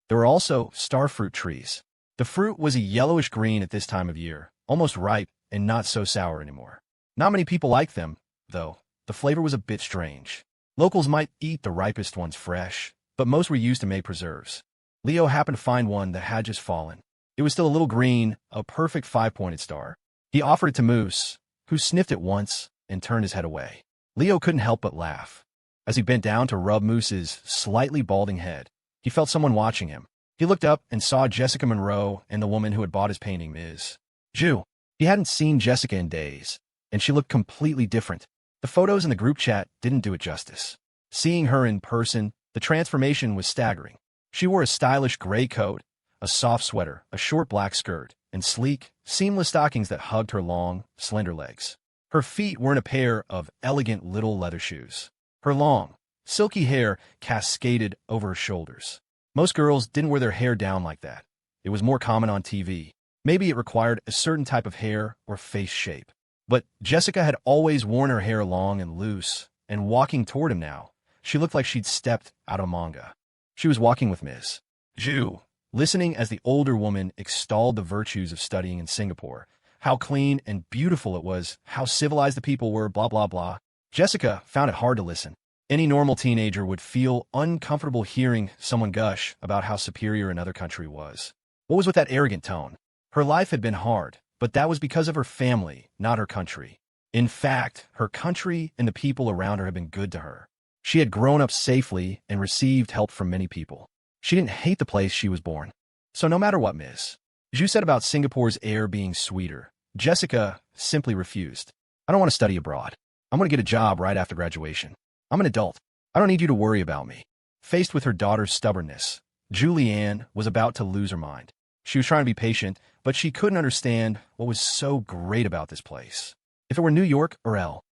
[SPEAKER 1] There were also starfruit trees. The fruit was a yellowish green at this time of year, almost ripe and not so sour anymore. Not many people liked them, though. The flavor was a bit strange. Locals might eat the ripest ones fresh, but most were used to make preserves. Leo happened to find one that had just fallen. It was still a little green, a perfect 5-pointed star. He offered it to Moose, who sniffed it once and turned his head away. Leo couldn't help but laugh. As he bent down to rub Moose's slightly balding head, he felt someone watching him. He looked up and saw Jessica Monroe and the woman who had bought his painting, Ms. Ju. He hadn't seen Jessica in days, and she looked completely different. The photos in the group chat didn't do it justice. Seeing her in person, the transformation was staggering. She wore a stylish gray coat, a soft sweater, a short black skirt, and sleek, seamless stockings that hugged her long, slender legs. Her feet were in a pair of elegant little leather shoes. Her long, silky hair cascaded over her shoulders. Most girls didn't wear their hair down like that. It was more common on TV. Maybe it required a certain type of hair or face shape. But Jessica had always worn her hair long and loose, and walking toward him now, she looked like she'd stepped out of manga. She was walking with Ms. Ju, listening as the older woman extolled the virtues of studying in Singapore, how clean and beautiful it was, how civilized the people were, blah, blah, blah. Jessica found it hard to listen. Any normal teenager would feel uncomfortable hearing someone gush about how superior another country was. What was with that arrogant tone? Her life had been hard, but that was because of her family, not her country. In fact, her country and the people around her had been good to her. She had grown up safely and received help from many people. She didn't hate the place she was born. So no matter what Ms. Ju said about Singapore's air being sweeter, Jessica simply refused. I don't want to study abroad. I'm going to get a job right after graduation. I'm an adult. I don't need you to worry about me. Faced with her daughter's stubbornness, Julianne was about to lose her mind. She was trying to be patient, but she couldn't understand what was so great about this place. If it were New York or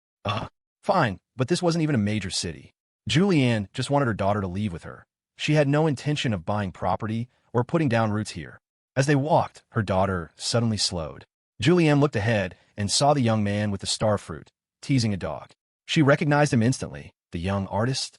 [SPEAKER 1] fine, but this wasn't even a major city. Julianne just wanted her daughter to leave with her. She had no intention of buying property or putting down roots here. As they walked, her daughter suddenly slowed. Julianne looked ahead and saw the young man with the starfruit, teasing a dog. She recognized him instantly, the young artist.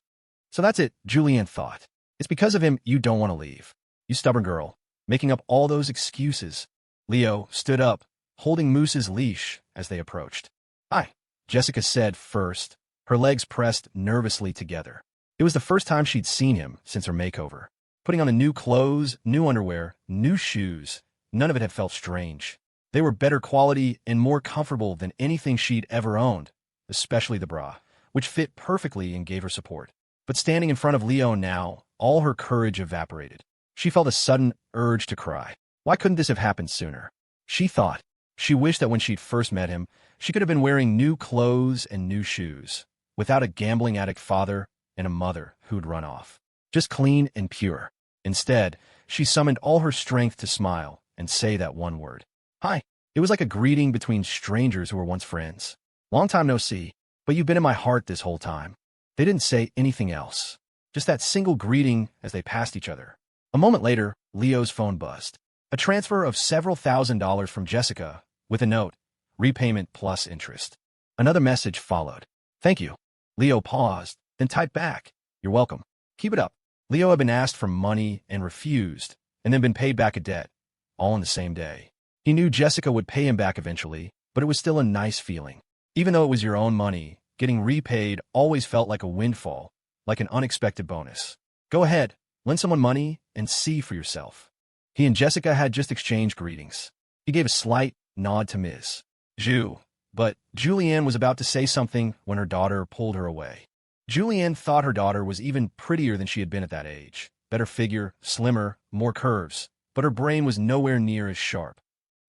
[SPEAKER 1] So that's it, Julianne thought. It's because of him you don't want to leave. You stubborn girl, making up all those excuses. Leo stood up, holding Moose's leash as they approached. Hi, Jessica said first, her legs pressed nervously together. It was the first time she'd seen him since her makeover. Putting on the new clothes, new underwear, new shoes, none of it had felt strange. They were better quality and more comfortable than anything she'd ever owned, especially the bra, which fit perfectly and gave her support. But standing in front of Leo now, all her courage evaporated. She felt a sudden urge to cry. Why couldn't this have happened sooner? She thought. She wished that when she'd first met him, she could have been wearing new clothes and new shoes, without a gambling addict father and a mother who'd run off. Just clean and pure. Instead, she summoned all her strength to smile and say that one word. Hi. It was like a greeting between strangers who were once friends. Long time no see, but you've been in my heart this whole time. They didn't say anything else. Just that single greeting as they passed each other. A moment later, Leo's phone buzzed. A transfer of several $1,000s from Jessica, with a note. repayment plus interest. Another message followed. Thank you. Leo paused, then typed back. You're welcome. Keep it up. Leo had been asked for money and refused, and then been paid back a debt, all in the same day. He knew Jessica would pay him back eventually, but it was still a nice feeling. Even though it was your own money, getting repaid always felt like a windfall, like an unexpected bonus. Go ahead, lend someone money and see for yourself. He and Jessica had just exchanged greetings. He gave a slight nod to Ms. Zhu, but Julianne was about to say something when her daughter pulled her away. Julianne thought her daughter was even prettier than she had been at that age. Better figure, slimmer, more curves, but her brain was nowhere near as sharp.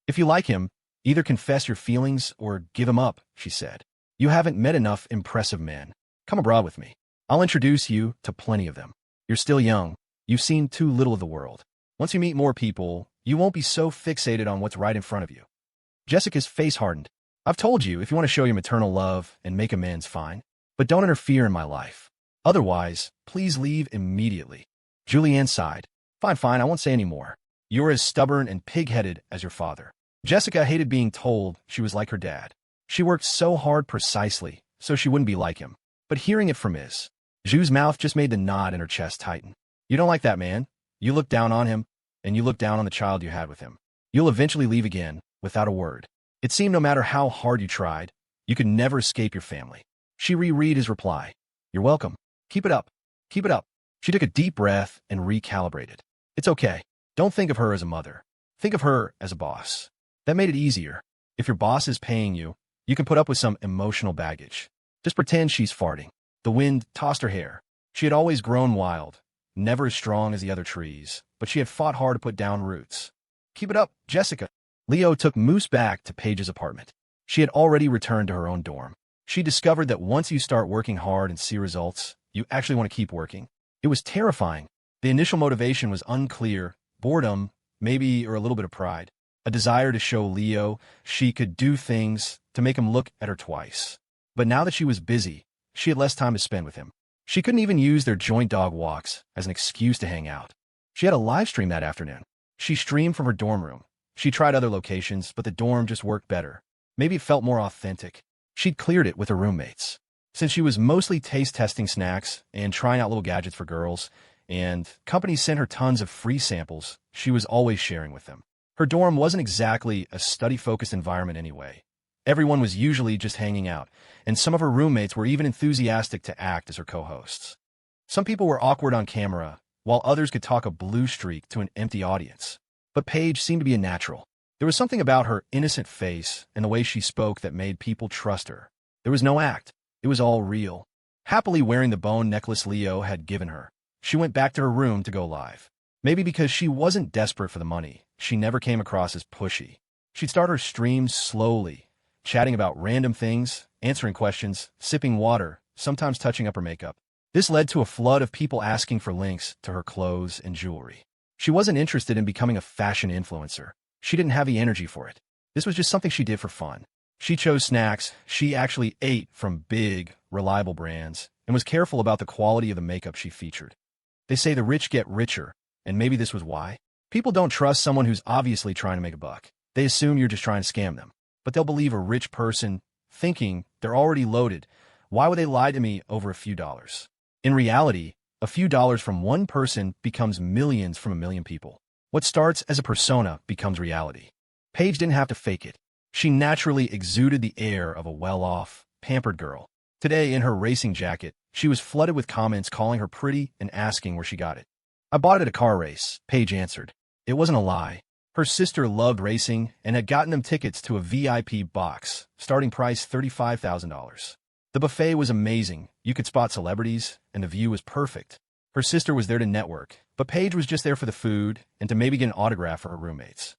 [SPEAKER 1] If you like him, either confess your feelings or give him up, she said. You haven't met enough impressive men. Come abroad with me. I'll introduce you to plenty of them. You're still young. You've seen too little of the world. Once you meet more people, you won't be so fixated on what's right in front of you. Jessica's face hardened. I've told you, if you want to show your maternal love and make amends, fine. But don't interfere in my life. Otherwise, please leave immediately. Julianne sighed. Fine, I won't say any more. You're as stubborn and pig-headed as your father. Jessica hated being told she was like her dad. She worked so hard precisely so she wouldn't be like him. But hearing it from Ms. Zhu's mouth just made the knot in her chest tighten. You don't like that man. You look down on him, and you look down on the child you had with him. You'll eventually leave again, without a word. It seemed no matter how hard you tried, you could never escape your family. She reread his reply. You're welcome. Keep it up. Keep it up. She took a deep breath and recalibrated. It's okay. Don't think of her as a mother. Think of her as a boss. That made it easier. If your boss is paying you, you can put up with some emotional baggage. Just pretend she's farting. The wind tossed her hair. She had always grown wild, never as strong as the other trees, but she had fought hard to put down roots. Keep it up, Jessica. Leo took Moose back to Paige's apartment. She had already returned to her own dorm. She discovered that once you start working hard and see results, you actually want to keep working. It was terrifying. The initial motivation was unclear, boredom, maybe, or a little bit of pride. A desire to show Leo she could do things to make him look at her twice. But now that she was busy, she had less time to spend with him. She couldn't even use their joint dog walks as an excuse to hang out. She had a live stream that afternoon. She streamed from her dorm room. She tried other locations, but the dorm just worked better. Maybe it felt more authentic. She'd cleared it with her roommates. Since she was mostly taste-testing snacks and trying out little gadgets for girls, and companies sent her tons of free samples, she was always sharing with them. Her dorm wasn't exactly a study-focused environment anyway. Everyone was usually just hanging out, and some of her roommates were even enthusiastic to act as her co-hosts. Some people were awkward on camera, while others could talk a blue streak to an empty audience. But Paige seemed to be a natural. There was something about her innocent face and the way she spoke that made people trust her. There was no act. It was all real. Happily wearing the bone necklace Leo had given her, she went back to her room to go live. Maybe because she wasn't desperate for the money, she never came across as pushy. She'd start her streams slowly, chatting about random things, answering questions, sipping water, sometimes touching up her makeup. This led to a flood of people asking for links to her clothes and jewelry. She wasn't interested in becoming a fashion influencer. She didn't have the energy for it. This was just something she did for fun. She chose snacks she actually ate from big, reliable brands and was careful about the quality of the makeup she featured. They say the rich get richer, and maybe this was why. People don't trust someone who's obviously trying to make a buck. They assume you're just trying to scam them. But they'll believe a rich person, thinking they're already loaded. Why would they lie to me over a few dollars? In reality, a few dollars from one person becomes millions from a million people. What starts as a persona becomes reality. Paige didn't have to fake it. She naturally exuded the air of a well-off, pampered girl. Today, in her racing jacket, she was flooded with comments calling her pretty and asking where she got it. I bought it at a car race, Paige answered. It wasn't a lie. Her sister loved racing and had gotten them tickets to a VIP box, starting price $35,000. The buffet was amazing. You could spot celebrities, and the view was perfect. Her sister was there to network, but Paige was just there for the food and to maybe get an autograph for her roommates.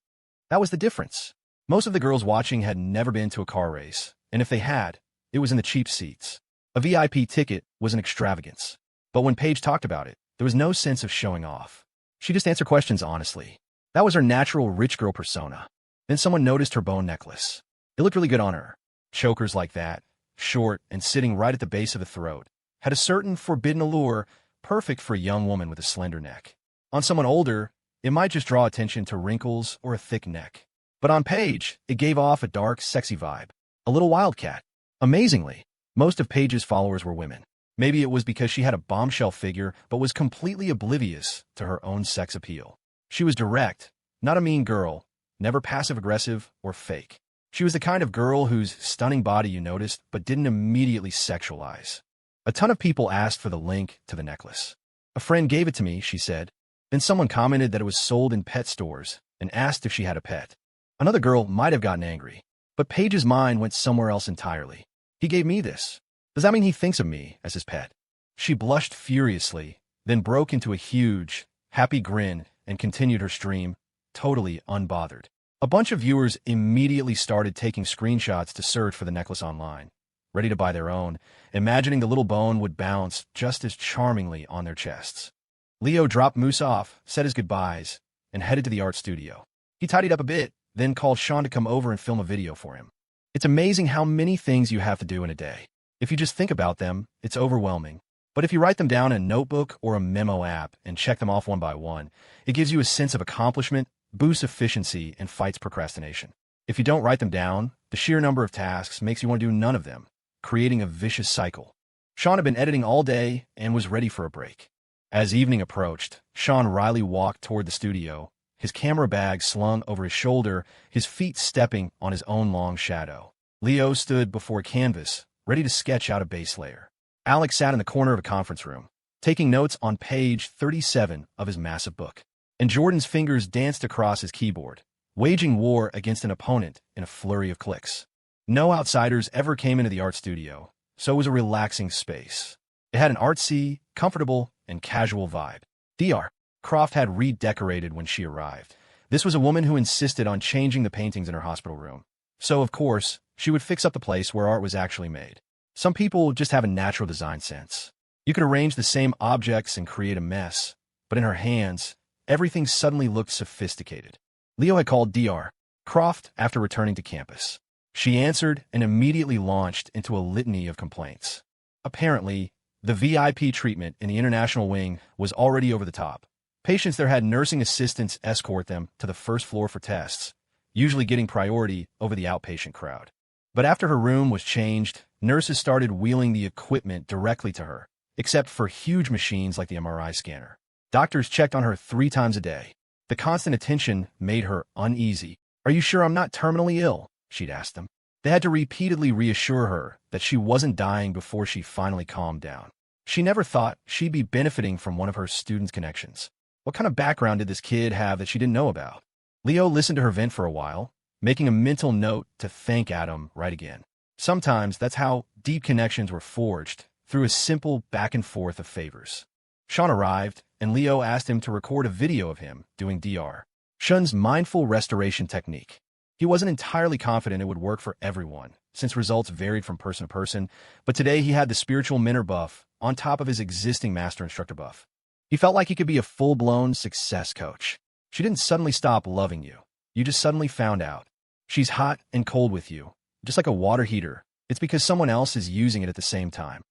[SPEAKER 1] That was the difference. Most of the girls watching had never been to a car race, and if they had, it was in the cheap seats. A VIP ticket was an extravagance. But when Paige talked about it, there was no sense of showing off. She just answered questions honestly. That was her natural rich girl persona. Then someone noticed her bone necklace. It looked really good on her. Chokers like that, short and sitting right at the base of the throat, had a certain forbidden allure, perfect for a young woman with a slender neck. On someone older, it might just draw attention to wrinkles or a thick neck. But on page, it gave off a dark, sexy vibe. A little wildcat. Amazingly, most of Paige's followers were women. Maybe it was because she had a bombshell figure but was completely oblivious to her own sex appeal. She was direct, not a mean girl, never passive-aggressive or fake. She was the kind of girl whose stunning body you noticed but didn't immediately sexualize. A ton of people asked for the link to the necklace. A friend gave it to me, she said. Then someone commented that it was sold in pet stores and asked if she had a pet. Another girl might have gotten angry, but Paige's mind went somewhere else entirely. He gave me this. Does that mean he thinks of me as his pet? She blushed furiously, then broke into a huge, happy grin and continued her stream, totally unbothered. A bunch of viewers immediately started taking screenshots to search for the necklace online, ready to buy their own, imagining the little bone would bounce just as charmingly on their chests. Leo dropped Moose off, said his goodbyes, and headed to the art studio. He tidied up a bit, then called Sean to come over and film a video for him. It's amazing how many things you have to do in a day. If you just think about them, it's overwhelming. But if you write them down in a notebook or a memo app and check them off one by one, it gives you a sense of accomplishment, boosts efficiency, and fights procrastination. If you don't write them down, the sheer number of tasks makes you want to do none of them, creating a vicious cycle. Sean had been editing all day and was ready for a break. As evening approached, Sean Riley walked toward the studio, his camera bag slung over his shoulder, his feet stepping on his own long shadow. Leo stood before a canvas, ready to sketch out a base layer. Alex sat in the corner of a conference room, taking notes on page 37 of his massive book. And Jordan's fingers danced across his keyboard, waging war against an opponent in a flurry of clicks. No outsiders ever came into the art studio, so it was a relaxing space. It had an artsy, comfortable, and casual vibe. Dr. Croft had redecorated when she arrived. This was a woman who insisted on changing the paintings in her hospital room. So, of course, she would fix up the place where art was actually made. Some people just have a natural design sense. You could arrange the same objects and create a mess, but in her hands, everything suddenly looked sophisticated. Leo had called Dr. Croft after returning to campus. She answered and immediately launched into a litany of complaints. Apparently, the VIP treatment in the international wing was already over the top. Patients there had nursing assistants escort them to the first floor for tests, usually getting priority over the outpatient crowd. But after her room was changed, nurses started wheeling the equipment directly to her, except for huge machines like the MRI scanner. Doctors checked on her 3 times a day. The constant attention made her uneasy. "Are you sure I'm not terminally ill?" she'd ask them. They had to repeatedly reassure her that she wasn't dying before she finally calmed down. She never thought she'd be benefiting from one of her students' connections. What kind of background did this kid have that she didn't know about? Leo listened to her vent for a while, making a mental note to thank Adam right again. Sometimes that's how deep connections were forged, through a simple back and forth of favors. Sean arrived, and Leo asked him to record a video of him doing Dr. Shun's mindful restoration technique. He wasn't entirely confident it would work for everyone, since results varied from person to person, but today he had the spiritual mentor buff on top of his existing master instructor buff. He felt like he could be a full-blown success coach. She didn't suddenly stop loving you. You just suddenly found out. She's hot and cold with you, just like a water heater. It's because someone else is using it at the same time.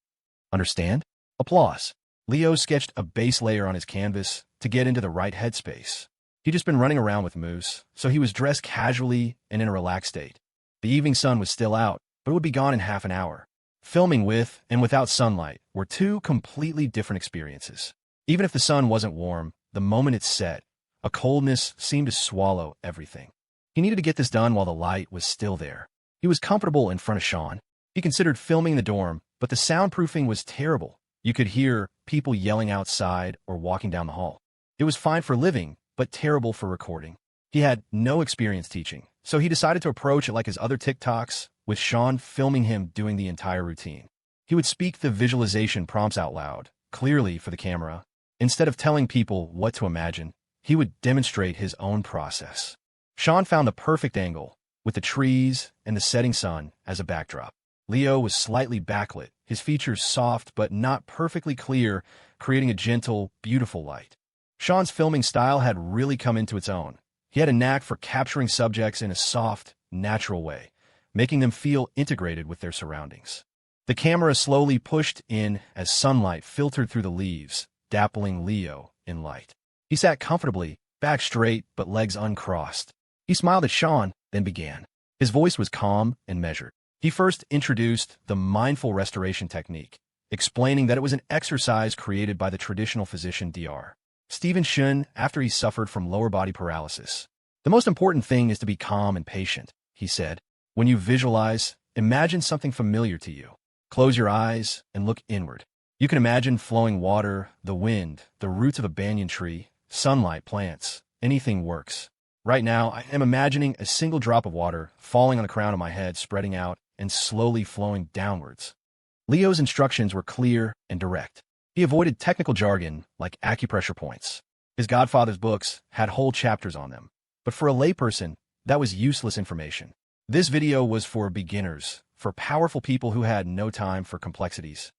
[SPEAKER 1] Understand? Applause. Leo sketched a base layer on his canvas to get into the right headspace. He'd just been running around with Moose, so he was dressed casually and in a relaxed state. The evening sun was still out, but it would be gone in half an hour. Filming with and without sunlight were 2 completely different experiences. Even if the sun wasn't warm, the moment it set, a coldness seemed to swallow everything. He needed to get this done while the light was still there. He was comfortable in front of Sean. He considered filming in the dorm, but the soundproofing was terrible. You could hear people yelling outside or walking down the hall. It was fine for living, but terrible for recording. He had no experience teaching, so he decided to approach it like his other TikToks, with Sean filming him doing the entire routine. He would speak the visualization prompts out loud, clearly for the camera. Instead of telling people what to imagine, he would demonstrate his own process. Sean found the perfect angle, with the trees and the setting sun as a backdrop. Leo was slightly backlit, his features soft but not perfectly clear, creating a gentle, beautiful light. Sean's filming style had really come into its own. He had a knack for capturing subjects in a soft, natural way, making them feel integrated with their surroundings. The camera slowly pushed in as sunlight filtered through the leaves, dappling Leo in light. He sat comfortably, back straight but legs uncrossed. He smiled at Sean, then began. His voice was calm and measured. He first introduced the mindful restoration technique, explaining that it was an exercise created by the traditional physician Dr. Stephen Shun after he suffered from lower body paralysis. The most important thing is to be calm and patient, he said. When you visualize, imagine something familiar to you. Close your eyes and look inward. You can imagine flowing water, the wind, the roots of a banyan tree, sunlight, plants. Anything works. Right now, I am imagining a single drop of water falling on the crown of my head, spreading out and slowly flowing downwards. Leo's instructions were clear and direct. He avoided technical jargon like acupressure points. His godfather's books had whole chapters on them. But for a layperson, that was useless information. This video was for beginners, for powerful people who had no time for complexities.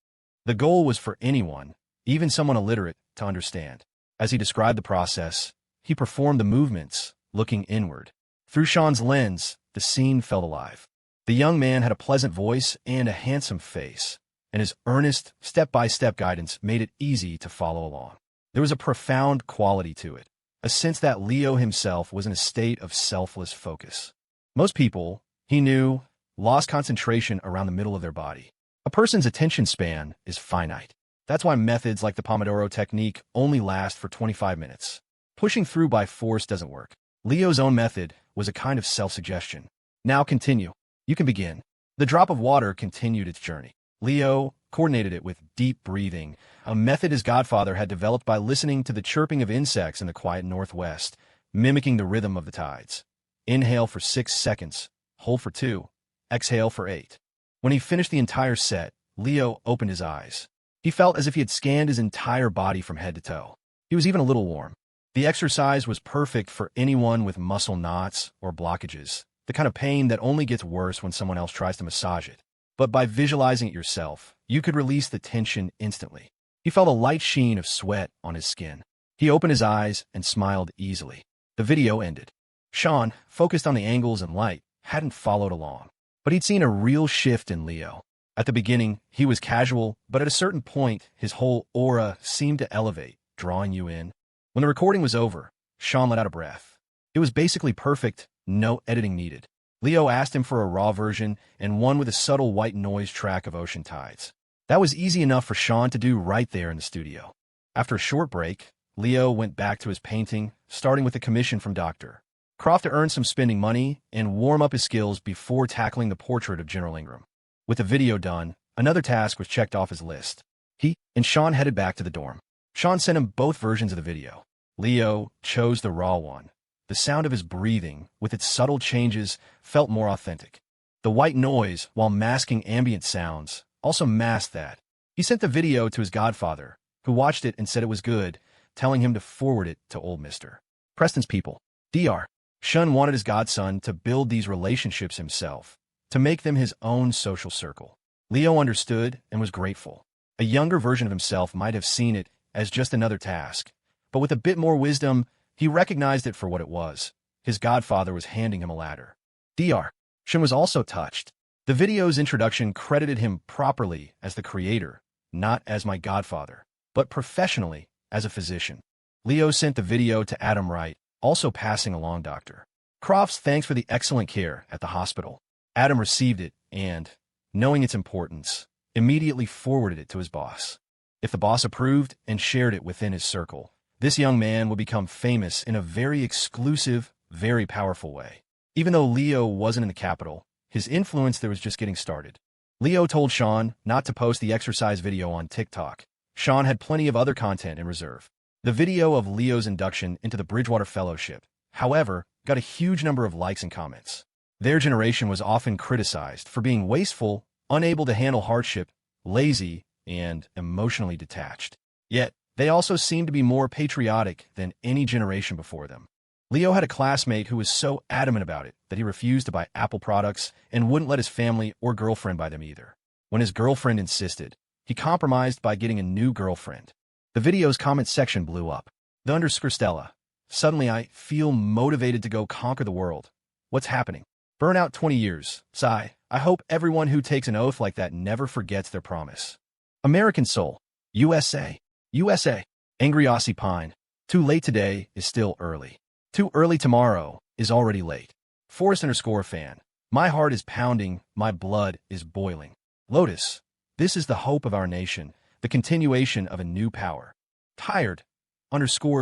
[SPEAKER 1] The goal was for anyone, even someone illiterate, to understand. As he described the process, he performed the movements, looking inward. Through Sean's lens, the scene felt alive. The young man had a pleasant voice and a handsome face, and his earnest, step-by-step guidance made it easy to follow along. There was a profound quality to it, a sense that Leo himself was in a state of selfless focus. Most people, he knew, lost concentration around the middle of their body. A person's attention span is finite. That's why methods like the Pomodoro technique only last for 25 minutes. Pushing through by force doesn't work. Leo's own method was a kind of self-suggestion. Now continue. You can begin. The drop of water continued its journey. Leo coordinated it with deep breathing, a method his godfather had developed by listening to the chirping of insects in the quiet northwest, mimicking the rhythm of the tides. Inhale for 6 seconds, hold for 2, exhale for 8. When he finished the entire set, Leo opened his eyes. He felt as if he had scanned his entire body from head to toe. He was even a little warm. The exercise was perfect for anyone with muscle knots or blockages, the kind of pain that only gets worse when someone else tries to massage it. But by visualizing it yourself, you could release the tension instantly. He felt a light sheen of sweat on his skin. He opened his eyes and smiled easily. The video ended. Sean, focused on the angles and light, hadn't followed along. But he'd seen a real shift in Leo. At the beginning, he was casual, but at a certain point, his whole aura seemed to elevate, drawing you in. When the recording was over, Sean let out a breath. It was basically perfect, no editing needed. Leo asked him for a raw version and one with a subtle white noise track of ocean tides. That was easy enough for Sean to do right there in the studio. After a short break, Leo went back to his painting, starting with a commission from Dr. Croft to earn some spending money and warm up his skills before tackling the portrait of General Ingram. With the video done, another task was checked off his list. He and Sean headed back to the dorm. Sean sent him both versions of the video. Leo chose the raw one. The sound of his breathing, with its subtle changes, felt more authentic. The white noise, while masking ambient sounds, also masked that. He sent the video to his godfather, who watched it and said it was good, telling him to forward it to old Mr. Preston's people. Dr. Shun wanted his godson to build these relationships himself, to make them his own social circle. Leo understood and was grateful. A younger version of himself might have seen it as just another task, but with a bit more wisdom, he recognized it for what it was. His godfather was handing him a ladder. Dr. Shun was also touched. The video's introduction credited him properly as the creator, not as my godfather, but professionally as a physician. Leo sent the video to Adam Wright, also passing along Dr. Croft's thanks for the excellent care at the hospital. Adam received it and, knowing its importance, immediately forwarded it to his boss. If the boss approved and shared it within his circle, this young man would become famous in a very exclusive, very powerful way. Even though Leo wasn't in the capital, his influence there was just getting started. Leo told Sean not to post the exercise video on TikTok. Sean had plenty of other content in reserve. The video of Leo's induction into the Bridgewater Fellowship, however, got a huge number of likes and comments. Their generation was often criticized for being wasteful, unable to handle hardship, lazy, and emotionally detached. Yet, they also seemed to be more patriotic than any generation before them. Leo had a classmate who was so adamant about it that he refused to buy Apple products and wouldn't let his family or girlfriend buy them either. When his girlfriend insisted, he compromised by getting a new girlfriend. The video's comment section blew up. The underscore Stella. Suddenly I feel motivated to go conquer the world. What's happening? Burnout 20 years. Sigh. I hope everyone who takes an oath like that never forgets their promise. American Soul. USA. USA. Angry Aussie Pine. Too late today is still early. Too early tomorrow is already late. Forest_fan. My heart is pounding, my blood is boiling. Lotus. This is the hope of our nation, the continuation of a new power. Tired.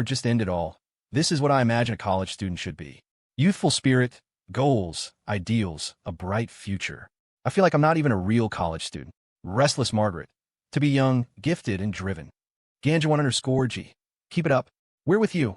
[SPEAKER 1] Just end it all. This is what I imagine a college student should be. Youthful spirit, goals, ideals, a bright future. I feel like I'm not even a real college student. Restless Margaret. To be young, gifted, and driven. Ganja1_G. Keep it up. We're with you.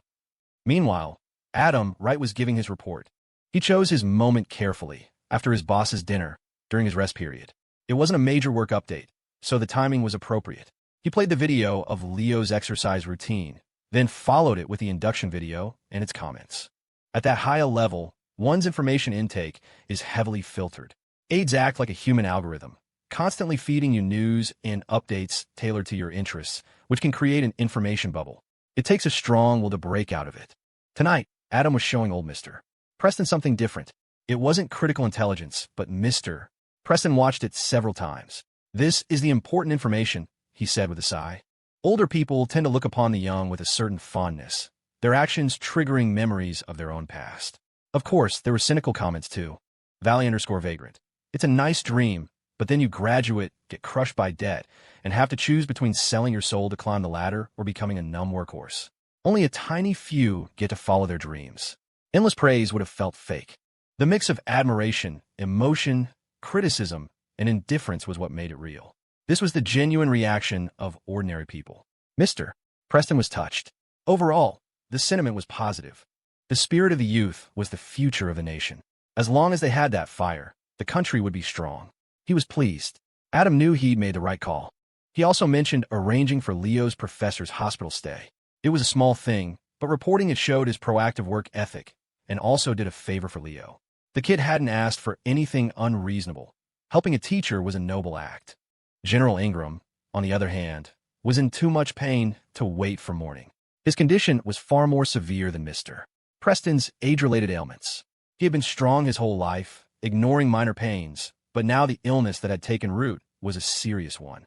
[SPEAKER 1] Meanwhile, Adam Wright was giving his report. He chose his moment carefully, after his boss's dinner, during his rest period. It wasn't a major work update, so the timing was appropriate. He played the video of Leo's exercise routine, then followed it with the induction video and its comments. At that high a level, one's information intake is heavily filtered. Aids act like a human algorithm, constantly feeding you news and updates tailored to your interests, which can create an information bubble. It takes a strong will to break out of it. Tonight, Adam was showing old Mr. Preston something different. It wasn't critical intelligence, but Mr. Preston watched it several times. This is the important information, he said with a sigh. Older people tend to look upon the young with a certain fondness, their actions triggering memories of their own past. Of course, there were cynical comments too. Valley_vagrant. It's a nice dream, but then you graduate, get crushed by debt, and have to choose between selling your soul to climb the ladder or becoming a numb workhorse. Only a tiny few get to follow their dreams. Endless praise would have felt fake. The mix of admiration, emotion, criticism, and indifference was what made it real. This was the genuine reaction of ordinary people. Mr. Preston was touched. Overall, the sentiment was positive. The spirit of the youth was the future of the nation. As long as they had that fire, the country would be strong. He was pleased. Adam knew he'd made the right call. He also mentioned arranging for Leo's professor's hospital stay. It was a small thing, but reporting it showed his proactive work ethic, and also did a favor for Leo. The kid hadn't asked for anything unreasonable. Helping a teacher was a noble act. General Ingram, on the other hand, was in too much pain to wait for morning. His condition was far more severe than Mr. Preston's age-related ailments. He had been strong his whole life, ignoring minor pains, but now the illness that had taken root was a serious one.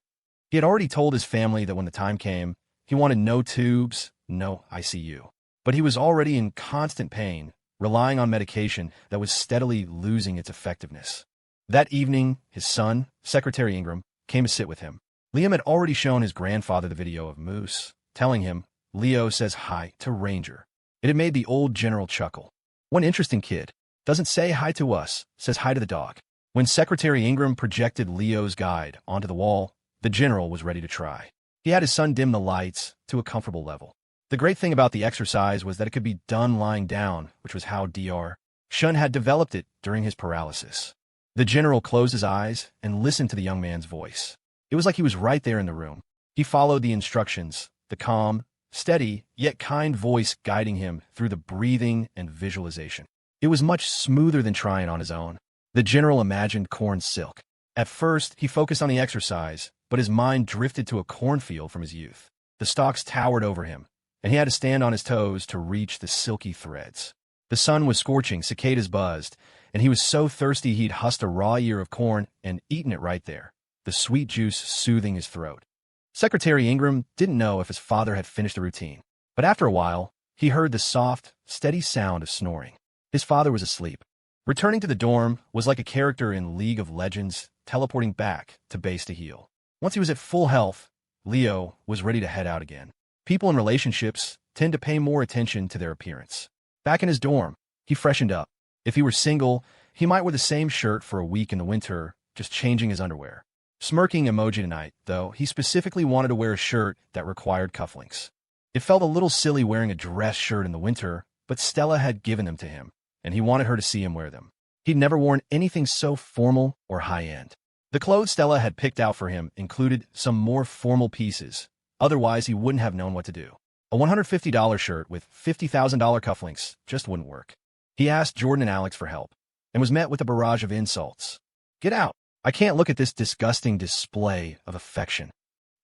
[SPEAKER 1] He had already told his family that when the time came, he wanted no tubes, no ICU. But he was already in constant pain, relying on medication that was steadily losing its effectiveness. That evening, his son, Secretary Ingram, came to sit with him. Liam had already shown his grandfather the video of Moose, telling him, "Leo says hi to Ranger." It had made the old general chuckle. One interesting kid. Doesn't say hi to us, says hi to the dog. When Secretary Ingram projected Leo's guide onto the wall, the general was ready to try. He had his son dim the lights to a comfortable level. The great thing about the exercise was that it could be done lying down, which was how Dr. Shun had developed it during his paralysis. The general closed his eyes and listened to the young man's voice. It was like he was right there in the room. He followed the instructions, the calm, steady, yet kind voice guiding him through the breathing and visualization. It was much smoother than trying on his own. The general imagined corn silk. At first, he focused on the exercise, but his mind drifted to a cornfield from his youth. The stalks towered over him, and he had to stand on his toes to reach the silky threads. The sun was scorching, cicadas buzzed, and he was so thirsty he'd husked a raw ear of corn and eaten it right there, the sweet juice soothing his throat. Secretary Ingram didn't know if his father had finished the routine, but after a while, he heard the soft, steady sound of snoring. His father was asleep. Returning to the dorm was like a character in League of Legends teleporting back to base to heal. Once he was at full health, Leo was ready to head out again. People in relationships tend to pay more attention to their appearance. Back in his dorm, he freshened up. If he were single, he might wear the same shirt for a week in the winter, just changing his underwear. Smirking emoji tonight, though, he specifically wanted to wear a shirt that required cufflinks. It felt a little silly wearing a dress shirt in the winter, but Stella had given them to him, and he wanted her to see him wear them. He'd never worn anything so formal or high-end. The clothes Stella had picked out for him included some more formal pieces, otherwise he wouldn't have known what to do. A $150 shirt with $50,000 cufflinks just wouldn't work. He asked Jordan and Alex for help, and was met with a barrage of insults. "Get out. I can't look at this disgusting display of affection.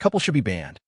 [SPEAKER 1] Couple should be banned."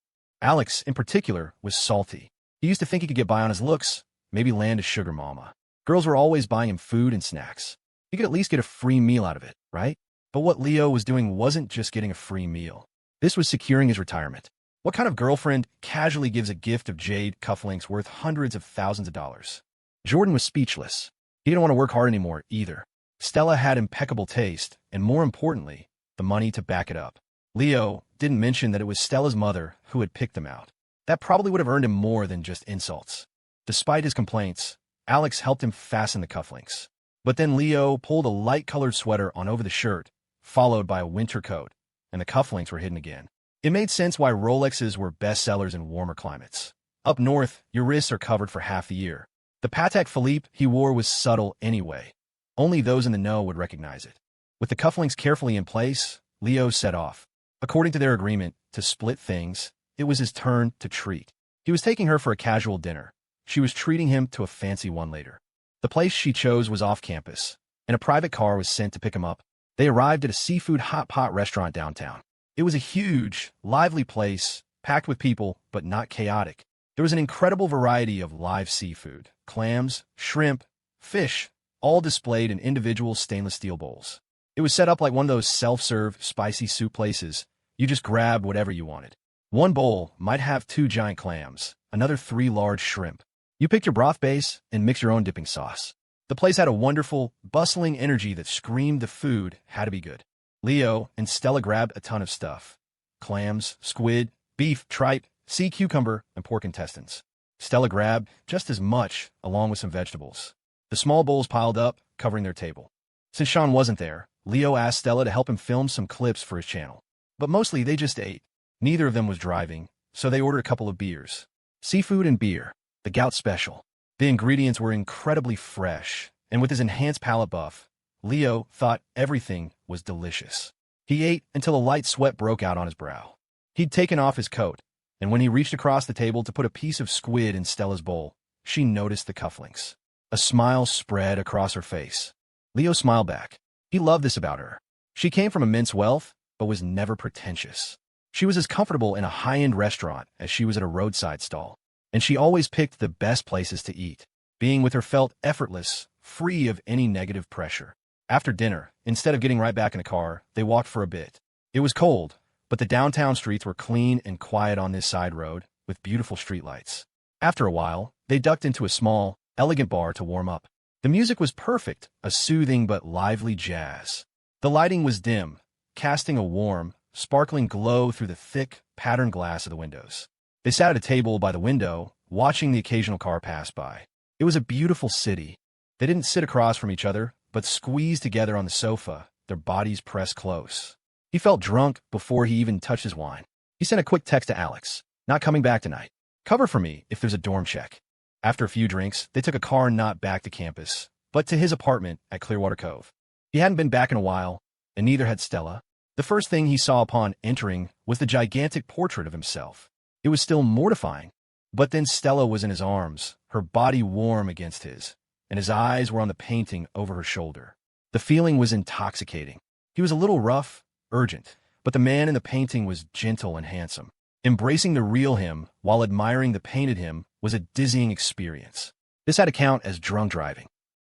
[SPEAKER 1] Alex, in particular, was salty. He used to think he could get by on his looks, maybe land a sugar mama. Girls were always buying him food and snacks. He could at least get a free meal out of it, right? But what Leo was doing wasn't just getting a free meal. This was securing his retirement. What kind of girlfriend casually gives a gift of jade cufflinks worth hundreds of thousands of dollars? Jordan was speechless. He didn't want to work hard anymore either. Stella had impeccable taste, and more importantly, the money to back it up. Leo didn't mention that it was Stella's mother who had picked them out. That probably would have earned him more than just insults. Despite his complaints, Alex helped him fasten the cufflinks. But then Leo pulled a light-colored sweater on over the shirt, followed by a winter coat, and the cufflinks were hidden again. It made sense why Rolexes were bestsellers in warmer climates. Up north, your wrists are covered for half the year. The Patek Philippe he wore was subtle anyway. Only those in the know would recognize it. With the cufflinks carefully in place, Leo set off. According to their agreement to split things, it was his turn to treat. He was taking her for a casual dinner. She was treating him to a fancy one later. The place she chose was off campus, and a private car was sent to pick him up. They arrived at a seafood hot pot restaurant downtown. It was a huge, lively place, packed with people, but not chaotic. There was an incredible variety of live seafood, clams, shrimp, fish, all displayed in individual stainless steel bowls. It was set up like one of those self-serve, spicy soup places. You just grabbed whatever you wanted. One bowl might have 2 giant clams, another 3 large shrimp. You picked your broth base and mixed your own dipping sauce. The place had a wonderful, bustling energy that screamed the food had to be good. Leo and Stella grabbed a ton of stuff. Clams, squid, beef, tripe, sea cucumber, and pork intestines. Stella grabbed just as much, along with some vegetables. The small bowls piled up, covering their table. Since Sean wasn't there, Leo asked Stella to help him film some clips for his channel. But mostly they just ate. Neither of them was driving, so they ordered a couple of beers. Seafood and beer, the gout special. The ingredients were incredibly fresh, and with his enhanced palate buff, Leo thought everything was delicious. He ate until a light sweat broke out on his brow. He'd taken off his coat, and when he reached across the table to put a piece of squid in Stella's bowl, she noticed the cufflinks. A smile spread across her face. Leo smiled back. He loved this about her. She came from immense wealth, but was never pretentious. She was as comfortable in a high-end restaurant as she was at a roadside stall, and she always picked the best places to eat. Being with her felt effortless, free of any negative pressure. After dinner, instead of getting right back in the car, they walked for a bit. It was cold, but the downtown streets were clean and quiet on this side road, with beautiful streetlights. After a while, they ducked into a small, elegant bar to warm up. The music was perfect, a soothing but lively jazz. The lighting was dim, casting a warm, sparkling glow through the thick, patterned glass of the windows. They sat at a table by the window, watching the occasional car pass by. It was a beautiful city. They didn't sit across from each other, but squeezed together on the sofa, their bodies pressed close. He felt drunk before he even touched his wine. He sent a quick text to Alex. Not coming back tonight. Cover for me if there's a dorm check. After a few drinks, they took a car not back to campus, but to his apartment at Clearwater Cove. He hadn't been back in a while, and neither had Stella. The first thing he saw upon entering was the gigantic portrait of himself. It was still mortifying, but then Stella was in his arms, her body warm against his, and his eyes were on the painting over her shoulder. The feeling was intoxicating. He was a little rough, urgent, but the man in the painting was gentle and handsome. Embracing the real him while admiring the painted him was a dizzying experience. This had to count as drunk driving.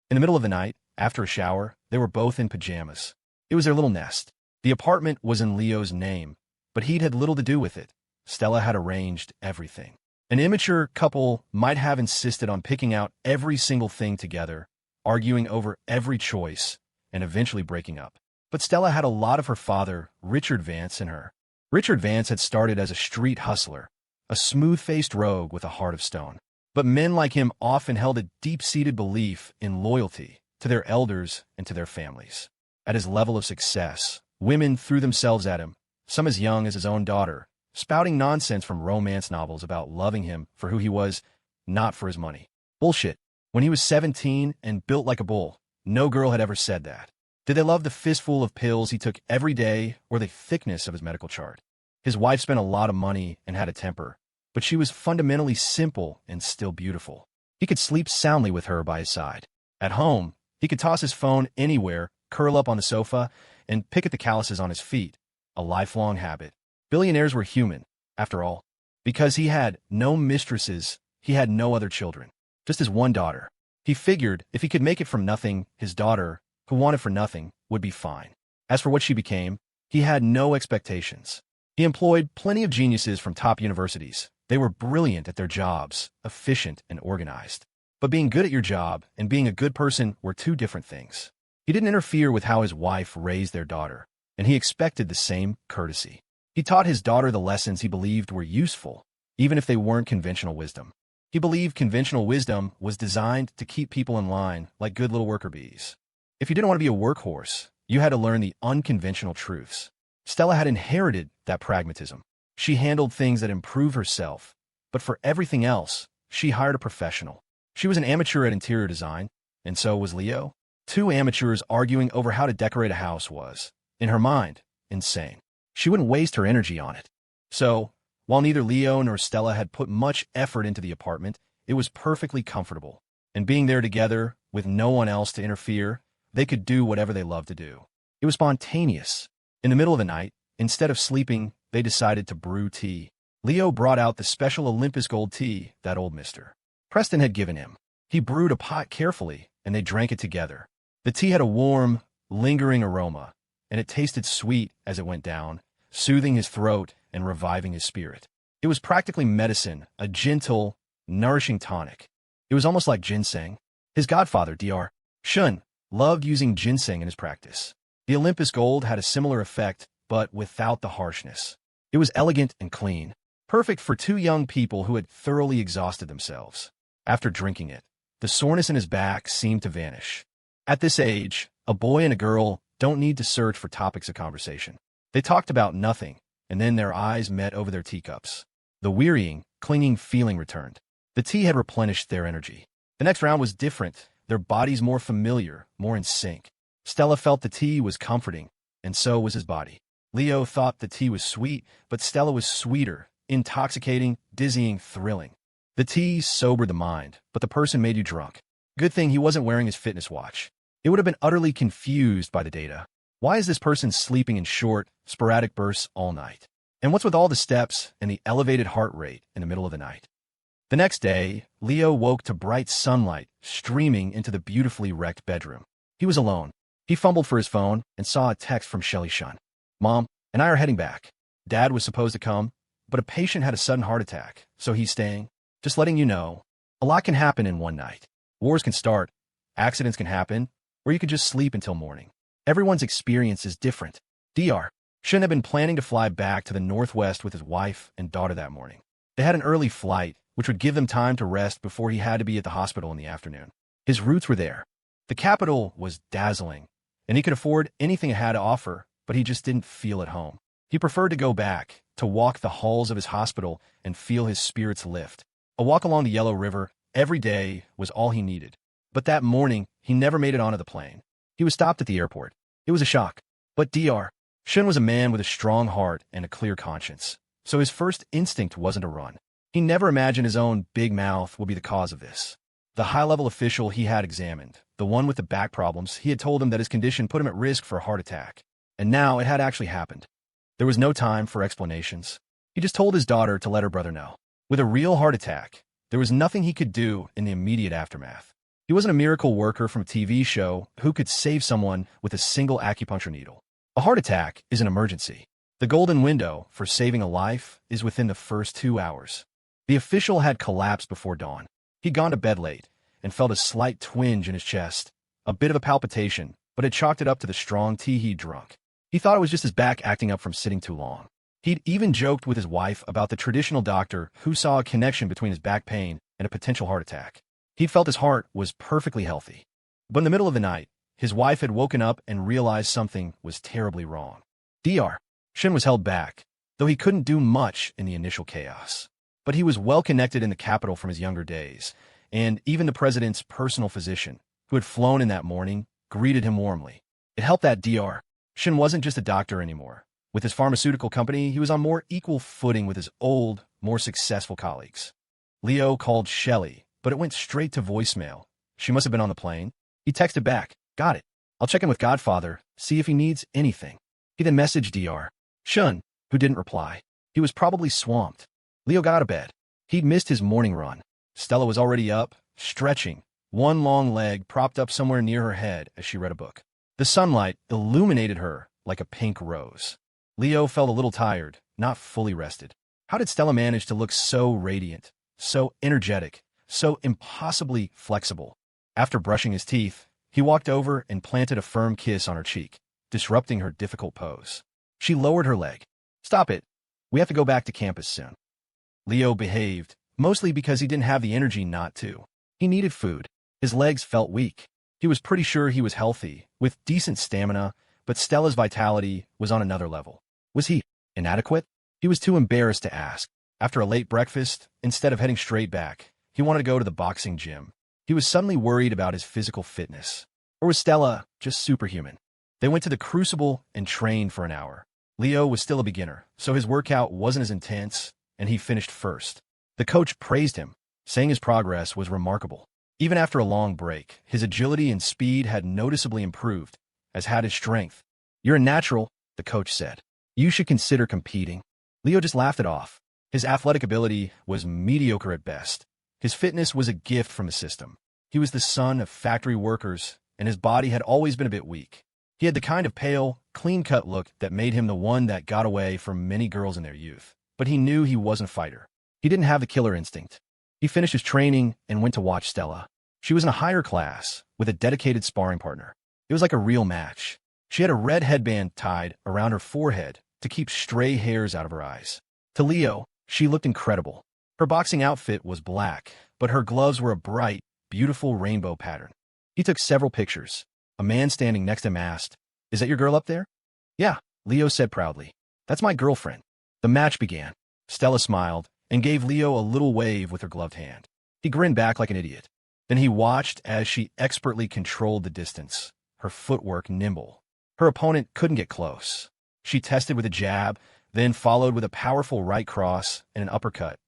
[SPEAKER 1] In the middle of the night, after a shower, they were both in pajamas. It was their little nest. The apartment was in Leo's name, but he'd had little to do with it. Stella had arranged everything. An immature couple might have insisted on picking out every single thing together, arguing over every choice, and eventually breaking up. But Stella had a lot of her father, Richard Vance, in her. Richard Vance had started as a street hustler, a smooth-faced rogue with a heart of stone. But men like him often held a deep-seated belief in loyalty to their elders and to their families. At his level of success, women threw themselves at him, some as young as his own daughter, spouting nonsense from romance novels about loving him for who he was, not for his money. Bullshit. When he was 17 and built like a bull, no girl had ever said that. Did they love the fistful of pills he took every day or the thickness of his medical chart? His wife spent a lot of money and had a temper, but she was fundamentally simple and still beautiful. He could sleep soundly with her by his side. At home, he could toss his phone anywhere, curl up on the sofa, and pick at the calluses on his feet, a lifelong habit. Billionaires were human, after all. Because he had no mistresses, he had no other children, just his one daughter. He figured if he could make it from nothing, his daughter, who wanted for nothing, would be fine. As for what she became, he had no expectations. He employed plenty of geniuses from top universities. They were brilliant at their jobs, efficient and organized. But being good at your job and being a good person were two different things. He didn't interfere with how his wife raised their daughter, and he expected the same courtesy. He taught his daughter the lessons he believed were useful, even if they weren't conventional wisdom. He believed conventional wisdom was designed to keep people in line like good little worker bees. If you didn't want to be a workhorse, you had to learn the unconventional truths. Stella had inherited that pragmatism. She handled things that improved herself, but for everything else, she hired a professional. She was an amateur at interior design, and so was Leo. Two amateurs arguing over how to decorate a house was, in her mind, insane. She wouldn't waste her energy on it. So, while neither Leo nor Stella had put much effort into the apartment, it was perfectly comfortable. And being there together, with no one else to interfere, they could do whatever they loved to do. It was spontaneous. In the middle of the night, instead of sleeping, they decided to brew tea. Leo brought out the special Olympus Gold tea that old Mr. Preston had given him. He brewed a pot carefully, and they drank it together. The tea had a warm, lingering aroma, and it tasted sweet as it went down, soothing his throat and reviving his spirit. It was practically medicine, a gentle, nourishing tonic. It was almost like ginseng. His godfather, Dr. Shun, loved using ginseng in his practice. The Olympus Gold had a similar effect, but without the harshness. It was elegant and clean, perfect for two young people who had thoroughly exhausted themselves. After drinking it, the soreness in his back seemed to vanish. At this age, a boy and a girl don't need to search for topics of conversation. They talked about nothing, and then their eyes met over their teacups. The wearying, clinging feeling returned. The tea had replenished their energy. The next round was different, their bodies more familiar, more in sync. Stella felt the tea was comforting, and so was his body. Leo thought the tea was sweet, but Stella was sweeter, intoxicating, dizzying, thrilling. The tea sobered the mind, but the person made you drunk. Good thing he wasn't wearing his fitness watch. It would have been utterly confused by the data. Why is this person sleeping in short, sporadic bursts all night? And what's with all the steps and the elevated heart rate in the middle of the night? The next day, Leo woke to bright sunlight streaming into the beautifully wrecked bedroom. He was alone. He fumbled for his phone and saw a text from Shelly Shun. Mom and I are heading back. Dad was supposed to come, but a patient had a sudden heart attack, so he's staying. Just letting you know, a lot can happen in one night. Wars can start, accidents can happen, or you could just sleep until morning. Everyone's experience is different. Dr. Shun had been planning to fly back to the Northwest with his wife and daughter that morning. They had an early flight, which would give them time to rest before he had to be at the hospital in the afternoon. His roots were there. The capital was dazzling, and he could afford anything it had to offer, but he just didn't feel at home. He preferred to go back, to walk the halls of his hospital and feel his spirits lift. A walk along the Yellow River every day was all he needed. But that morning, he never made it onto the plane. He was stopped at the airport. It was a shock. But Dr. Shun was a man with a strong heart and a clear conscience, so his first instinct wasn't to run. He never imagined his own big mouth would be the cause of this. The high-level official he had examined, the one with the back problems, he had told him that his condition put him at risk for a heart attack. And now it had actually happened. There was no time for explanations. He just told his daughter to let her brother know. With a real heart attack, there was nothing he could do in the immediate aftermath. He wasn't a miracle worker from a TV show who could save someone with a single acupuncture needle. A heart attack is an emergency. The golden window for saving a life is within the first 2 hours. The official had collapsed before dawn. He'd gone to bed late and felt a slight twinge in his chest, a bit of a palpitation, but had chalked it up to the strong tea he'd drunk. He thought it was just his back acting up from sitting too long. He'd even joked with his wife about the traditional doctor who saw a connection between his back pain and a potential heart attack. He'd felt his heart was perfectly healthy. But in the middle of the night, his wife had woken up and realized something was terribly wrong. Dr. Shun was held back, though he couldn't do much in the initial chaos. But he was well connected in the capital from his younger days, and even the president's personal physician, who had flown in that morning, greeted him warmly. It helped that Dr. Shun wasn't just a doctor anymore. With his pharmaceutical company, he was on more equal footing with his old, more successful colleagues. Leo called Shelly, but it went straight to voicemail. She must have been on the plane. He texted back, "Got it. I'll check in with Godfather, see if he needs anything." He then messaged Dr. Shun, who didn't reply. He was probably swamped. Leo got out of bed. He'd missed his morning run. Stella was already up, stretching, one long leg propped up somewhere near her head as she read a book. The sunlight illuminated her like a pink rose. Leo felt a little tired, not fully rested. How did Stella manage to look so radiant, so energetic, so impossibly flexible. After brushing his teeth, he walked over and planted a firm kiss on her cheek, disrupting her difficult pose. She lowered her leg. "Stop it. We have to go back to campus soon." Leo behaved, mostly because he didn't have the energy not to. He needed food. His legs felt weak. He was pretty sure he was healthy, with decent stamina, but Stella's vitality was on another level. Was he inadequate? He was too embarrassed to ask. After a late breakfast, instead of heading straight back, he wanted to go to the boxing gym. He was suddenly worried about his physical fitness. Or was Stella just superhuman? They went to the Crucible and trained for an hour. Leo was still a beginner, so his workout wasn't as intense, and he finished first. The coach praised him, saying his progress was remarkable. Even after a long break, his agility and speed had noticeably improved, as had his strength. "You're a natural," the coach said. "You should consider competing." Leo just laughed it off. His athletic ability was mediocre at best. His fitness was a gift from the system. He was the son of factory workers, and his body had always been a bit weak. He had the kind of pale, clean-cut look that made him the one that got away from many girls in their youth. But he knew he wasn't a fighter. He didn't have the killer instinct. He finished his training and went to watch Stella. She was in a higher class, with a dedicated sparring partner. It was like a real match. She had a red headband tied around her forehead to keep stray hairs out of her eyes. To Leo, she looked incredible. Her boxing outfit was black, but her gloves were a bright, beautiful rainbow pattern. He took several pictures. A man standing next to him asked, "Is that your girl up there?" "Yeah," Leo said proudly. "That's my girlfriend." The match began. Stella smiled and gave Leo a little wave with her gloved hand. He grinned back like an idiot. Then he watched as she expertly controlled the distance, her footwork nimble. Her opponent couldn't get close. She tested with a jab, then followed with a powerful right cross and an uppercut,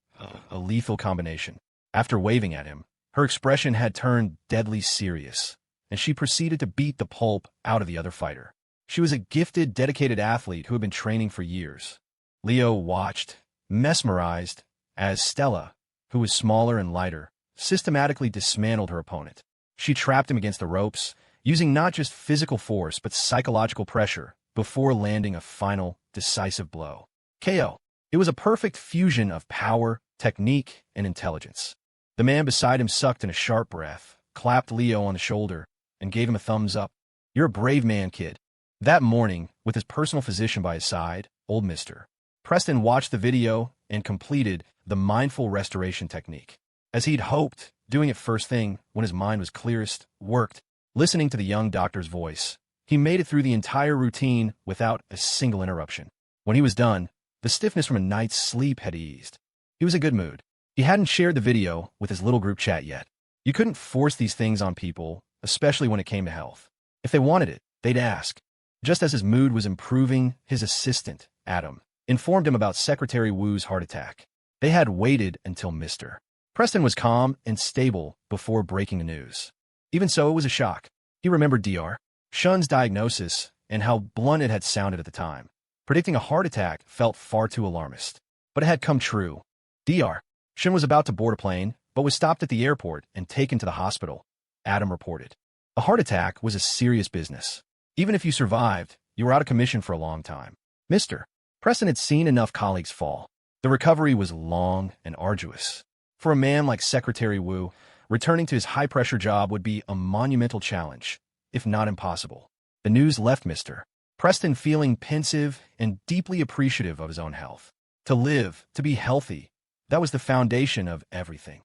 [SPEAKER 1] a lethal combination. After waving at him, her expression had turned deadly serious, and she proceeded to beat the pulp out of the other fighter. She was a gifted, dedicated athlete who had been training for years. Leo watched, mesmerized, as Stella, who was smaller and lighter, systematically dismantled her opponent. She trapped him against the ropes, using not just physical force but psychological pressure before landing a final, decisive blow. KO. It was a perfect fusion of power, technique, and intelligence. The man beside him sucked in a sharp breath, clapped Leo on the shoulder, and gave him a thumbs up. "You're a brave man, kid." That morning, with his personal physician by his side, old Mr. Preston watched the video and completed the mindful restoration technique. As he'd hoped, doing it first thing, when his mind was clearest, worked. Listening to the young doctor's voice, he made it through the entire routine without a single interruption. When he was done, the stiffness from a night's sleep had eased. He was in a good mood. He hadn't shared the video with his little group chat yet. You couldn't force these things on people, especially when it came to health. If they wanted it, they'd ask. Just as his mood was improving, his assistant, Adam, informed him about Secretary Wu's heart attack. They had waited until Mr. Preston was calm and stable before breaking the news. Even so, it was a shock. He remembered Dr. Shun's diagnosis and how blunt it had sounded at the time. Predicting a heart attack felt far too alarmist. But it had come true. Dr. Shun was about to board a plane, but was stopped at the airport and taken to the hospital, Adam reported. A heart attack was a serious business. Even if you survived, you were out of commission for a long time. Mr. Preston had seen enough colleagues fall. The recovery was long and arduous. For a man like Secretary Wu, returning to his high-pressure job would be a monumental challenge, if not impossible. The news left Mr. Preston feeling pensive and deeply appreciative of his own health. To live, to be healthy, that was the foundation of everything.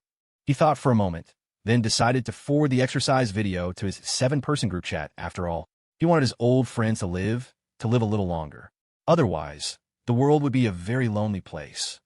[SPEAKER 1] He thought for a moment, then decided to forward the exercise video to his 7-person group chat. After all, he wanted his old friends to live a little longer. Otherwise, the world would be a very lonely place.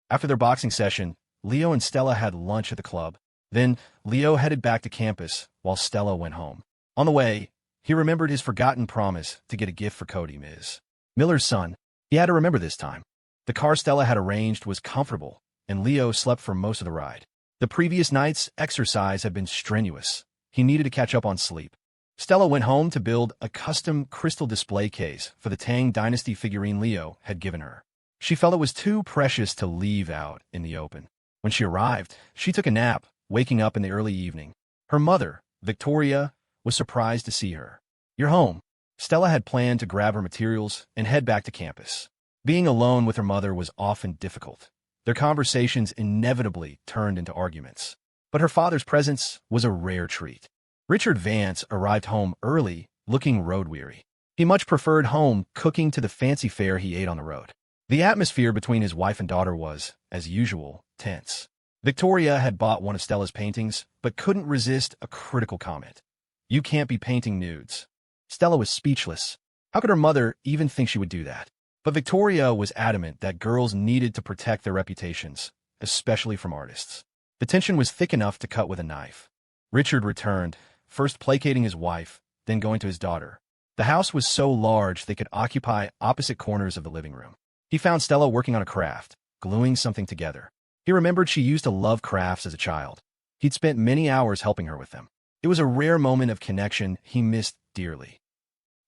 [SPEAKER 1] After their boxing session, Leo and Stella had lunch at the club. Then, Leo headed back to campus while Stella went home. On the way, he remembered his forgotten promise to get a gift for Cody, Ms. Miller's son. He had to remember this time. The car Stella had arranged was comfortable, and Leo slept for most of the ride. The previous night's exercise had been strenuous. He needed to catch up on sleep. Stella went home to build a custom crystal display case for the Tang Dynasty figurine Leo had given her. She felt it was too precious to leave out in the open. When she arrived, she took a nap, waking up in the early evening. Her mother, Victoria, was surprised to see her. "You're home." Stella had planned to grab her materials and head back to campus. Being alone with her mother was often difficult. Their conversations inevitably turned into arguments. but her father's presence was a rare treat. Richard Vance arrived home early, looking road-weary. He much preferred home cooking to the fancy fare he ate on the road. The atmosphere between his wife and daughter was, as usual, tense. Victoria had bought one of Stella's paintings, but couldn't resist a critical comment. "You can't be painting nudes." Stella was speechless. How could her mother even think she would do that? But Victoria was adamant that girls needed to protect their reputations, especially from artists. The tension was thick enough to cut with a knife. Richard returned, first placating his wife, then going to his daughter. The house was so large they could occupy opposite corners of the living room. He found Stella working on a craft, gluing something together. He remembered she used to love crafts as a child. He'd spent many hours helping her with them. It was a rare moment of connection he missed dearly.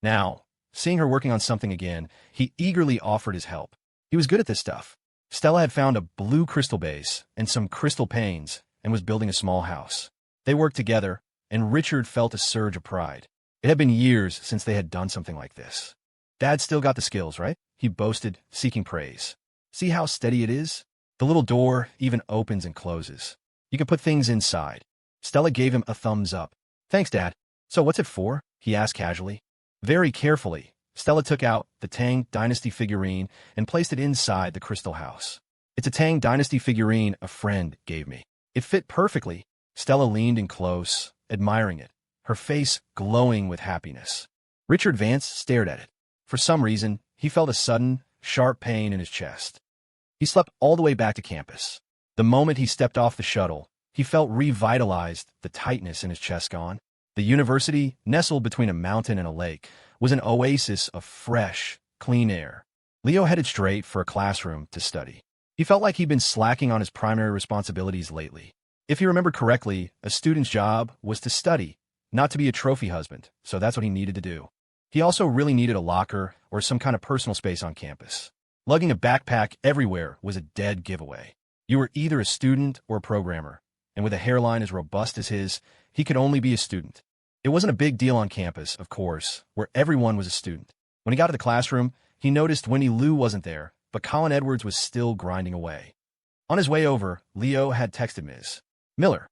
[SPEAKER 1] Now, seeing her working on something again, he eagerly offered his help. He was good at this stuff. Stella had found a blue crystal base and some crystal panes and was building a small house. They worked together, and Richard felt a surge of pride. It had been years since they had done something like this. "Dad still got the skills, right?" he boasted, seeking praise. "See how steady it is? The little door even opens and closes. You can put things inside." Stella gave him a thumbs up. "Thanks, Dad. So what's it for?" he asked casually. Very carefully, Stella took out the Tang Dynasty figurine and placed it inside the crystal house. "It's a Tang Dynasty figurine a friend gave me. It fit perfectly." Stella leaned in close, admiring it, her face glowing with happiness. Richard Vance stared at it. For some reason, he felt a sudden, sharp pain in his chest. He slept all the way back to campus. The moment he stepped off the shuttle, he felt revitalized, the tightness in his chest gone. The university, nestled between a mountain and a lake, was an oasis of fresh, clean air. Leo headed straight for a classroom to study. He felt like he'd been slacking on his primary responsibilities lately. If he remembered correctly, a student's job was to study, not to be a trophy husband, so that's what he needed to do. He also really needed a locker or some kind of personal space on campus. Lugging a backpack everywhere was a dead giveaway. You were either a student or a programmer, and with a hairline as robust as his, he could only be a student. It wasn't a big deal on campus, of course, where everyone was a student. When he got to the classroom, he noticed Winnie Lou wasn't there, but Colin Edwards was still grinding away. On his way over, Leo had texted Ms. Miller,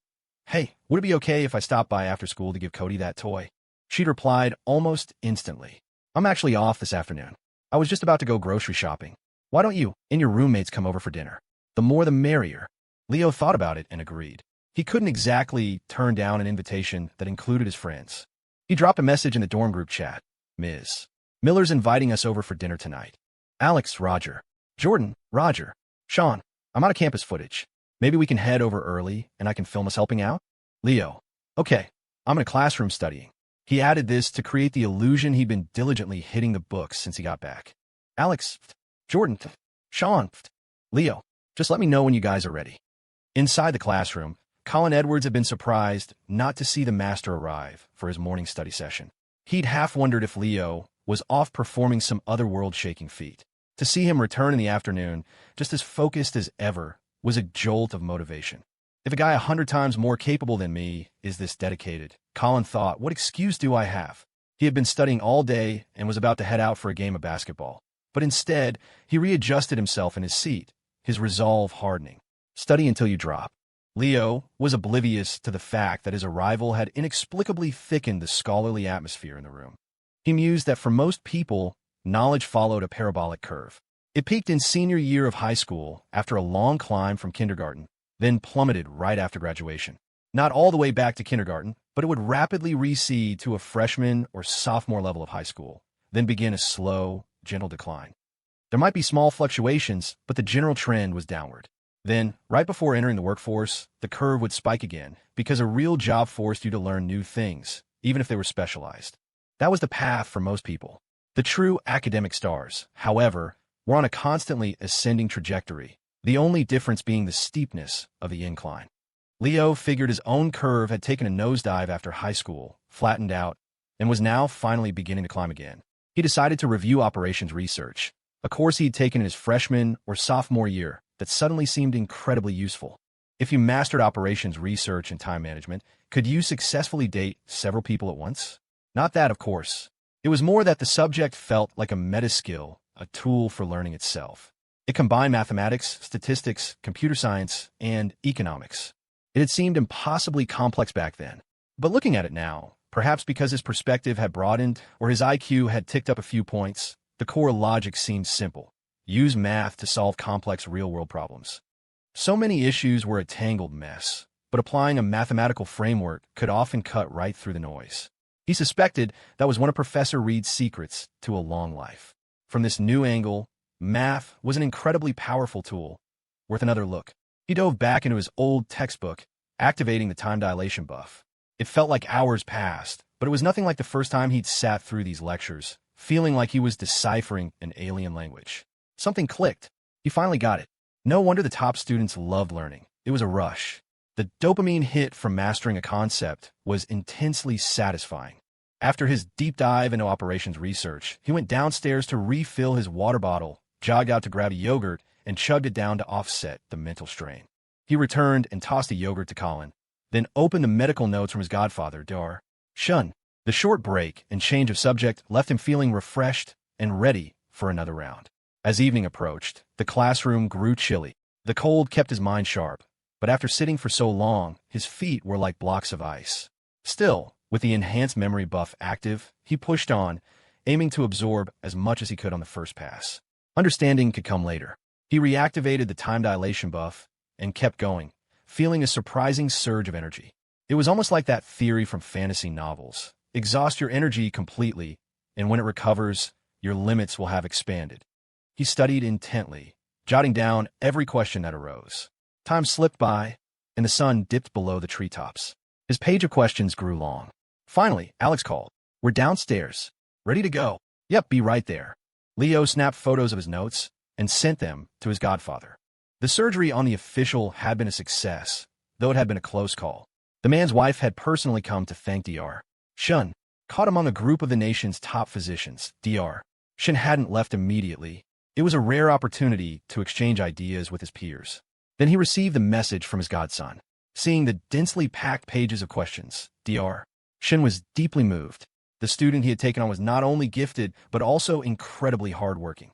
[SPEAKER 1] "Hey, would it be okay if I stopped by after school to give Cody that toy?" She'd replied almost instantly, "I'm actually off this afternoon. I was just about to go grocery shopping. Why don't you and your roommates come over for dinner? The more the merrier." Leo thought about it and agreed. He couldn't exactly turn down an invitation that included his friends. He dropped a message in the dorm group chat. "Ms. Miller's inviting us over for dinner tonight. Alex, Roger. Jordan, Roger. Sean, I'm out of campus footage. Maybe we can head over early and I can film us helping out?" Leo, "Okay, I'm in a classroom studying." He added this to create the illusion he'd been diligently hitting the books since he got back. "Alex, Jordan, Sean, Leo, just let me know when you guys are ready." Inside the classroom, Colin Edwards had been surprised not to see the master arrive for his morning study session. He'd half wondered if Leo was off performing some other-world-shaking feat. To see him return in the afternoon, just as focused as ever, was a jolt of motivation. If a guy 100 times more capable than me is this dedicated, Colin thought, what excuse do I have? He had been studying all day and was about to head out for a game of basketball. But instead, he readjusted himself in his seat, his resolve hardening. Study until you drop. Leo was oblivious to the fact that his arrival had inexplicably thickened the scholarly atmosphere in the room. He mused that for most people, knowledge followed a parabolic curve. It peaked in senior year of high school after a long climb from kindergarten, then plummeted right after graduation. Not all the way back to kindergarten, but it would rapidly recede to a freshman or sophomore level of high school, then begin a slow, gentle decline. There might be small fluctuations, but the general trend was downward. Then, right before entering the workforce, the curve would spike again because a real job forced you to learn new things, even if they were specialized. That was the path for most people. The true academic stars, however, were on a constantly ascending trajectory, the only difference being the steepness of the incline. Leo figured his own curve had taken a nosedive after high school, flattened out, and was now finally beginning to climb again. He decided to review operations research, a course he'd taken in his freshman or sophomore year that suddenly seemed incredibly useful. If you mastered operations research and time management, could you successfully date several people at once? Not that, of course. It was more that the subject felt like a meta-skill, a tool for learning itself. It combined mathematics, statistics, computer science, and economics. It had seemed impossibly complex back then. But looking at it now, perhaps because his perspective had broadened or his IQ had ticked up a few points, the core logic seemed simple. Use math to solve complex real-world problems. So many issues were a tangled mess, but applying a mathematical framework could often cut right through the noise. He suspected that was one of Professor Reed's secrets to a long life. From this new angle, math was an incredibly powerful tool, worth another look. He dove back into his old textbook, activating the time dilation buff. It felt like hours passed, but it was nothing like the first time he'd sat through these lectures, feeling like he was deciphering an alien language. Something clicked. He finally got it. No wonder the top students loved learning. It was a rush. The dopamine hit from mastering a concept was intensely satisfying. After his deep dive into operations research, he went downstairs to refill his water bottle, jogged out to grab a yogurt, and chugged it down to offset the mental strain. He returned and tossed the yogurt to Colin, then opened the medical notes from his godfather, Dr. Shun. The short break and change of subject left him feeling refreshed and ready for another round. As evening approached, the classroom grew chilly. The cold kept his mind sharp, but after sitting for so long, his feet were like blocks of ice. Still, with the enhanced memory buff active, he pushed on, aiming to absorb as much as he could on the first pass. Understanding could come later. He reactivated the time dilation buff and kept going, feeling a surprising surge of energy. It was almost like that theory from fantasy novels. Exhaust your energy completely, and when it recovers, your limits will have expanded. He studied intently, jotting down every question that arose. Time slipped by, and the sun dipped below the treetops. His page of questions grew long. Finally, Alex called. "We're downstairs. Ready to go." "Yep, be right there." Leo snapped photos of his notes and sent them to his godfather. The surgery on the official had been a success, though it had been a close call. The man's wife had personally come to thank Dr. Shun, caught among a group of the nation's top physicians. Dr. Shun hadn't left immediately. It was a rare opportunity to exchange ideas with his peers. Then he received a message from his godson. Seeing the densely packed pages of questions, Dr. Shun was deeply moved. The student he had taken on was not only gifted, but also incredibly hardworking.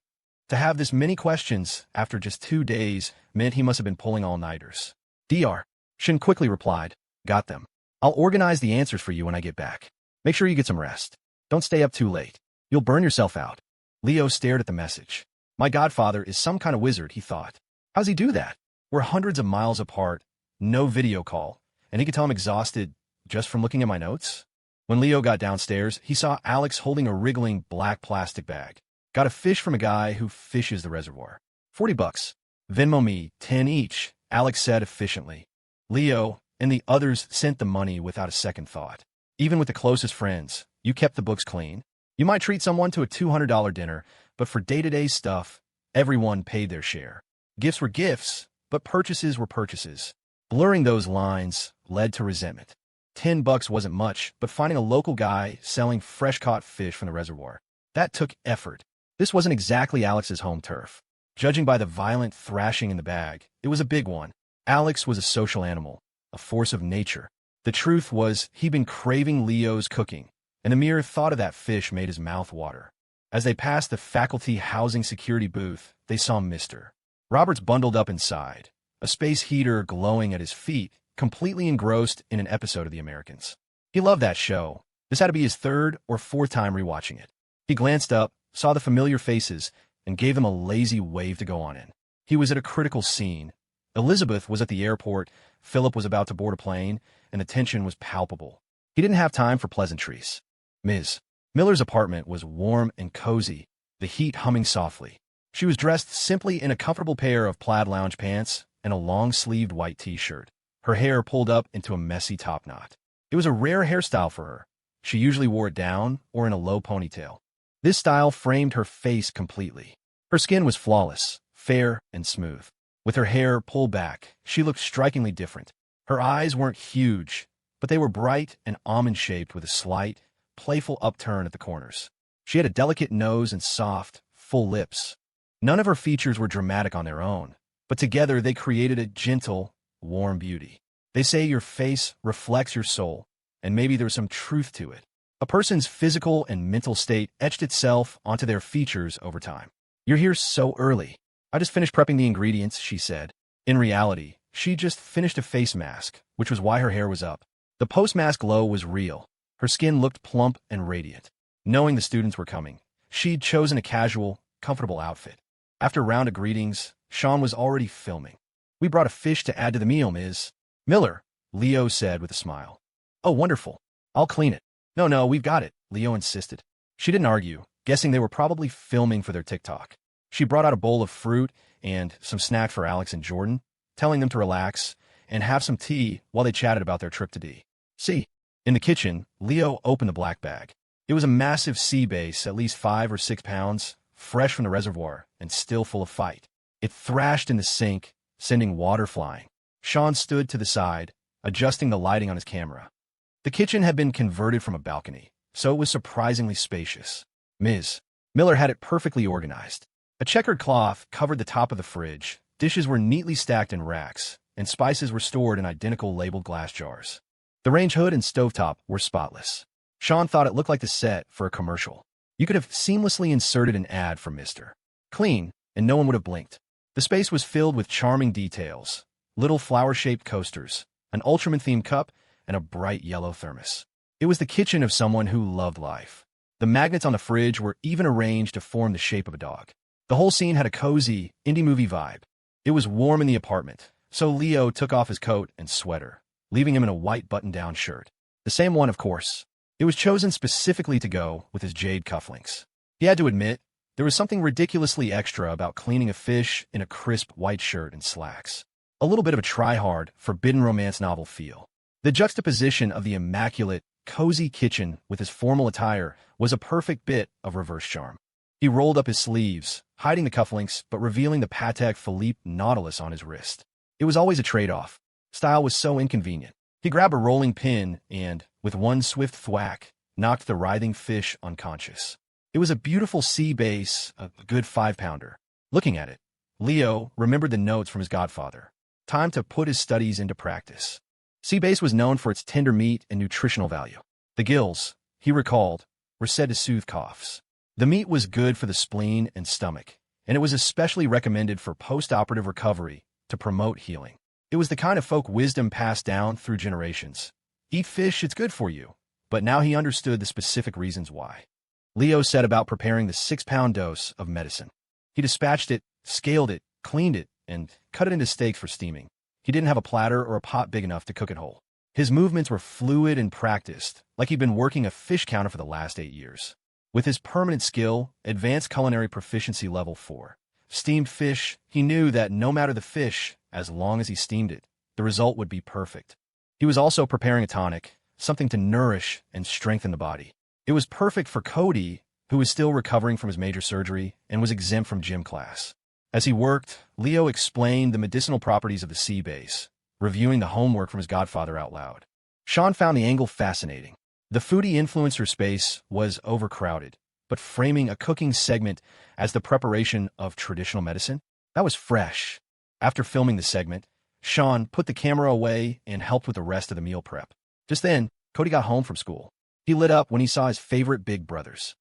[SPEAKER 1] To have this many questions after just 2 days meant he must have been pulling all-nighters. Dr. Shun quickly replied, "Got them. I'll organize the answers for you when I get back. Make sure you get some rest. Don't stay up too late. You'll burn yourself out." Leo stared at the message. My godfather is some kind of wizard, he thought. How's he do that? We're hundreds of miles apart, no video call, and he could tell I'm exhausted just from looking at my notes? When Leo got downstairs, he saw Alex holding a wriggling black plastic bag. "Got a fish from a guy who fishes the reservoir. $40. Venmo me, 10 each," Alex said efficiently. Leo and the others sent the money without a second thought. Even with the closest friends, you kept the books clean. You might treat someone to a $200 dinner, but for day-to-day stuff, everyone paid their share. Gifts were gifts, but purchases were purchases. Blurring those lines led to resentment. $10 wasn't much, but finding a local guy selling fresh-caught fish from the reservoir, that took effort. This wasn't exactly Alex's home turf. Judging by the violent thrashing in the bag, it was a big one. Alex was a social animal, a force of nature. The truth was, he'd been craving Leo's cooking, and the mere thought of that fish made his mouth water. As they passed the faculty housing security booth, they saw Mr. Roberts bundled up inside, a space heater glowing at his feet, completely engrossed in an episode of The Americans. He loved that show. This had to be his 3rd or 4th time rewatching it. He glanced up, saw the familiar faces, and gave them a lazy wave to go on in. He was at a critical scene. Elizabeth was at the airport, Philip was about to board a plane, and the tension was palpable. He didn't have time for pleasantries. Ms. Miller's apartment was warm and cozy, the heat humming softly. She was dressed simply in a comfortable pair of plaid lounge pants and a long-sleeved white t-shirt, her hair pulled up into a messy top knot. It was a rare hairstyle for her. She usually wore it down or in a low ponytail. This style framed her face completely. Her skin was flawless, fair and smooth. With her hair pulled back, she looked strikingly different. Her eyes weren't huge, but they were bright and almond-shaped with a slight, playful upturn at the corners. She had a delicate nose and soft, full lips. None of her features were dramatic on their own, but together they created a gentle, warm beauty. They say your face reflects your soul, and maybe there was some truth to it. A person's physical and mental state etched itself onto their features over time. "You're here so early. I just finished prepping the ingredients," she said. In reality, She just finished a face mask, which was why her hair was up. The post-mask glow was real. Her skin looked plump and radiant. Knowing the students were coming, she'd chosen a casual, comfortable outfit. After a round of greetings, Sean was already filming. "We brought a fish to add to the meal, Ms. Miller," Leo said with a smile. "Oh, wonderful. I'll clean it." No, we've got it," Leo insisted. She didn't argue, guessing they were probably filming for their TikTok. She brought out a bowl of fruit and some snack for Alex and Jordan, telling them to relax and have some tea while they chatted about their trip to D.C. In the kitchen, Leo opened the black bag. It was a massive sea bass, at least 5 or 6 pounds, fresh from the reservoir and still full of fight. It thrashed in the sink, sending water flying. Sean stood to the side, adjusting the lighting on his camera. The kitchen had been converted from a balcony, so it was surprisingly spacious. Ms. Miller had it perfectly organized. A checkered cloth covered the top of the fridge, dishes were neatly stacked in racks, and spices were stored in identical labeled glass jars. The range hood and stovetop were spotless. Sean thought it looked like the set for a commercial. You could have seamlessly inserted an ad for Mr. Clean, and no one would have blinked. The space was filled with charming details, little flower-shaped coasters, an Ultraman-themed cup, and a bright yellow thermos. It was the kitchen of someone who loved life. The magnets on the fridge were even arranged to form the shape of a dog. The whole scene had a cozy, indie movie vibe. It was warm in the apartment, so Leo took off his coat and sweater, leaving him in a white button-down shirt. The same one, of course. It was chosen specifically to go with his jade cufflinks. He had to admit, there was something ridiculously extra about cleaning a fish in a crisp white shirt and slacks. A little bit of a try-hard, forbidden romance novel feel. The juxtaposition of the immaculate, cozy kitchen with his formal attire was a perfect bit of reverse charm. He rolled up his sleeves, hiding the cufflinks but revealing the Patek Philippe Nautilus on his wrist. It was always a trade-off. Style was so inconvenient. He grabbed a rolling pin and, with one swift thwack, knocked the writhing fish unconscious. It was a beautiful sea bass, a good 5-pounder. Looking at it, Leo remembered the notes from his godfather. Time to put his studies into practice. Sea bass was known for its tender meat and nutritional value. The gills, he recalled, were said to soothe coughs. The meat was good for the spleen and stomach, and it was especially recommended for post-operative recovery to promote healing. It was the kind of folk wisdom passed down through generations. Eat fish, it's good for you. But now he understood the specific reasons why. Leo set about preparing the 6-pound dose of medicine. He dispatched it, scaled it, cleaned it, and cut it into steaks for steaming. He didn't have a platter or a pot big enough to cook it whole. His movements were fluid and practiced, like he'd been working a fish counter for the last 8 years. With his permanent skill, advanced culinary proficiency level 4, steamed fish, he knew that no matter the fish, as long as he steamed it, the result would be perfect. He was also preparing a tonic, something to nourish and strengthen the body. It was perfect for Cody, who was still recovering from his major surgery and was exempt from gym class. As he worked, Leo explained the medicinal properties of the sea bass, reviewing the homework from his godfather out loud. Sean found the angle fascinating. The foodie influencer space was overcrowded, but framing a cooking segment as the preparation of traditional medicine, that was fresh. After filming the segment, Sean put the camera away and helped with the rest of the meal prep. Just then, Cody got home from school. He lit up when he saw his favorite big brothers.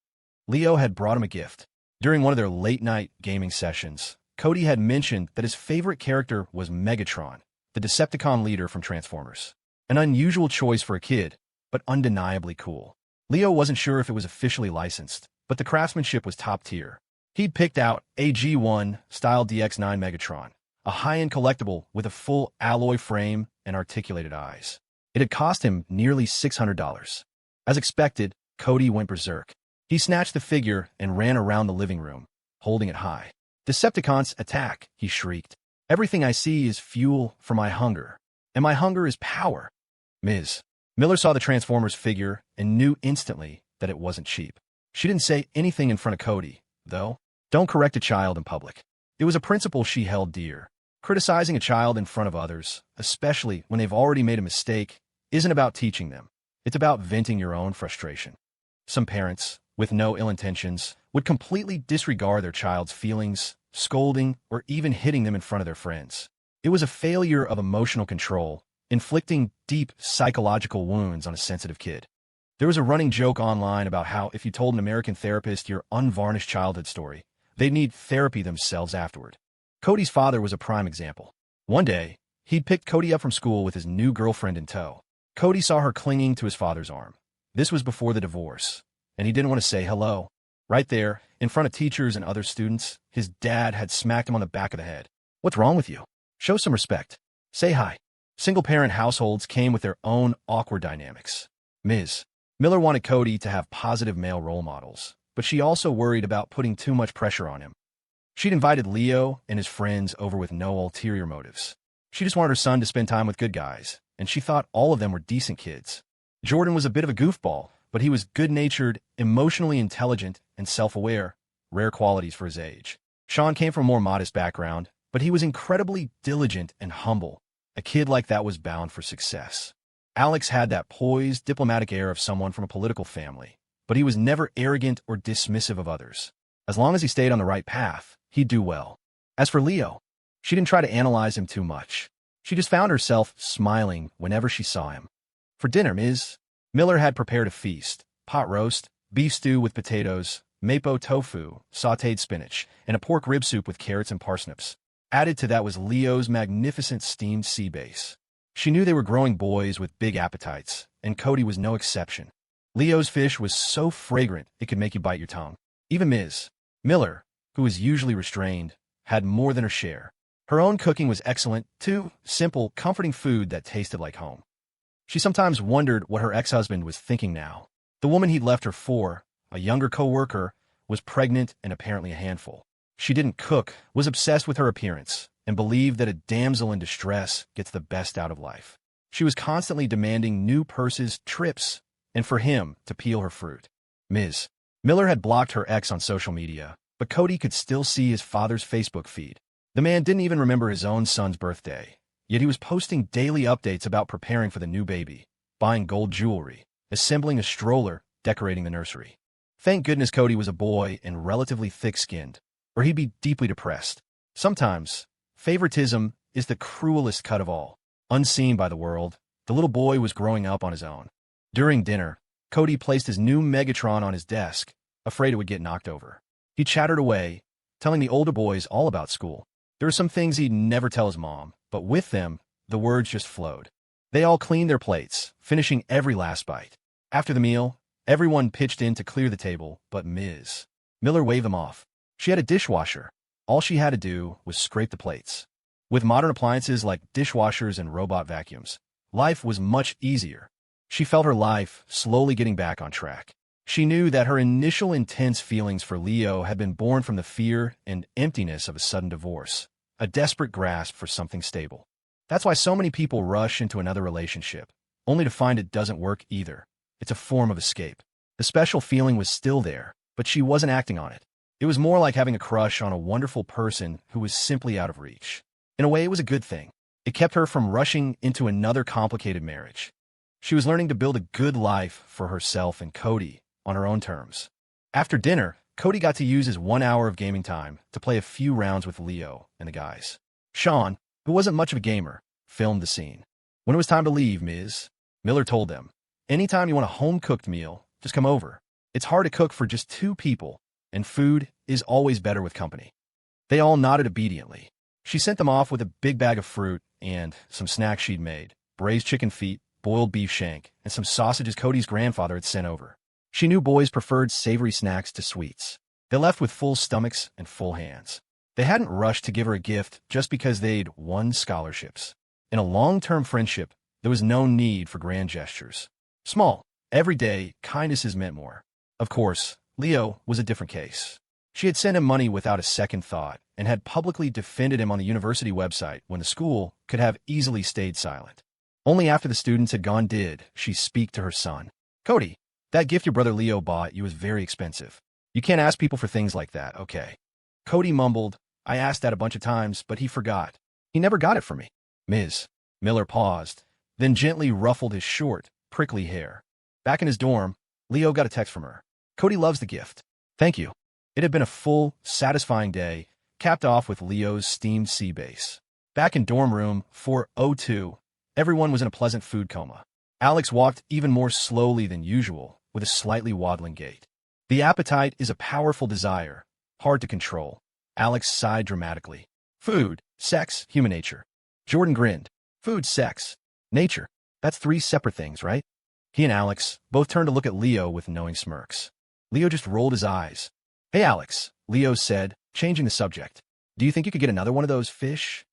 [SPEAKER 1] Leo had brought him a gift. During one of their late-night gaming sessions, Cody had mentioned that his favorite character was Megatron, the Decepticon leader from Transformers. An unusual choice for a kid, but undeniably cool. Leo wasn't sure if it was officially licensed, but the craftsmanship was top tier. He'd picked out a G1 style DX9 Megatron, a high-end collectible with a full alloy frame and articulated eyes. It had cost him nearly $600. As expected, Cody went berserk. He snatched the figure and ran around the living room, holding it high. "Decepticons, attack!" he shrieked. "Everything I see is fuel for my hunger, and my hunger is power." Ms. Miller saw the Transformers figure and knew instantly that it wasn't cheap. She didn't say anything in front of Cody, though. Don't correct a child in public. It was a principle she held dear. Criticizing a child in front of others, especially when they've already made a mistake, isn't about teaching them. It's about venting your own frustration. Some parents, with no ill intentions, would completely disregard their child's feelings, scolding, or even hitting them in front of their friends. It was a failure of emotional control, inflicting deep psychological wounds on a sensitive kid. There was a running joke online about how if you told an American therapist your unvarnished childhood story, they'd need therapy themselves afterward. Cody's father was a prime example. One day, He'd picked Cody up from school with his new girlfriend in tow. Cody saw her clinging to his father's arm. This was before the divorce, and he didn't want to say hello. Right there, in front of teachers and other students, his dad had smacked him on the back of the head. "What's wrong with you? Show some respect. Say hi." Single-parent households came with their own awkward dynamics. Ms. Miller wanted Cody to have positive male role models, but she also worried about putting too much pressure on him. She'd invited Leo and his friends over with no ulterior motives. She just wanted her son to spend time with good guys, and she thought all of them were decent kids. Jordan was a bit of a goofball, but he was good-natured, emotionally intelligent, and self-aware, rare qualities for his age. Sean came from a more modest background, but he was incredibly diligent and humble. A kid like that was bound for success. Alex had that poised, diplomatic air of someone from a political family, but he was never arrogant or dismissive of others. As long as he stayed on the right path, he'd do well. As for Leo, she didn't try to analyze him too much. She just found herself smiling whenever she saw him. For dinner, Ms. Miller had prepared a feast: pot roast, beef stew with potatoes, mapo tofu, sautéed spinach, and a pork rib soup with carrots and parsnips. Added to that was Leo's magnificent steamed sea bass. She knew they were growing boys with big appetites, and Cody was no exception. Leo's fish was so fragrant it could make you bite your tongue. Even Ms. Miller, who was usually restrained, had more than her share. Her own cooking was excellent, too: simple, comforting food that tasted like home. She sometimes wondered what her ex-husband was thinking now. The woman he'd left her for, a younger co-worker, was pregnant and apparently a handful. She didn't cook, was obsessed with her appearance, and believed that a damsel in distress gets the best out of life. She was constantly demanding new purses, trips, and for him to peel her fruit. Ms. Miller had blocked her ex on social media, but Cody could still see his father's Facebook feed. The man didn't even remember his own son's birthday, yet he was posting daily updates about preparing for the new baby, buying gold jewelry, assembling a stroller, decorating the nursery. Thank goodness Cody was a boy and relatively thick-skinned, or he'd be deeply depressed. Sometimes, favoritism is the cruelest cut of all. Unseen by the world, the little boy was growing up on his own. During dinner, Cody placed his new Megatron on his desk, afraid it would get knocked over. He chattered away, telling the older boys all about school. There were some things he'd never tell his mom, but with them, the words just flowed. They all cleaned their plates, finishing every last bite. After the meal, everyone pitched in to clear the table, but Ms. Miller waved them off. She had a dishwasher. All she had to do was scrape the plates. With modern appliances like dishwashers and robot vacuums, life was much easier. She felt her life slowly getting back on track. She knew that her initial intense feelings for Leo had been born from the fear and emptiness of a sudden divorce, a desperate grasp for something stable. That's why so many people rush into another relationship, only to find it doesn't work either. It's a form of escape. The special feeling was still there, but she wasn't acting on it. It was more like having a crush on a wonderful person who was simply out of reach. In a way, it was a good thing. It kept her from rushing into another complicated marriage. She was learning to build a good life for herself and Cody on her own terms. After dinner, Cody got to use his 1 hour of gaming time to play a few rounds with Leo and the guys. Sean, who wasn't much of a gamer, filmed the scene. When it was time to leave, Ms. Miller told them, "Anytime you want a home-cooked meal, just come over. It's hard to cook for just 2 people, and food is always better with company." They all nodded obediently. She sent them off with a big bag of fruit and some snacks she'd made: braised chicken feet, boiled beef shank, and some sausages Cody's grandfather had sent over. She knew boys preferred savory snacks to sweets. They left with full stomachs and full hands. They hadn't rushed to give her a gift just because they'd won scholarships. In a long-term friendship, there was no need for grand gestures. Small, everyday kindnesses meant more. Of course, Leo was a different case. She had sent him money without a second thought and had publicly defended him on the university website when the school could have easily stayed silent. Only after the students had gone did she speak to her son. "Cody, that gift your brother Leo bought you was very expensive. You can't ask people for things like that, okay?" Cody mumbled, "I asked that a bunch of times, but he forgot. He never got it for me." Ms. Miller paused, then gently ruffled his short, prickly hair. Back in his dorm, Leo got a text from her. "Cody loves the gift. Thank you." It had been a full, satisfying day, capped off with Leo's steamed sea bass. Back in dorm room 402, everyone was in a pleasant food coma. Alex walked even more slowly than usual, with a slightly waddling gait. The appetite is a powerful desire, hard to control. Alex sighed dramatically. Food, sex, human nature. Jordan grinned. Food, sex, nature. That's three separate things, right? He and Alex both turned to look at Leo with knowing smirks. Leo just rolled his eyes. Hey, Alex, Leo said, changing the subject. Do you think you could get another one of those fish?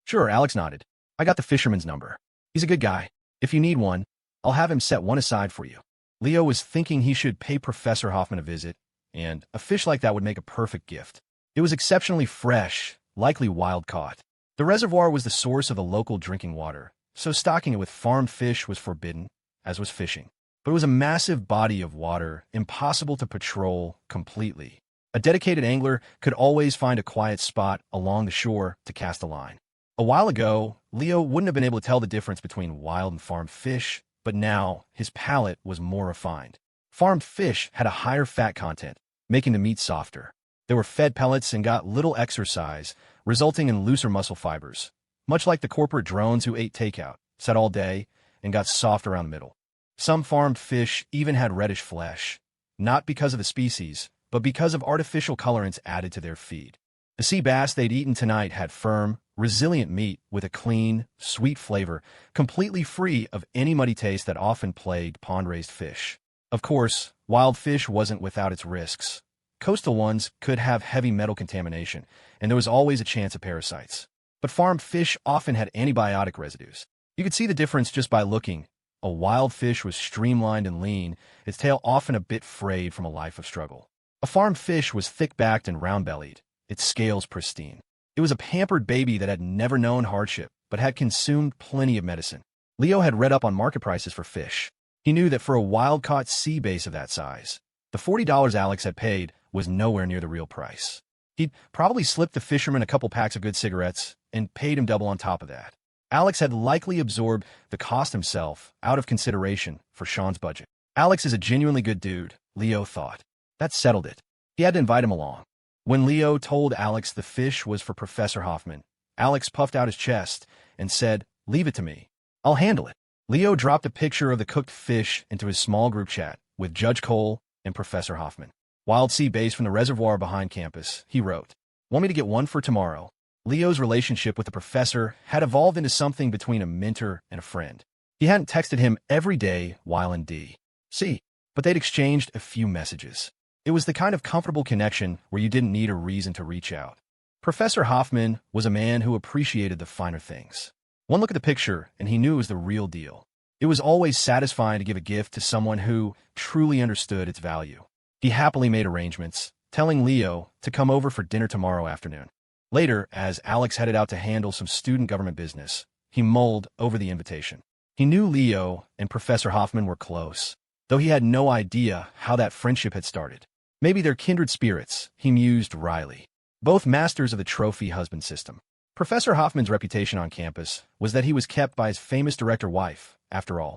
[SPEAKER 1] Sure, Alex nodded. I got the fisherman's number. He's a good guy. If you need one, I'll have him set one aside for you. Leo was thinking he should pay Professor Hoffman a visit, and a fish like that would make a perfect gift. It was exceptionally fresh, likely wild-caught. The reservoir was the source of the local drinking water, so stocking it with farmed fish was forbidden, as was fishing. But it was a massive body of water, impossible to patrol completely. A dedicated angler could always find a quiet spot along the shore to cast a line. A while ago, Leo wouldn't have been able to tell the difference between wild and farmed fish, but now his palate was more refined. Farmed fish had a higher fat content, making the meat softer. They were fed pellets and got little exercise, resulting in looser muscle fibers, much like the corporate drones who ate takeout, sat all day, and got soft around the middle. Some farmed fish even had reddish flesh, not because of the species, but because of artificial colorants added to their feed. The sea bass they'd eaten tonight had firm, resilient meat with a clean, sweet flavor, completely free of any muddy taste that often plagued pond-raised fish. Of course, wild fish wasn't without its risks. Coastal ones could have heavy metal contamination, and there was always a chance of parasites. But farmed fish often had antibiotic residues. You could see the difference just by looking. A wild fish was streamlined and lean, its tail often a bit frayed from a life of struggle. A farmed fish was thick-backed and round-bellied, its scales pristine. It was a pampered baby that had never known hardship, but had consumed plenty of medicine. Leo had read up on market prices for fish. He knew that for a wild-caught sea bass of that size, the $40 Alex had paid was nowhere near the real price. He'd probably slipped the fisherman a couple packs of good cigarettes and paid him double on top of that. Alex had likely absorbed the cost himself out of consideration for Sean's budget. Alex is a genuinely good dude, Leo thought. That settled it. He had to invite him along. When Leo told Alex the fish was for Professor Hoffman, Alex puffed out his chest and said, "Leave it to me. I'll handle it." Leo dropped a picture of the cooked fish into his small group chat with Judge Cole and Professor Hoffman. Wild sea bass from the reservoir behind campus, he wrote. Want me to get one for tomorrow? Leo's relationship with the professor had evolved into something between a mentor and a friend. He hadn't texted him every day while in D.C., but they'd exchanged a few messages. It was the kind of comfortable connection where you didn't need a reason to reach out. Professor Hoffman was a man who appreciated the finer things. One look at the picture, and he knew it was the real deal. It was always satisfying to give a gift to someone who truly understood its value. He happily made arrangements, telling Leo to come over for dinner tomorrow afternoon. Later, as Alex headed out to handle some student government business, he mulled over the invitation. He knew Leo and Professor Hoffman were close, though he had no idea how that friendship had started. Maybe they're kindred spirits, he mused wryly. Both masters of the trophy husband system. Professor Hoffman's reputation on campus was that he was kept by his famous director wife, after all.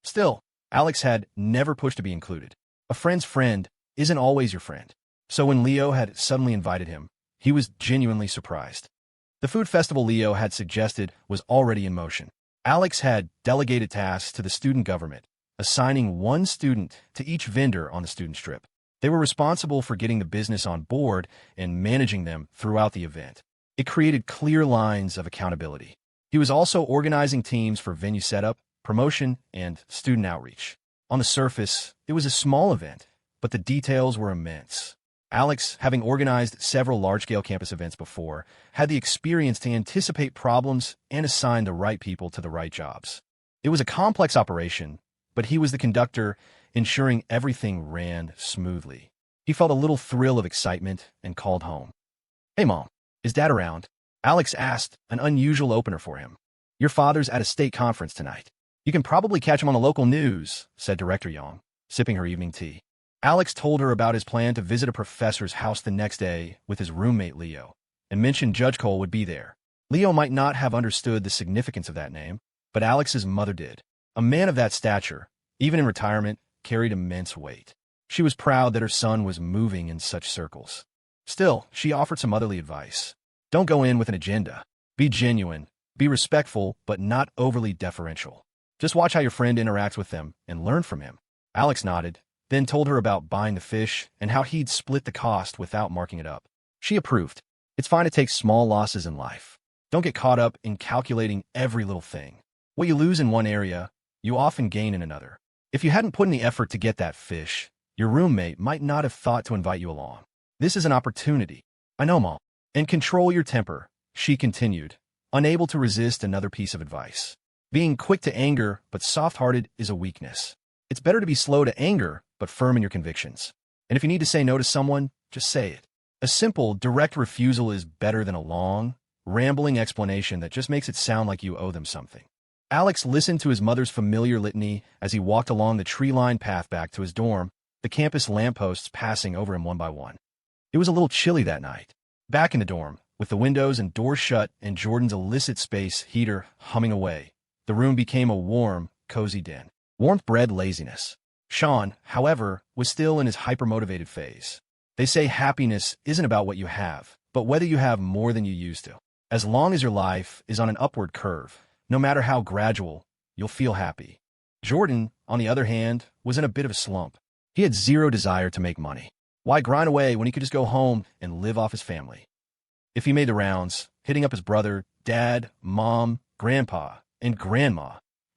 [SPEAKER 1] Still, Alex had never pushed to be included. A friend's friend isn't always your friend. So when Leo had suddenly invited him, he was genuinely surprised. The food festival Leo had suggested was already in motion. Alex had delegated tasks to the student government, assigning one student to each vendor on the student strip. They were responsible for getting the business on board and managing them throughout the event. It created clear lines of accountability. He was also organizing teams for venue setup, promotion, and student outreach. On the surface, it was a small event, but the details were immense. Alex, having organized several large-scale campus events before, had the experience to anticipate problems and assign the right people to the right jobs. It was a complex operation, but he was the conductor, ensuring everything ran smoothly. He felt a little thrill of excitement and called home. "Hey, Mom, is Dad around?" Alex asked, an unusual opener for him. "Your father's at a state conference tonight. You can probably catch him on the local news," said Director Young, sipping her evening tea. Alex told her about his plan to visit a professor's house the next day with his roommate Leo, and mentioned Judge Cole would be there. Leo might not have understood the significance of that name, but Alex's mother did. A man of that stature, even in retirement, carried immense weight. She was proud that her son was moving in such circles. Still, she offered some motherly advice. Don't go in with an agenda. Be genuine, be respectful, but not overly deferential. Just watch how your friend interacts with them and learn from him. Alex nodded, then told her about buying the fish and how he'd split the cost without marking it up. She approved. It's fine to take small losses in life. Don't get caught up in calculating every little thing. What you lose in one area, you often gain in another. If you hadn't put in the effort to get that fish, your roommate might not have thought to invite you along. This is an opportunity. I know, Mom. And control your temper, she continued, unable to resist another piece of advice. Being quick to anger but soft-hearted is a weakness. It's better to be slow to anger but firm in your convictions. And if you need to say no to someone, just say it. A simple, direct refusal is better than a long, rambling explanation that just makes it sound like you owe them something. Alex listened to his mother's familiar litany as he walked along the tree-lined path back to his dorm, the campus lampposts passing over him one by one. It was a little chilly that night. Back in the dorm, with the windows and doors shut and Jordan's illicit space heater humming away, the room became a warm, cozy den. Warmth bred laziness. Sean, however, was still in his hyper-motivated phase. They say happiness isn't about what you have, but whether you have more than you used to. As long as your life is on an upward curve, no matter how gradual, you'll feel happy. Jordan, on the other hand, was in a bit of a slump. He had zero desire to make money. Why grind away when he could just go home and live off his family? If he made the rounds, hitting up his brother, dad, mom, grandpa, and grandma,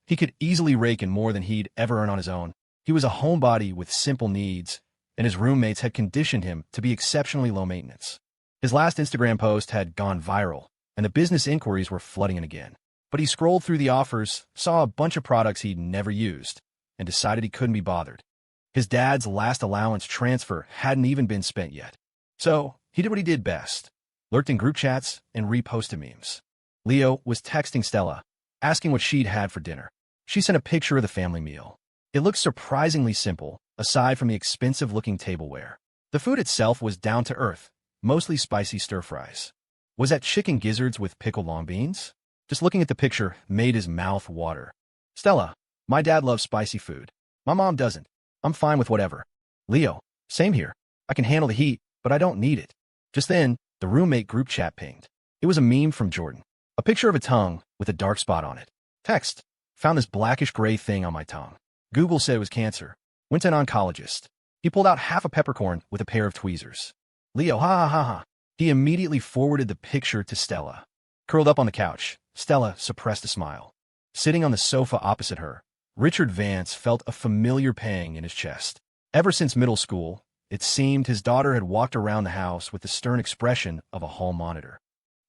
[SPEAKER 1] he could easily rake in more than he'd ever earn on his own. He was a homebody with simple needs, and his roommates had conditioned him to be exceptionally low maintenance. His last Instagram post had gone viral, and the business inquiries were flooding in again. But he scrolled through the offers, saw a bunch of products he'd never used, and decided he couldn't be bothered. His dad's last allowance transfer hadn't even been spent yet. So, he did what he did best. Lurked in group chats and reposted memes. Leo was texting Stella, asking what she'd had for dinner. She sent a picture of the family meal. It looked surprisingly simple, aside from the expensive-looking tableware. The food itself was down-to-earth, mostly spicy stir-fries. Was that chicken gizzards with pickled long beans? Just looking at the picture made his mouth water. Stella, my dad loves spicy food. My mom doesn't. I'm fine with whatever. Leo, same here. I can handle the heat, but I don't need it. Just then, the roommate group chat pinged. It was a meme from Jordan. A picture of a tongue with a dark spot on it. Text. Found this blackish-gray thing on my tongue. Google said it was cancer. Went to an oncologist. He pulled out half a peppercorn with a pair of tweezers. Leo, ha ha ha ha. He immediately forwarded the picture to Stella. Curled up on the couch, Stella suppressed a smile. Sitting on the sofa opposite her, Richard Vance felt a familiar pang in his chest. Ever since middle school, it seemed his daughter had walked around the house with the stern expression of a hall monitor.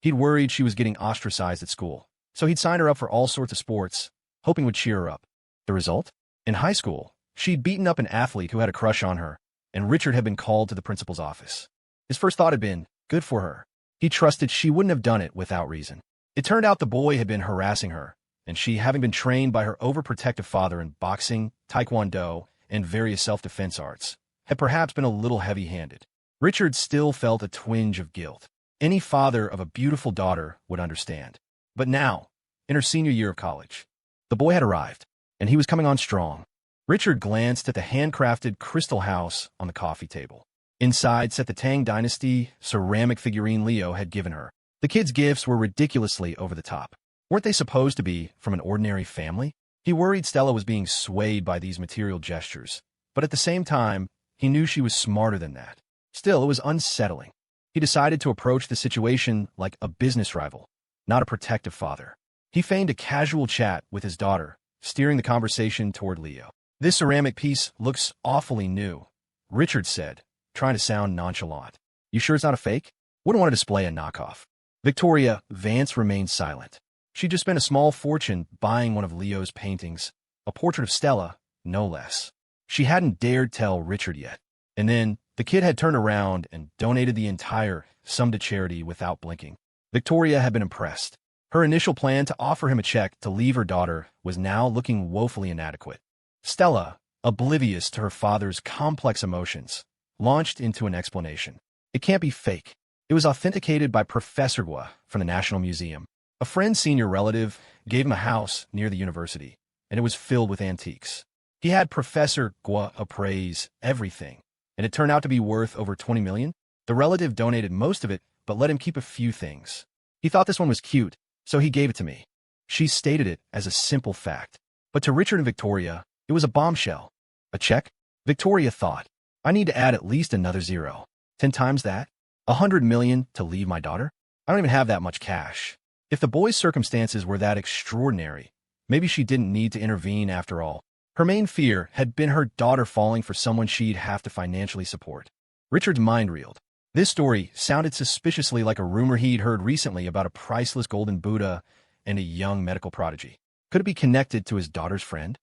[SPEAKER 1] He'd worried she was getting ostracized at school, so he'd signed her up for all sorts of sports, hoping would cheer her up. The result? In high school, she'd beaten up an athlete who had a crush on her, and Richard had been called to the principal's office. His first thought had been, good for her. He trusted she wouldn't have done it without reason. It turned out the boy had been harassing her, and she, having been trained by her overprotective father in boxing, taekwondo, and various self-defense arts, had perhaps been a little heavy-handed. Richard still felt a twinge of guilt. Any father of a beautiful daughter would understand. But now, in her senior year of college, the boy had arrived, and he was coming on strong. Richard glanced at the handcrafted crystal house on the coffee table. Inside sat the Tang Dynasty ceramic figurine Leo had given her. The kid's gifts were ridiculously over the top. Weren't they supposed to be from an ordinary family? He worried Stella was being swayed by these material gestures, but at the same time, he knew she was smarter than that. Still, it was unsettling. He decided to approach the situation like a business rival, not a protective father. He feigned a casual chat with his daughter, steering the conversation toward Leo. This ceramic piece looks awfully new, Richard said, trying to sound nonchalant. You sure it's not a fake? Wouldn't want to display a knockoff. Victoria Vance remained silent. She just spent a small fortune buying one of Leo's paintings, a portrait of Stella, no less. She hadn't dared tell Richard yet. And then, the kid had turned around and donated the entire sum to charity without blinking. Victoria had been impressed. Her initial plan to offer him a check to leave her daughter was now looking woefully inadequate. Stella, oblivious to her father's complex emotions, launched into an explanation. It can't be fake. It was authenticated by Professor Gua from the National Museum. A friend's senior relative gave him a house near the university, and it was filled with antiques. He had Professor Gua appraise everything, and it turned out to be worth over $20 million. The relative donated most of it, but let him keep a few things. He thought this one was cute, so he gave it to me. She stated it as a simple fact. But to Richard and Victoria, it was a bombshell. A check? Victoria thought, I need to add at least another zero. 10 times that? $100 million to leave my daughter? I don't even have that much cash. If the boy's circumstances were that extraordinary, maybe she didn't need to intervene after all. Her main fear had been her daughter falling for someone she'd have to financially support. Richard's mind reeled. This story sounded suspiciously like a rumor he'd heard recently about a priceless golden Buddha and a young medical prodigy. Could it be connected to his daughter's friend?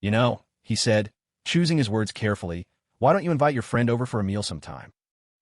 [SPEAKER 1] You know, he said, choosing his words carefully, why don't you invite your friend over for a meal sometime?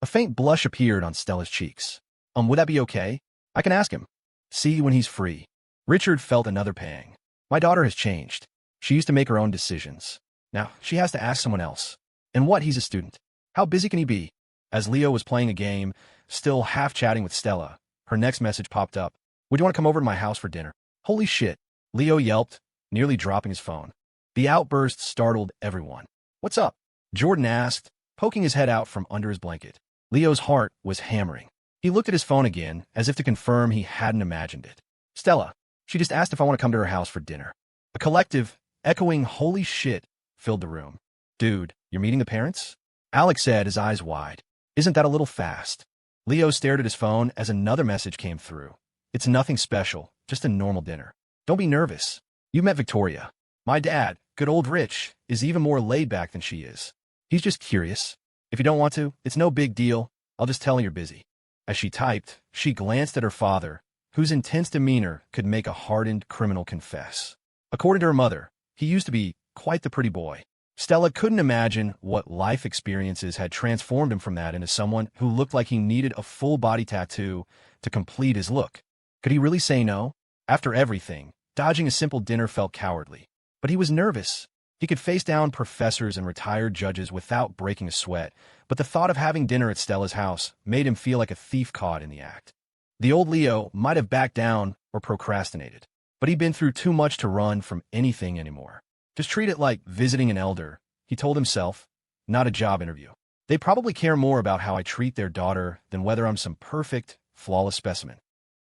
[SPEAKER 1] A faint blush appeared on Stella's cheeks. Would that be okay? I can ask him. See when he's free. Richard felt another pang. My daughter has changed. She used to make her own decisions. Now, she has to ask someone else. And what, he's a student. How busy can he be? As Leo was playing a game, still half chatting with Stella, her next message popped up. Would you want to come over to my house for dinner? Holy shit, Leo yelped, nearly dropping his phone. The outburst startled everyone. What's up? Jordan asked, poking his head out from under his blanket. Leo's heart was hammering. He looked at his phone again, as if to confirm he hadn't imagined it. Stella, she just asked if I want to come to her house for dinner. A collective, echoing holy shit filled the room. Dude, you're meeting the parents? Alex said, his eyes wide. Isn't that a little fast? Leo stared at his phone as another message came through. It's nothing special, just a normal dinner. Don't be nervous. You met Victoria. My dad, good old Rich, is even more laid back than she is. He's just curious. If you don't want to, it's no big deal. I'll just tell him you're busy. As she typed, she glanced at her father, whose intense demeanor could make a hardened criminal confess. According to her mother, he used to be quite the pretty boy. Stella couldn't imagine what life experiences had transformed him from that into someone who looked like he needed a full-body tattoo to complete his look. Could he really say no? After everything, dodging a simple dinner felt cowardly. But he was nervous. He could face down professors and retired judges without breaking a sweat, but the thought of having dinner at Stella's house made him feel like a thief caught in the act. The old Leo might have backed down or procrastinated, but he'd been through too much to run from anything anymore. Just treat it like visiting an elder, he told himself, not a job interview. They probably care more about how I treat their daughter than whether I'm some perfect, flawless specimen.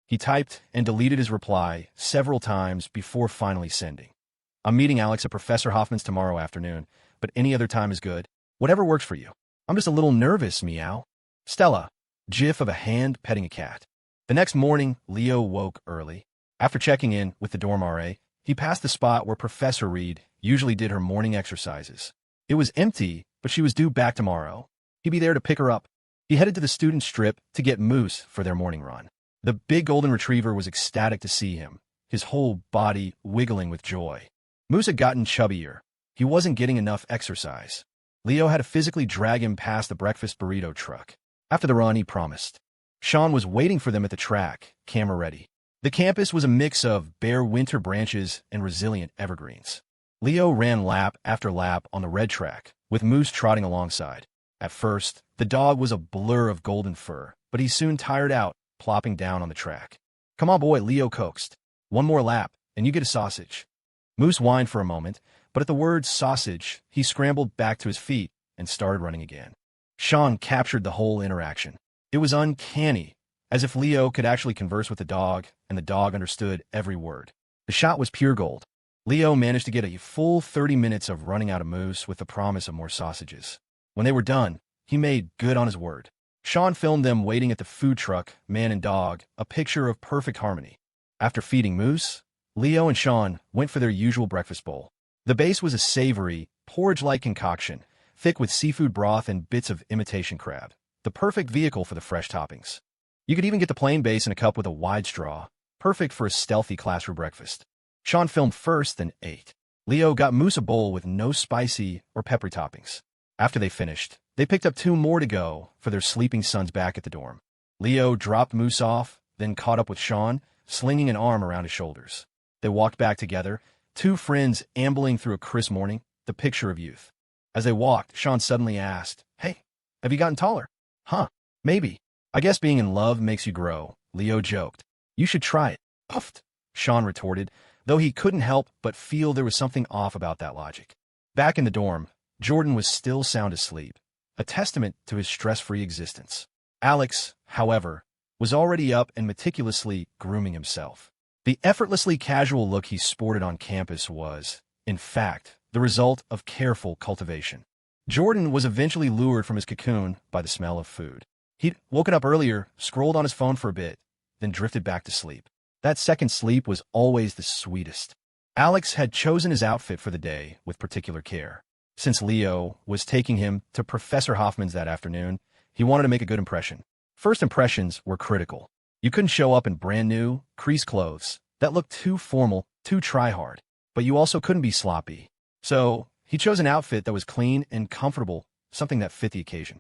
[SPEAKER 1] He typed and deleted his reply several times before finally sending. I'm meeting Alex at Professor Hoffman's tomorrow afternoon, but any other time is good. Whatever works for you. I'm just a little nervous, meow. Stella, gif of a hand petting a cat. The next morning, Leo woke early. After checking in with the dorm RA, he passed the spot where Professor Reed usually did her morning exercises. It was empty, but she was due back tomorrow. He'd be there to pick her up. He headed to the student strip to get Moose for their morning run. The big golden retriever was ecstatic to see him, his whole body wiggling with joy. Moose had gotten chubbier. He wasn't getting enough exercise. Leo had to physically drag him past the breakfast burrito truck. After the run, he promised. Sean was waiting for them at the track, camera ready. The campus was a mix of bare winter branches and resilient evergreens. Leo ran lap after lap on the red track, with Moose trotting alongside. At first, the dog was a blur of golden fur, but he soon tired out, plopping down on the track. Come on, boy, Leo coaxed. One more lap, and you get a sausage. Moose whined for a moment, but at the word sausage, he scrambled back to his feet and started running again. Sean captured the whole interaction. It was uncanny, as if Leo could actually converse with the dog, and the dog understood every word. The shot was pure gold. Leo managed to get a full 30 minutes of running out of Moose with the promise of more sausages. When they were done, he made good on his word. Sean filmed them waiting at the food truck, man and dog, a picture of perfect harmony. After feeding Moose, Leo and Sean went for their usual breakfast bowl. The base was a savory, porridge-like concoction, thick with seafood broth and bits of imitation crab, the perfect vehicle for the fresh toppings. You could even get the plain base in a cup with a wide straw, perfect for a stealthy classroom breakfast. Sean filmed first, then ate. Leo got Moose a bowl with no spicy or peppery toppings. After they finished, they picked up 2 more to go for their sleeping sons back at the dorm. Leo dropped Moose off, then caught up with Sean, slinging an arm around his shoulders. They walked back together, 2 friends ambling through a crisp morning, the picture of youth. As they walked, Sean suddenly asked, Hey, have you gotten taller? Huh, maybe. I guess being in love makes you grow, Leo joked. You should try it. Puffed, Sean retorted, though he couldn't help but feel there was something off about that logic. Back in the dorm, Jordan was still sound asleep, a testament to his stress-free existence. Alex, however, was already up and meticulously grooming himself. The effortlessly casual look he sported on campus was, in fact, the result of careful cultivation. Jordan was eventually lured from his cocoon by the smell of food. He'd woken up earlier, scrolled on his phone for a bit, then drifted back to sleep. That second sleep was always the sweetest. Alex had chosen his outfit for the day with particular care. Since Leo was taking him to Professor Hoffman's that afternoon, he wanted to make a good impression. First impressions were critical. You couldn't show up in brand new, creased clothes that looked too formal, too try-hard. But you also couldn't be sloppy. So, he chose an outfit that was clean and comfortable, something that fit the occasion.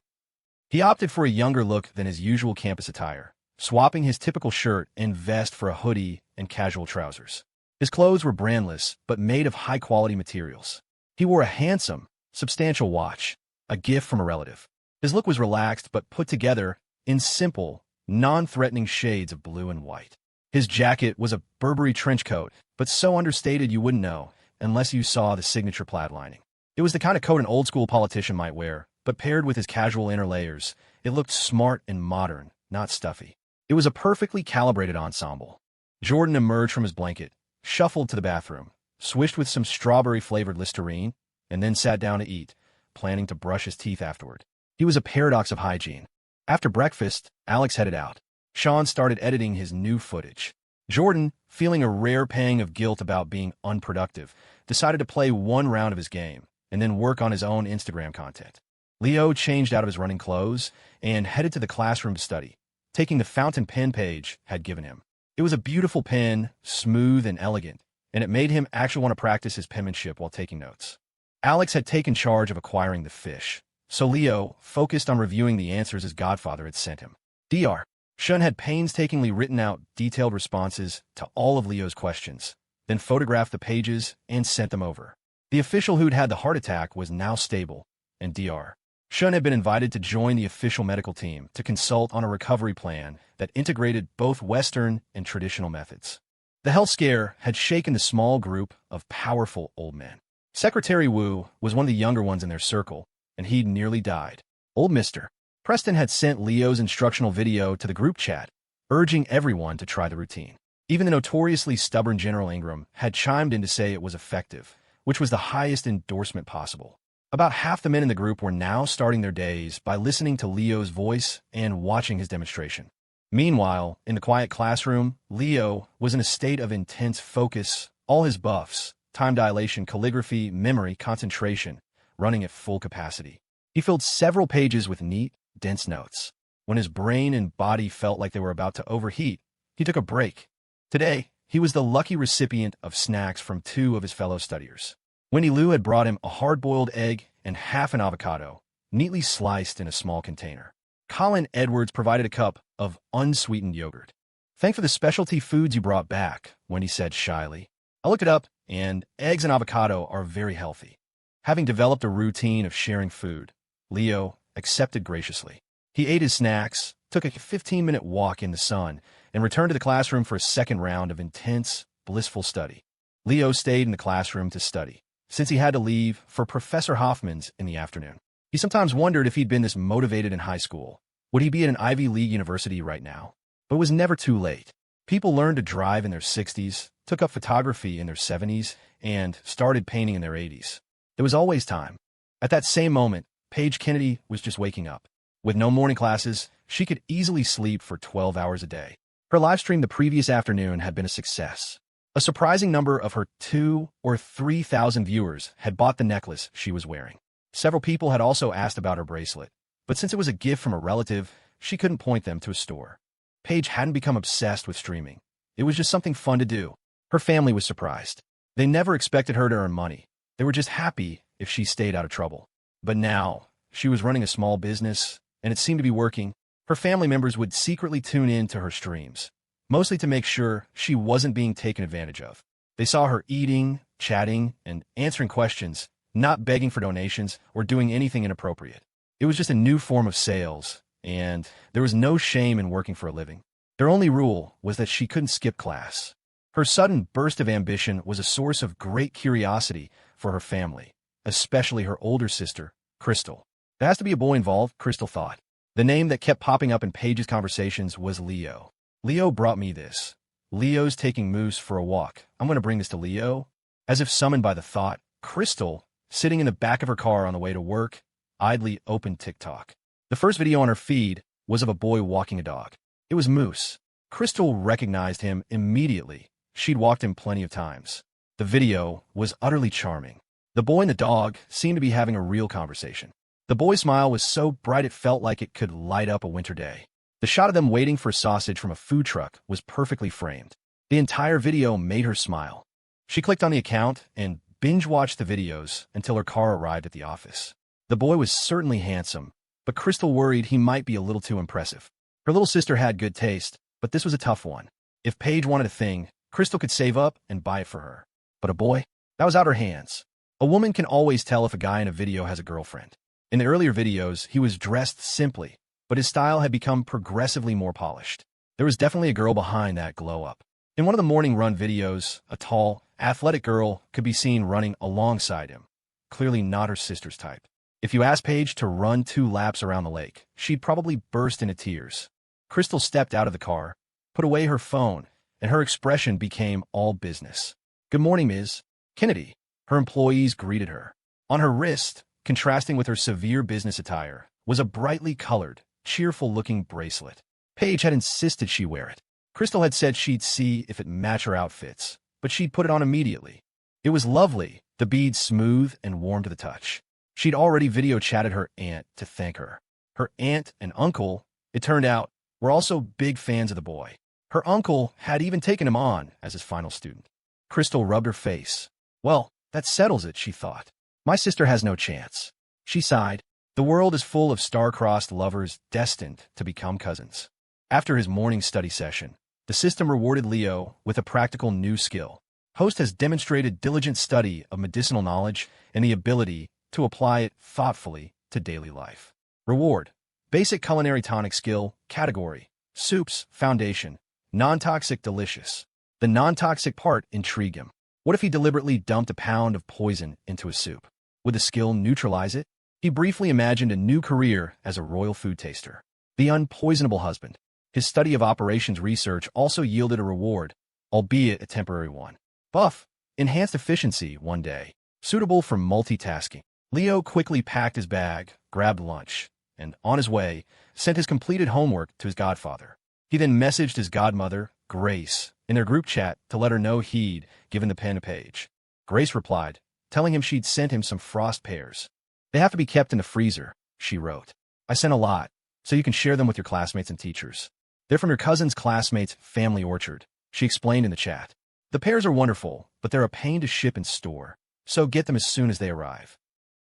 [SPEAKER 1] He opted for a younger look than his usual campus attire, swapping his typical shirt and vest for a hoodie and casual trousers. His clothes were brandless, but made of high-quality materials. He wore a handsome, substantial watch, a gift from a relative. His look was relaxed but put together in simple, non-threatening shades of blue and white. His jacket was a Burberry trench coat, but so understated you wouldn't know unless you saw the signature plaid lining. It was the kind of coat an old-school politician might wear, but paired with his casual inner layers, it looked smart and modern, not stuffy. It was a perfectly calibrated ensemble. Jordan emerged from his blanket, shuffled to the bathroom, swished with some strawberry-flavored Listerine, and then sat down to eat, planning to brush his teeth afterward. He was a paradox of hygiene. After breakfast, Alex headed out. Sean started editing his new footage. Jordan, feeling a rare pang of guilt about being unproductive, decided to play one round of his game and then work on his own Instagram content. Leo changed out of his running clothes and headed to the classroom to study, taking the fountain pen Paige had given him. It was a beautiful pen, smooth and elegant, and it made him actually want to practice his penmanship while taking notes. Alex had taken charge of acquiring the fish, so Leo focused on reviewing the answers his godfather had sent him. Dr. Shun had painstakingly written out detailed responses to all of Leo's questions, then photographed the pages and sent them over. The official who'd had the heart attack was now stable, and Dr. Shun had been invited to join the official medical team to consult on a recovery plan that integrated both Western and traditional methods. The health scare had shaken the small group of powerful old men. Secretary Wu was one of the younger ones in their circle, and he'd nearly died. Old Mr. Preston had sent Leo's instructional video to the group chat, urging everyone to try the routine. Even the notoriously stubborn General Ingram had chimed in to say it was effective, which was the highest endorsement possible. About half the men in the group were now starting their days by listening to Leo's voice and watching his demonstration. Meanwhile, in the quiet classroom, Leo was in a state of intense focus, all his buffs, time dilation, calligraphy, memory, concentration, running at full capacity. He filled several pages with neat, dense notes. When his brain and body felt like they were about to overheat, he took a break. Today, he was the lucky recipient of snacks from two of his fellow studiers. Winnie Lou had brought him a hard-boiled egg and half an avocado, neatly sliced in a small container. Colin Edwards provided a cup of unsweetened yogurt. "Thanks for the specialty foods you brought back," Wendy said shyly. "I looked it up, and eggs and avocado are very healthy." Having developed a routine of sharing food, Leo accepted graciously. He ate his snacks, took a 15-minute walk in the sun, and returned to the classroom for a second round of intense, blissful study. Leo stayed in the classroom to study, since he had to leave for Professor Hoffman's in the afternoon. He sometimes wondered if he'd been this motivated in high school. Would he be at an Ivy League university right now? But it was never too late. People learned to drive in their 60s, took up photography in their 70s, and started painting in their 80s. There was always time. At that same moment, Paige Kennedy was just waking up. With no morning classes, she could easily sleep for 12 hours a day. Her live stream the previous afternoon had been a success. A surprising number of her 2,000 or 3,000 viewers had bought the necklace she was wearing. Several people had also asked about her bracelet, but since it was a gift from a relative, she couldn't point them to a store. Paige hadn't become obsessed with streaming. It was just something fun to do. Her family was surprised. They never expected her to earn money. They were just happy if she stayed out of trouble. But now, she was running a small business, and it seemed to be working. Her family members would secretly tune in to her streams, mostly to make sure she wasn't being taken advantage of. They saw her eating, chatting, and answering questions, not begging for donations or doing anything inappropriate. It was just a new form of sales, and there was no shame in working for a living. Their only rule was that she couldn't skip class. Her sudden burst of ambition was a source of great curiosity for her family, especially her older sister, Crystal. There has to be a boy involved, Crystal thought. The name that kept popping up in Paige's conversations was Leo. "Leo brought me this. Leo's taking Moose for a walk. I'm going to bring this to Leo." As if summoned by the thought, Crystal, sitting in the back of her car on the way to work, idly opened TikTok. The first video on her feed was of a boy walking a dog. It was Moose. Crystal recognized him immediately. She'd walked him plenty of times. The video was utterly charming. The boy and the dog seemed to be having a real conversation. The boy's smile was so bright it felt like it could light up a winter day. The shot of them waiting for sausage from a food truck was perfectly framed. The entire video made her smile. She clicked on the account and binge-watched the videos until her car arrived at the office. The boy was certainly handsome, but Crystal worried he might be a little too impressive. Her little sister had good taste, but this was a tough one. If Paige wanted a thing, Crystal could save up and buy it for her. But a boy? That was out her hands. A woman can always tell if a guy in a video has a girlfriend. In the earlier videos, he was dressed simply, but his style had become progressively more polished. There was definitely a girl behind that glow-up. In one of the morning run videos, a tall, athletic girl could be seen running alongside him. Clearly not her sister's type. If you asked Paige to run 2 laps around the lake, she'd probably burst into tears. Crystal stepped out of the car, put away her phone, and her expression became all business. "Good morning, Ms. Kennedy." Her employees greeted her. On her wrist, contrasting with her severe business attire, was a brightly colored, cheerful-looking bracelet. Paige had insisted she wear it. Crystal had said she'd see if it matched her outfits, but she'd put it on immediately. It was lovely, the beads smooth and warm to the touch. She'd already video-chatted her aunt to thank her. Her aunt and uncle, it turned out, were also big fans of the boy. Her uncle had even taken him on as his final student. Crystal rubbed her face. "Well, that settles it," she thought. "My sister has no chance." She sighed. The world is full of star-crossed lovers destined to become cousins. After his morning study session, the system rewarded Leo with a practical new skill. Host has demonstrated diligent study of medicinal knowledge and the ability to apply it thoughtfully to daily life. Reward: basic culinary tonic skill, category, soups, foundation, non-toxic delicious. The non-toxic part intrigued him. What if he deliberately dumped a pound of poison into a soup? Would the skill neutralize it? He briefly imagined a new career as a royal food taster. The unpoisonable husband. His study of operations research also yielded a reward, albeit a temporary one. Buff, enhanced efficiency one day, suitable for multitasking. Leo quickly packed his bag, grabbed lunch, and, on his way, sent his completed homework to his godfather. He then messaged his godmother, Grace, in their group chat to let her know he'd given the pen to Paige. Grace replied, telling him she'd sent him some frost pears. "They have to be kept in the freezer," she wrote. "I sent a lot, so you can share them with your classmates and teachers. They're from your cousin's classmate's family orchard," she explained in the chat. "The pears are wonderful, but they're a pain to ship and store, so get them as soon as they arrive."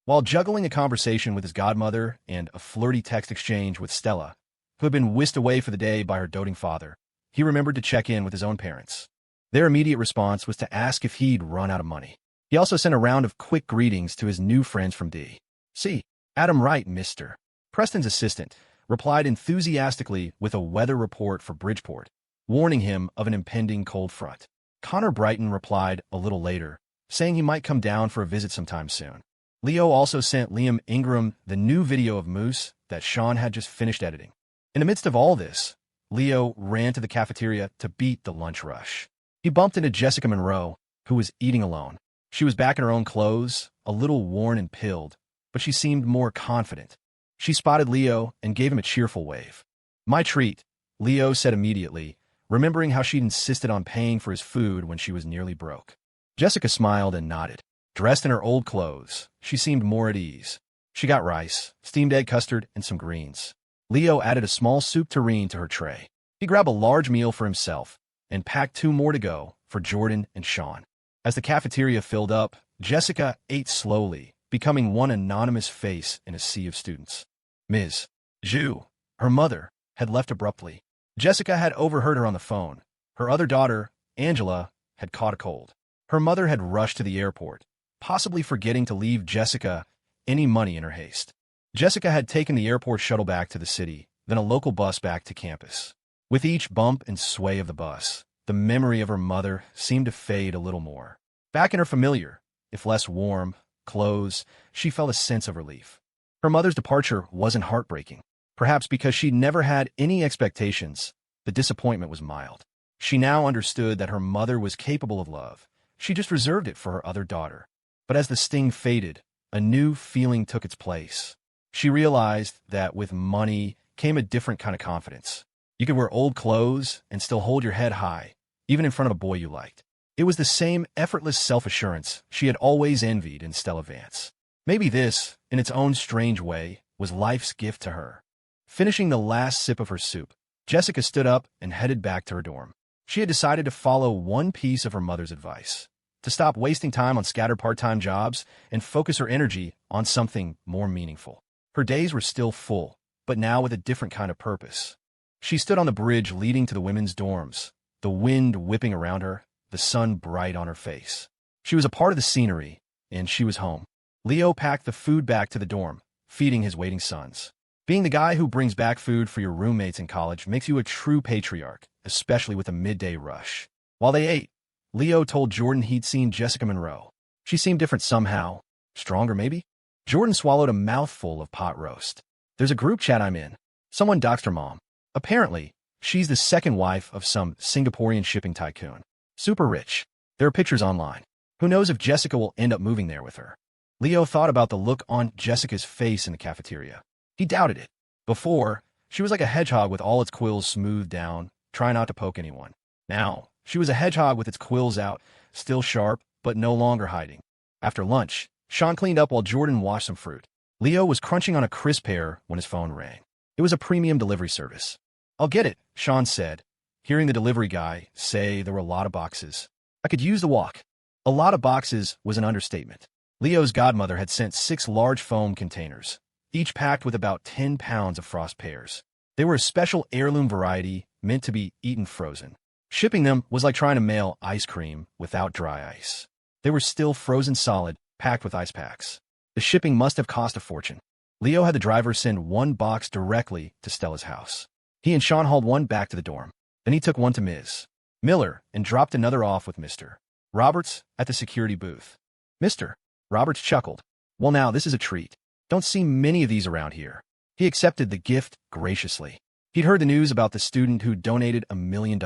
[SPEAKER 1] While juggling a conversation with his godmother and a flirty text exchange with Stella, who had been whisked away for the day by her doting father, he remembered to check in with his own parents. Their immediate response was to ask if he'd run out of money. He also sent a round of quick greetings to his new friends from D.C. Adam Wright, Mr. Preston's assistant, replied enthusiastically with a weather report for Bridgeport, warning him of an impending cold front. Connor Brighton replied a little later, saying he might come down for a visit sometime soon. Leo also sent Liam Ingram the new video of Moose that Sean had just finished editing. In the midst of all this, Leo ran to the cafeteria to beat the lunch rush. He bumped into Jessica Monroe, who was eating alone. She was back in her own clothes, a little worn and pilled, but she seemed more confident. She spotted Leo and gave him a cheerful wave. "My treat," Leo said immediately, remembering how she'd insisted on paying for his food when she was nearly broke. Jessica smiled and nodded. Dressed in her old clothes, she seemed more at ease. She got rice, steamed egg custard, and some greens. Leo added a small soup tureen to her tray. He grabbed a large meal for himself and packed 2 more to go for Jordan and Sean. As the cafeteria filled up, Jessica ate slowly, becoming one anonymous face in a sea of students. Ms. Zhu, her mother, had left abruptly. Jessica had overheard her on the phone. Her other daughter, Angela, had caught a cold. Her mother had rushed to the airport, possibly forgetting to leave Jessica any money in her haste. Jessica had taken the airport shuttle back to the city, then a local bus back to campus. With each bump and sway of the bus, the memory of her mother seemed to fade a little more. Back in her familiar, if less warm, clothes, she felt a sense of relief. Her mother's departure wasn't heartbreaking. Perhaps because she'd never had any expectations, the disappointment was mild. She now understood that her mother was capable of love. She just reserved it for her other daughter. But as the sting faded, a new feeling took its place. She realized that with money came a different kind of confidence. You could wear old clothes and still hold your head high, even in front of a boy you liked. It was the same effortless self-assurance she had always envied in Stella Vance. Maybe this, in its own strange way, was life's gift to her. Finishing the last sip of her soup, Jessica stood up and headed back to her dorm. She had decided to follow one piece of her mother's advice, to stop wasting time on scattered part-time jobs and focus her energy on something more meaningful. Her days were still full, but now with a different kind of purpose. She stood on the bridge leading to the women's dorms, the wind whipping around her, the sun bright on her face. She was a part of the scenery, and she was home. Leo packed the food back to the dorm, feeding his waiting sons. Being the guy who brings back food for your roommates in college makes you a true patriarch, especially with a midday rush. While they ate, Leo told Jordan he'd seen Jessica Monroe. She seemed different somehow. Stronger, maybe? Jordan swallowed a mouthful of pot roast. There's a group chat I'm in. Someone doxed her mom. Apparently, she's the second wife of some Singaporean shipping tycoon. Super rich. There are pictures online. Who knows if Jessica will end up moving there with her? Leo thought about the look on Jessica's face in the cafeteria. He doubted it. Before, she was like a hedgehog with all its quills smoothed down, trying not to poke anyone. Now, she was a hedgehog with its quills out, still sharp, but no longer hiding. After lunch, Sean cleaned up while Jordan washed some fruit. Leo was crunching on a crisp pear when his phone rang. It was a premium delivery service. I'll get it, Sean said, hearing the delivery guy say there were a lot of boxes. I could use the walk. A lot of boxes was an understatement. Leo's godmother had sent 6 large foam containers, each packed with about 10 pounds of frost pears. They were a special heirloom variety meant to be eaten frozen. Shipping them was like trying to mail ice cream without dry ice. They were still frozen solid, packed with ice packs. The shipping must have cost a fortune. Leo had the driver send one box directly to Stella's house. He and Sean hauled one back to the dorm. Then he took one to Ms. Miller and dropped another off with Mr. Roberts at the security booth. Mr. Roberts chuckled. Well, now, this is a treat. Don't see many of these around here. He accepted the gift graciously. He'd heard the news about the student who donated $1 million.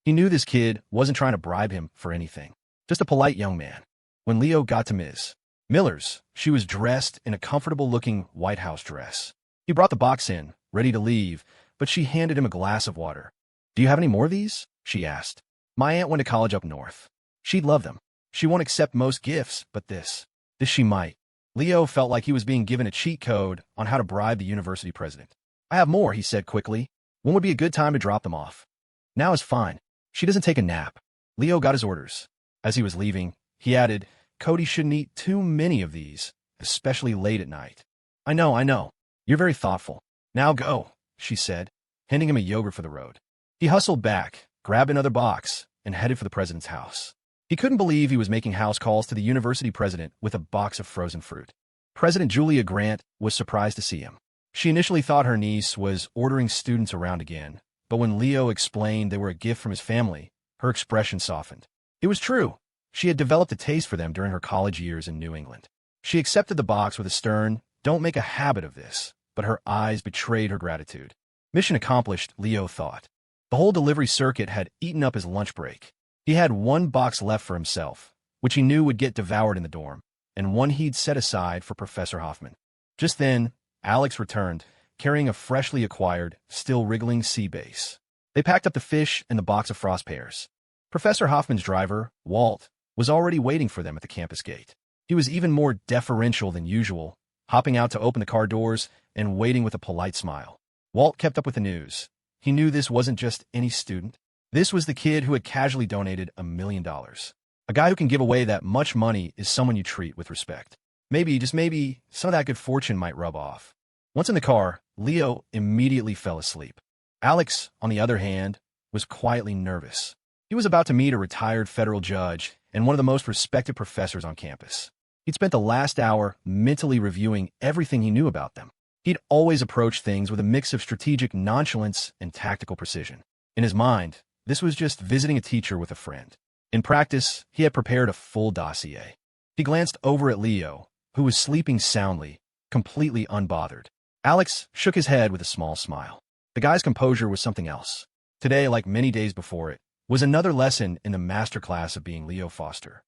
[SPEAKER 1] He knew this kid wasn't trying to bribe him for anything. Just a polite young man. When Leo got to Ms. Miller's, she was dressed in a comfortable-looking White House dress. He brought the box in, ready to leave, but she handed him a glass of water. Do you have any more of these? She asked. My aunt went to college up north. She'd love them. She won't accept most gifts, but this she might. Leo felt like he was being given a cheat code on how to bribe the university president. I have more, he said quickly. When would be a good time to drop them off? Now is fine. She doesn't take a nap. Leo got his orders. As he was leaving, he added, Cody shouldn't eat too many of these, especially late at night. I know. You're very thoughtful. Now go, she said, handing him a yogurt for the road. He hustled back, grabbed another box, and headed for the president's house. He couldn't believe he was making house calls to the university president with a box of frozen fruit. President Julia Grant was surprised to see him. She initially thought her niece was ordering students around again, but when Leo explained they were a gift from his family, her expression softened. It was true. She had developed a taste for them during her college years in New England. She accepted the box with a stern, don't make a habit of this, but her eyes betrayed her gratitude. Mission accomplished, Leo thought. The whole delivery circuit had eaten up his lunch break. He had one box left for himself, which he knew would get devoured in the dorm, and one he'd set aside for Professor Hoffman. Just then, Alex returned, carrying a freshly acquired, still wriggling sea bass. They packed up the fish and the box of frost pears. Professor Hoffman's driver, Walt, was already waiting for them at the campus gate. He was even more deferential than usual, hopping out to open the car doors and waiting with a polite smile. Walt kept up with the news. He knew this wasn't just any student. This was the kid who had casually donated $1 million. A guy who can give away that much money is someone you treat with respect. Maybe, just maybe, some of that good fortune might rub off. Once in the car, Leo immediately fell asleep. Alex, on the other hand, was quietly nervous. He was about to meet a retired federal judge and one of the most respected professors on campus. He'd spent the last hour mentally reviewing everything he knew about them. He'd always approached things with a mix of strategic nonchalance and tactical precision. In his mind, this was just visiting a teacher with a friend. In practice, he had prepared a full dossier. He glanced over at Leo, who was sleeping soundly, completely unbothered. Alex shook his head with a small smile. The guy's composure was something else. Today, like many days before it, was another lesson in the masterclass of being Leo Foster.